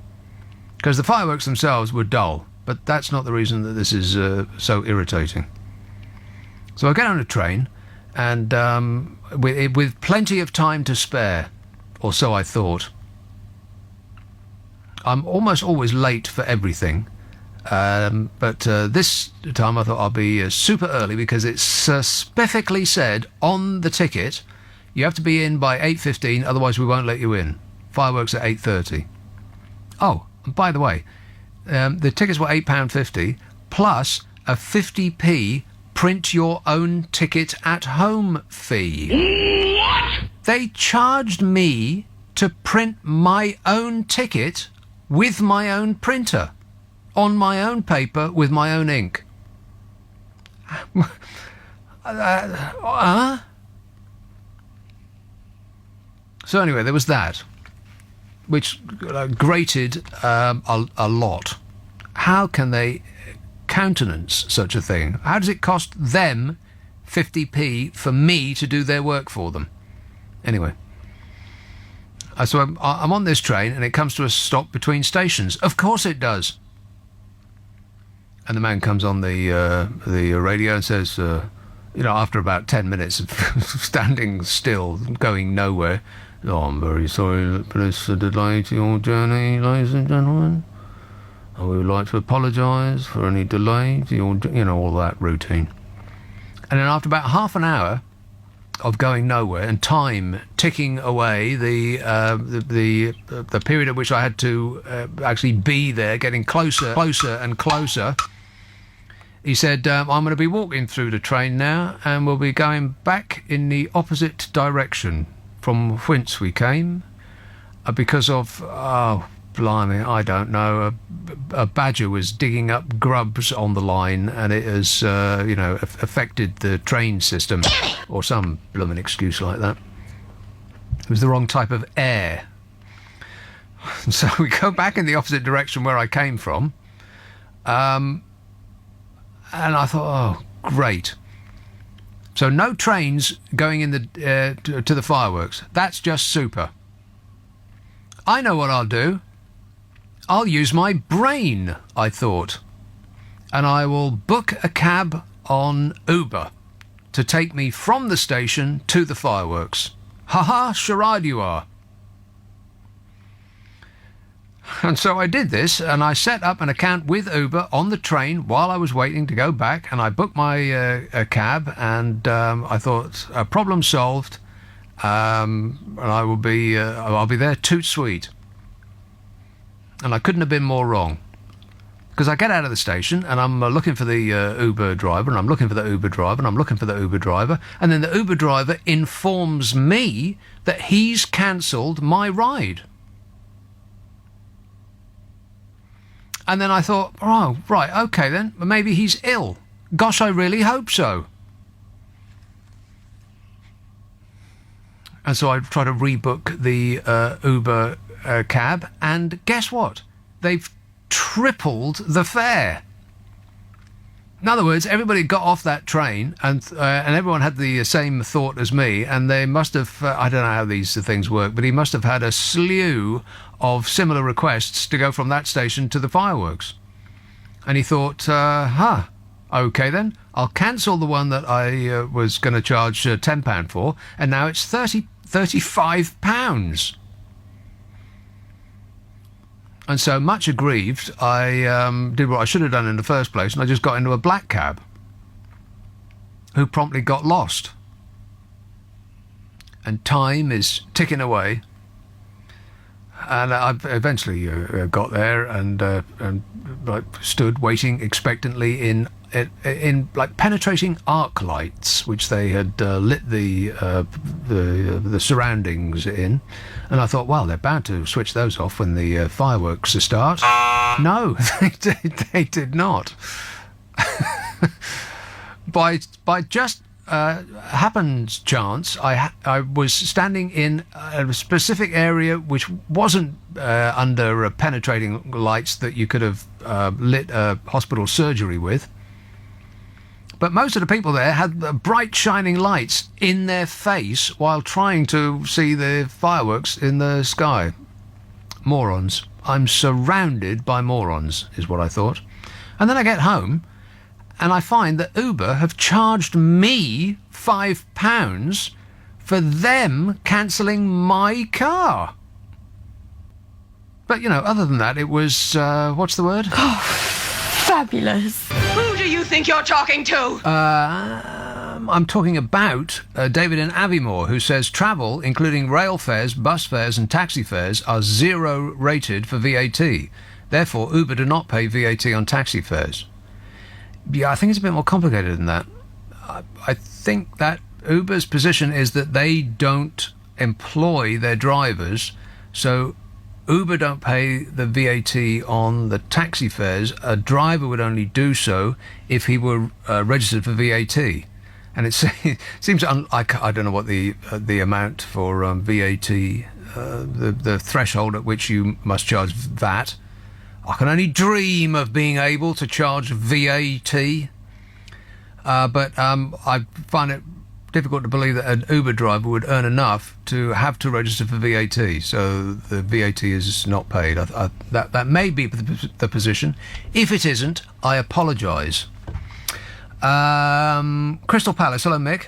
Because the fireworks themselves were dull. But that's not the reason that this is so irritating. So I get on a train, and with plenty of time to spare, or so I thought. I'm almost always late for everything, but this time I thought I'll be super early because it's specifically said on the ticket you have to be in by 8:15, otherwise we won't let you in. Fireworks at 8:30. Oh, and by the way, the tickets were £8.50 plus a 50p print your own ticket at home fee. What? They charged me to print my own ticket with my own printer, on my own paper with my own ink. So anyway, there was that, which grated a lot. How can they countenance such a thing? How does it cost them 50p for me to do their work for them? Anyway, so I'm on this train and it comes to a stop between stations. Of course it does. And the man comes on the radio and says, after about 10 minutes of standing still, going nowhere, "Oh, I'm very sorry that this delay to your journey, ladies and gentlemen. We would like to apologise for any delay to your, all that routine." And then after about half an hour of going nowhere and time ticking away, the period at which I had to actually be there, getting closer and closer, he said, "I'm going to be walking through the train now, and we'll be going back in the opposite direction from whence we came, because of, blimey, I don't know, a badger was digging up grubs on the line, and it has, affected the train system," or some blooming excuse like that. It was the wrong type of air. So we go back in the opposite direction where I came from, and I thought, oh, great. So no trains going in to the fireworks. That's just super. I know what I'll do. I'll use my brain, I thought, and I will book a cab on Uber to take me from the station to the fireworks. Ha-ha, charade you are. And so I did this, and I set up an account with Uber on the train while I was waiting to go back, and I booked my cab, and I thought, problem solved, and I'll be there toot sweet. And I couldn't have been more wrong. Because I get out of the station and I'm looking for the Uber driver, and I'm looking for the Uber driver, and I'm looking for the Uber driver, and then the Uber driver informs me that he's cancelled my ride. And then I thought, oh, right, okay then, maybe he's ill. Gosh, I really hope so. And so I try to rebook the Uber cab, and guess what? They've tripled the fare. In other words, everybody got off that train, and everyone had the same thought as me, and they must have, I don't know how these things work, but he must have had a slew of similar requests to go from that station to the fireworks. And he thought, okay then, I'll cancel the one that I was going to charge £10 for, and now it's £35. And so, much aggrieved, I did what I should have done in the first place, and I just got into a black cab, who promptly got lost. And time is ticking away, and I eventually got there and stood waiting expectantly in like penetrating arc lights, which they had lit the surroundings in, and I thought, well, they're bound to switch those off when the fireworks start. No, they did not. By just happened chance, I was standing in a specific area which wasn't under penetrating lights that you could have lit a hospital surgery with. But most of the people there had bright shining lights in their face while trying to see the fireworks in the sky. Morons. I'm surrounded by morons, is what I thought. And then I get home, and I find that Uber have charged me £5 for them cancelling my car. But, other than that, it was, what's the word? Oh, fabulous. Who do you think you're talking to? I'm talking about David in Aviemore, who says travel, including rail fares, bus fares and taxi fares, are 0 rated for VAT. Therefore, Uber do not pay VAT on taxi fares. Yeah, I think it's a bit more complicated than that. I think that Uber's position is that they don't employ their drivers, so Uber don't pay the VAT on the taxi fares. A driver would only do so if he were registered for VAT. And it seems I don't know what the amount for VAT, the threshold at which you must charge VAT. I can only dream of being able to charge VAT, but I find it difficult to believe that an Uber driver would earn enough to have to register for VAT, so the VAT is not paid. That may be the position. If it isn't, I apologise. Crystal Palace. Hello, Mick.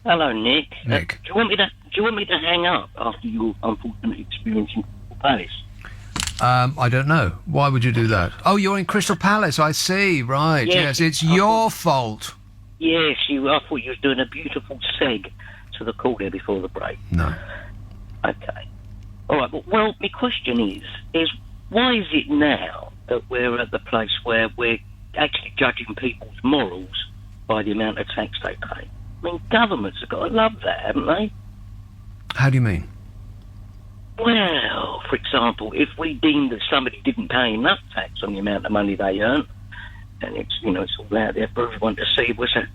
Hello, Nick. Nick. Do you want me to hang up after your unfortunate experience in Crystal Palace? I don't know. Why would you do that? Oh, you're in Crystal Palace. I see. Right. Yes, it's your fault. Yes, I thought you was doing a beautiful seg to the call there before the break. No. Okay. All right. Well, my question is why is it now that we're at the place where we're actually judging people's morals by the amount of tax they pay? I mean, governments have got to love that, haven't they? How do you mean? Well, for example, if we deemed that somebody didn't pay enough tax on the amount of money they earn, and it's all out there for everyone to see, was that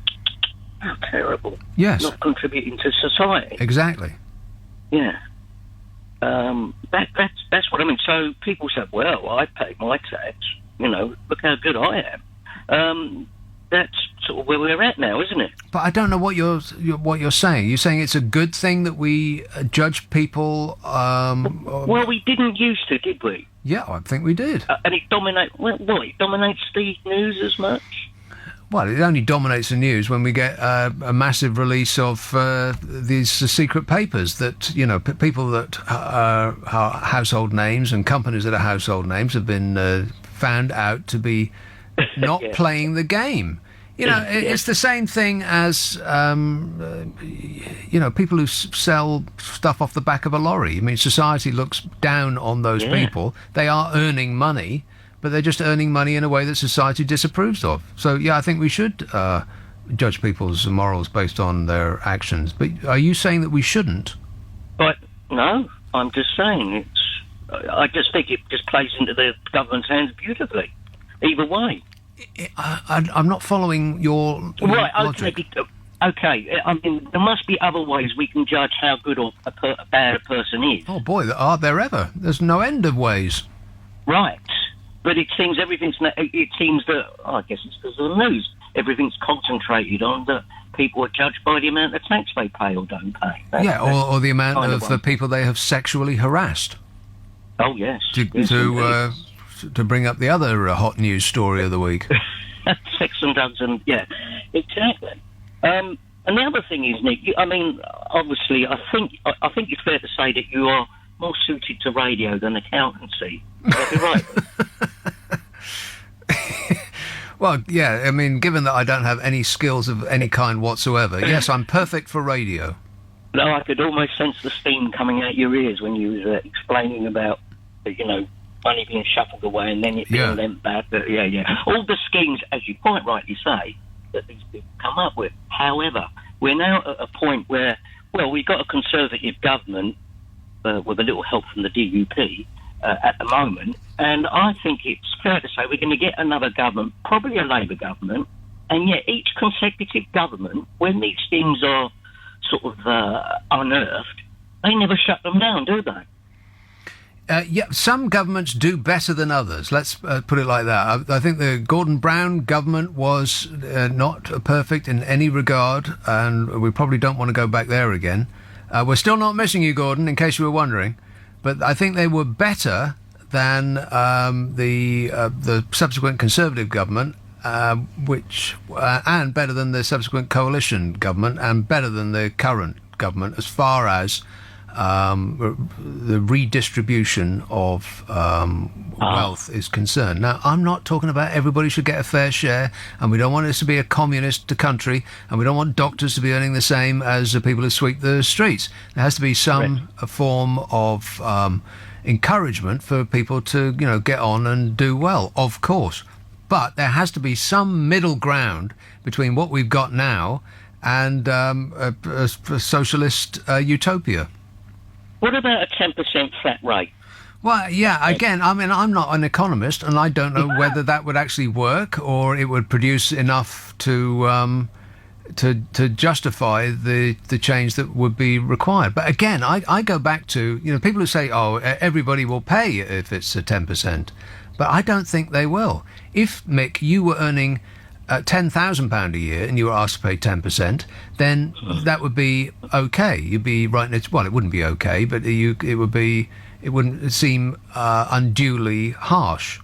how terrible? Yes. Not contributing to society. Exactly. Yeah. That's what I mean. So people say, well, I pay my tax. Look how good I am. That's sort of where we're at now, isn't it? But I don't know what you're saying. You're saying it's a good thing that we judge people. Well, we didn't used to, did we? Yeah, I think we did. And it dominates. It dominates the news as much. Well, it only dominates the news when we get a massive release of these secret papers that, people that are household names and companies that are household names have been found out to be not playing the game. It's the same thing as, people who sell stuff off the back of a lorry. I mean, society looks down on those people. They are earning money, but they're just earning money in a way that society disapproves of. So, yeah, I think we should judge people's morals based on their actions. But are you saying that we shouldn't? But no, I'm just saying I just think it just plays into the government's hands beautifully. Either way. I'm not following your logic. Okay, I mean, there must be other ways we can judge how good or bad a person is. Oh, boy, are there ever? There's no end of ways. Right. But it seems that, I guess it's because of the news, everything's concentrated on that people are judged by the amount of tax they pay or don't pay. Or the amount of the people they have sexually harassed. Oh, yes. To bring up the other hot news story of the week. Sex and drugs and, yeah, exactly. And the other thing is, Nick, I mean, obviously, I think it's fair to say that you are more suited to radio than accountancy. Would that be right? Well, yeah, I mean, given that I don't have any skills of any kind whatsoever, yes, I'm perfect for radio. No, I could almost sense the steam coming out your ears when you was explaining about, money being shuffled away and then it being lent back. All the schemes, as you quite rightly say, that these people come up with. However, we're now at a point where, we've got a Conservative government with a little help from the DUP at the moment, and I think it's fair to say we're going to get another government, probably a Labour government, and yet each consecutive government, when these things are sort of unearthed, they never shut them down, do they? Some governments do better than others. Let's put it like that. I think the Gordon Brown government was not perfect in any regard, and we probably don't want to go back there again. We're still not missing you, Gordon, in case you were wondering. But I think they were better than the subsequent Conservative government, and better than the subsequent coalition government, and better than the current government as far as the redistribution of wealth is concerned. Now, I'm not talking about everybody should get a fair share, and we don't want this to be a communist country, and we don't want doctors to be earning the same as the people who sweep the streets. There has to be some form of encouragement for people to, get on and do well, of course. But there has to be some middle ground between what we've got now and a socialist utopia. What about a 10% flat rate? Well, yeah, again, I mean, I'm not an economist, and I don't know whether that would actually work or it would produce enough to justify the change that would be required. But again, I go back to, people who say, oh, everybody will pay if it's a 10%. But I don't think they will. If, Mick, you were earning £10,000 a year and you were asked to pay 10%, then that would be okay. You'd be right. It wouldn't be okay, but it wouldn't seem unduly harsh.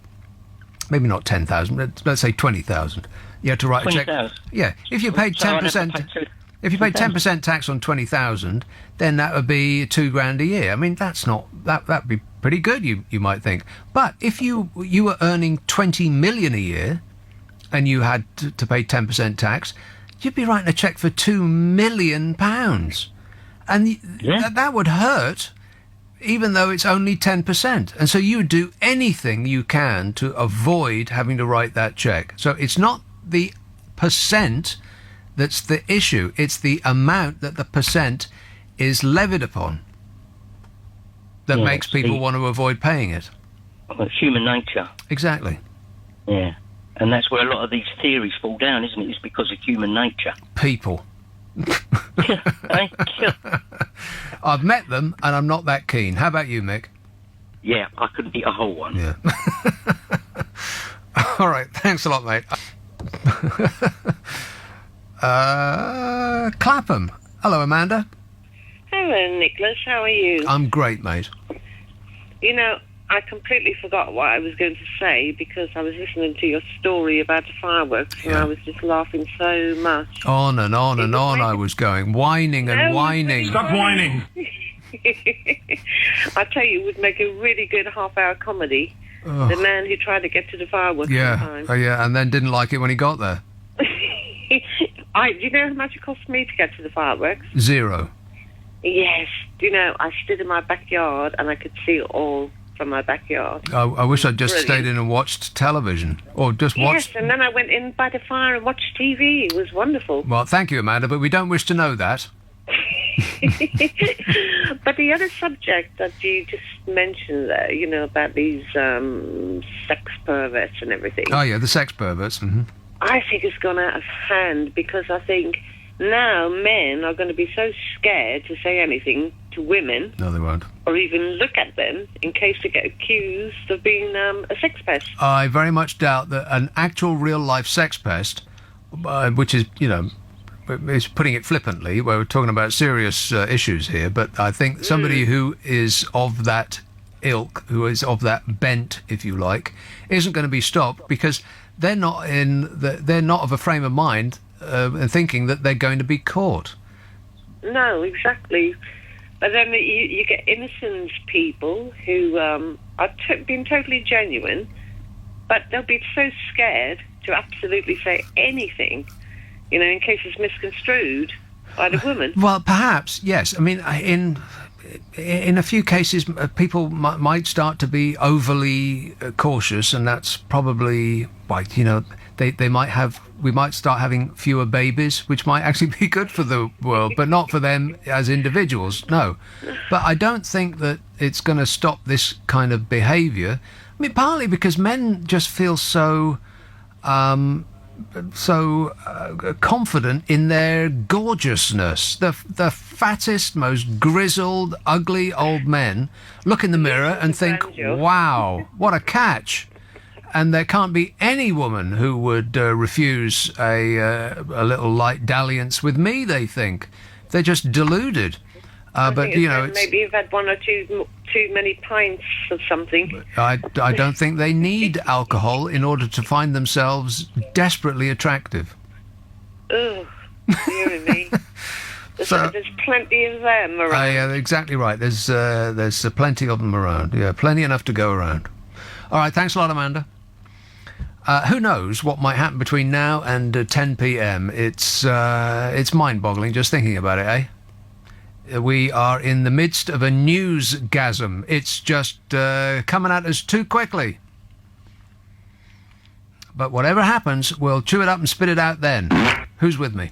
Maybe not 10,000, but let's say 20,000. You had to write a check. 20,000. Yeah, if you paid 10%, if you paid 10% tax on 20,000, then that would be £2,000 a year. I mean, that'd be pretty good. You might think, but if you were earning 20 million a year, and you had to pay 10% tax, you'd be writing a cheque for £2 million. And that would hurt, even though it's only 10%. And so you would do anything you can to avoid having to write that cheque. So it's not the percent that's the issue. It's the amount that the percent is levied upon that makes people want to avoid paying it. It's human nature. Exactly. Yeah. And that's where a lot of these theories fall down, isn't it? It's because of human nature. People. I've met them, and I'm not that keen. How about you, Mick? Yeah, I couldn't eat a whole one. Yeah. All right, thanks a lot, mate. Clapham. Hello, Amanda. Hello, Nicholas. How are you? I'm great, mate. I completely forgot what I was going to say because I was listening to your story about the fireworks and I was just laughing so much. On and on and on I was going, whining and whining. Stop whining. I tell you, it would make a really good half-hour comedy. Oh. The man who tried to get to the fireworks on time. Yeah, and then didn't like it when he got there. Do you know how much it cost me to get to the fireworks? 0. Yes. I stood in my backyard and I could see it all from my backyard. I wish I'd just stayed in and watched television, or just watched... Yes, and then I went in by the fire and watched TV. It was wonderful. Well, thank you, Amanda, but we don't wish to know that. But the other subject that you just mentioned there, about these sex perverts and everything. Oh, yeah, the sex perverts. Mm-hmm. I think it's gone out of hand because I think now men are going to be so scared to say anything to women. No, they won't. Or even look at them in case they get accused of being a sex pest. I very much doubt that an actual real-life sex pest, which is, is putting it flippantly, we're talking about serious issues here, but I think somebody who is of that ilk, who is of that bent, if you like, isn't going to be stopped because they're not of a frame of mind and thinking that they're going to be caught. No, exactly. But then you get innocent people who are being totally genuine, but they'll be so scared to absolutely say anything, in case it's misconstrued by the woman. Well, perhaps, yes. I mean, in a few cases, people might start to be overly cautious, and that's probably why, we might start having fewer babies, which might actually be good for the world, but not for them as individuals, no. But I don't think that it's going to stop this kind of behaviour. I mean, partly because men just feel so confident in their gorgeousness. The fattest, most grizzled, ugly old men look in the mirror and think, wow, what a catch. And there can't be any woman who would refuse a little light dalliance with me, they think. They're just deluded. But, maybe you've had one or two too many pints of something. I don't think they need alcohol in order to find themselves desperately attractive. Oh, dear me. There's plenty of them around. Yeah, exactly right. There's plenty of them around. Yeah, plenty enough to go around. All right, thanks a lot, Amanda. Who knows what might happen between now and 10 p.m. It's mind-boggling just thinking about it, eh? We are in the midst of a newsgasm. It's just coming at us too quickly. But whatever happens, we'll chew it up and spit it out then. Who's with me?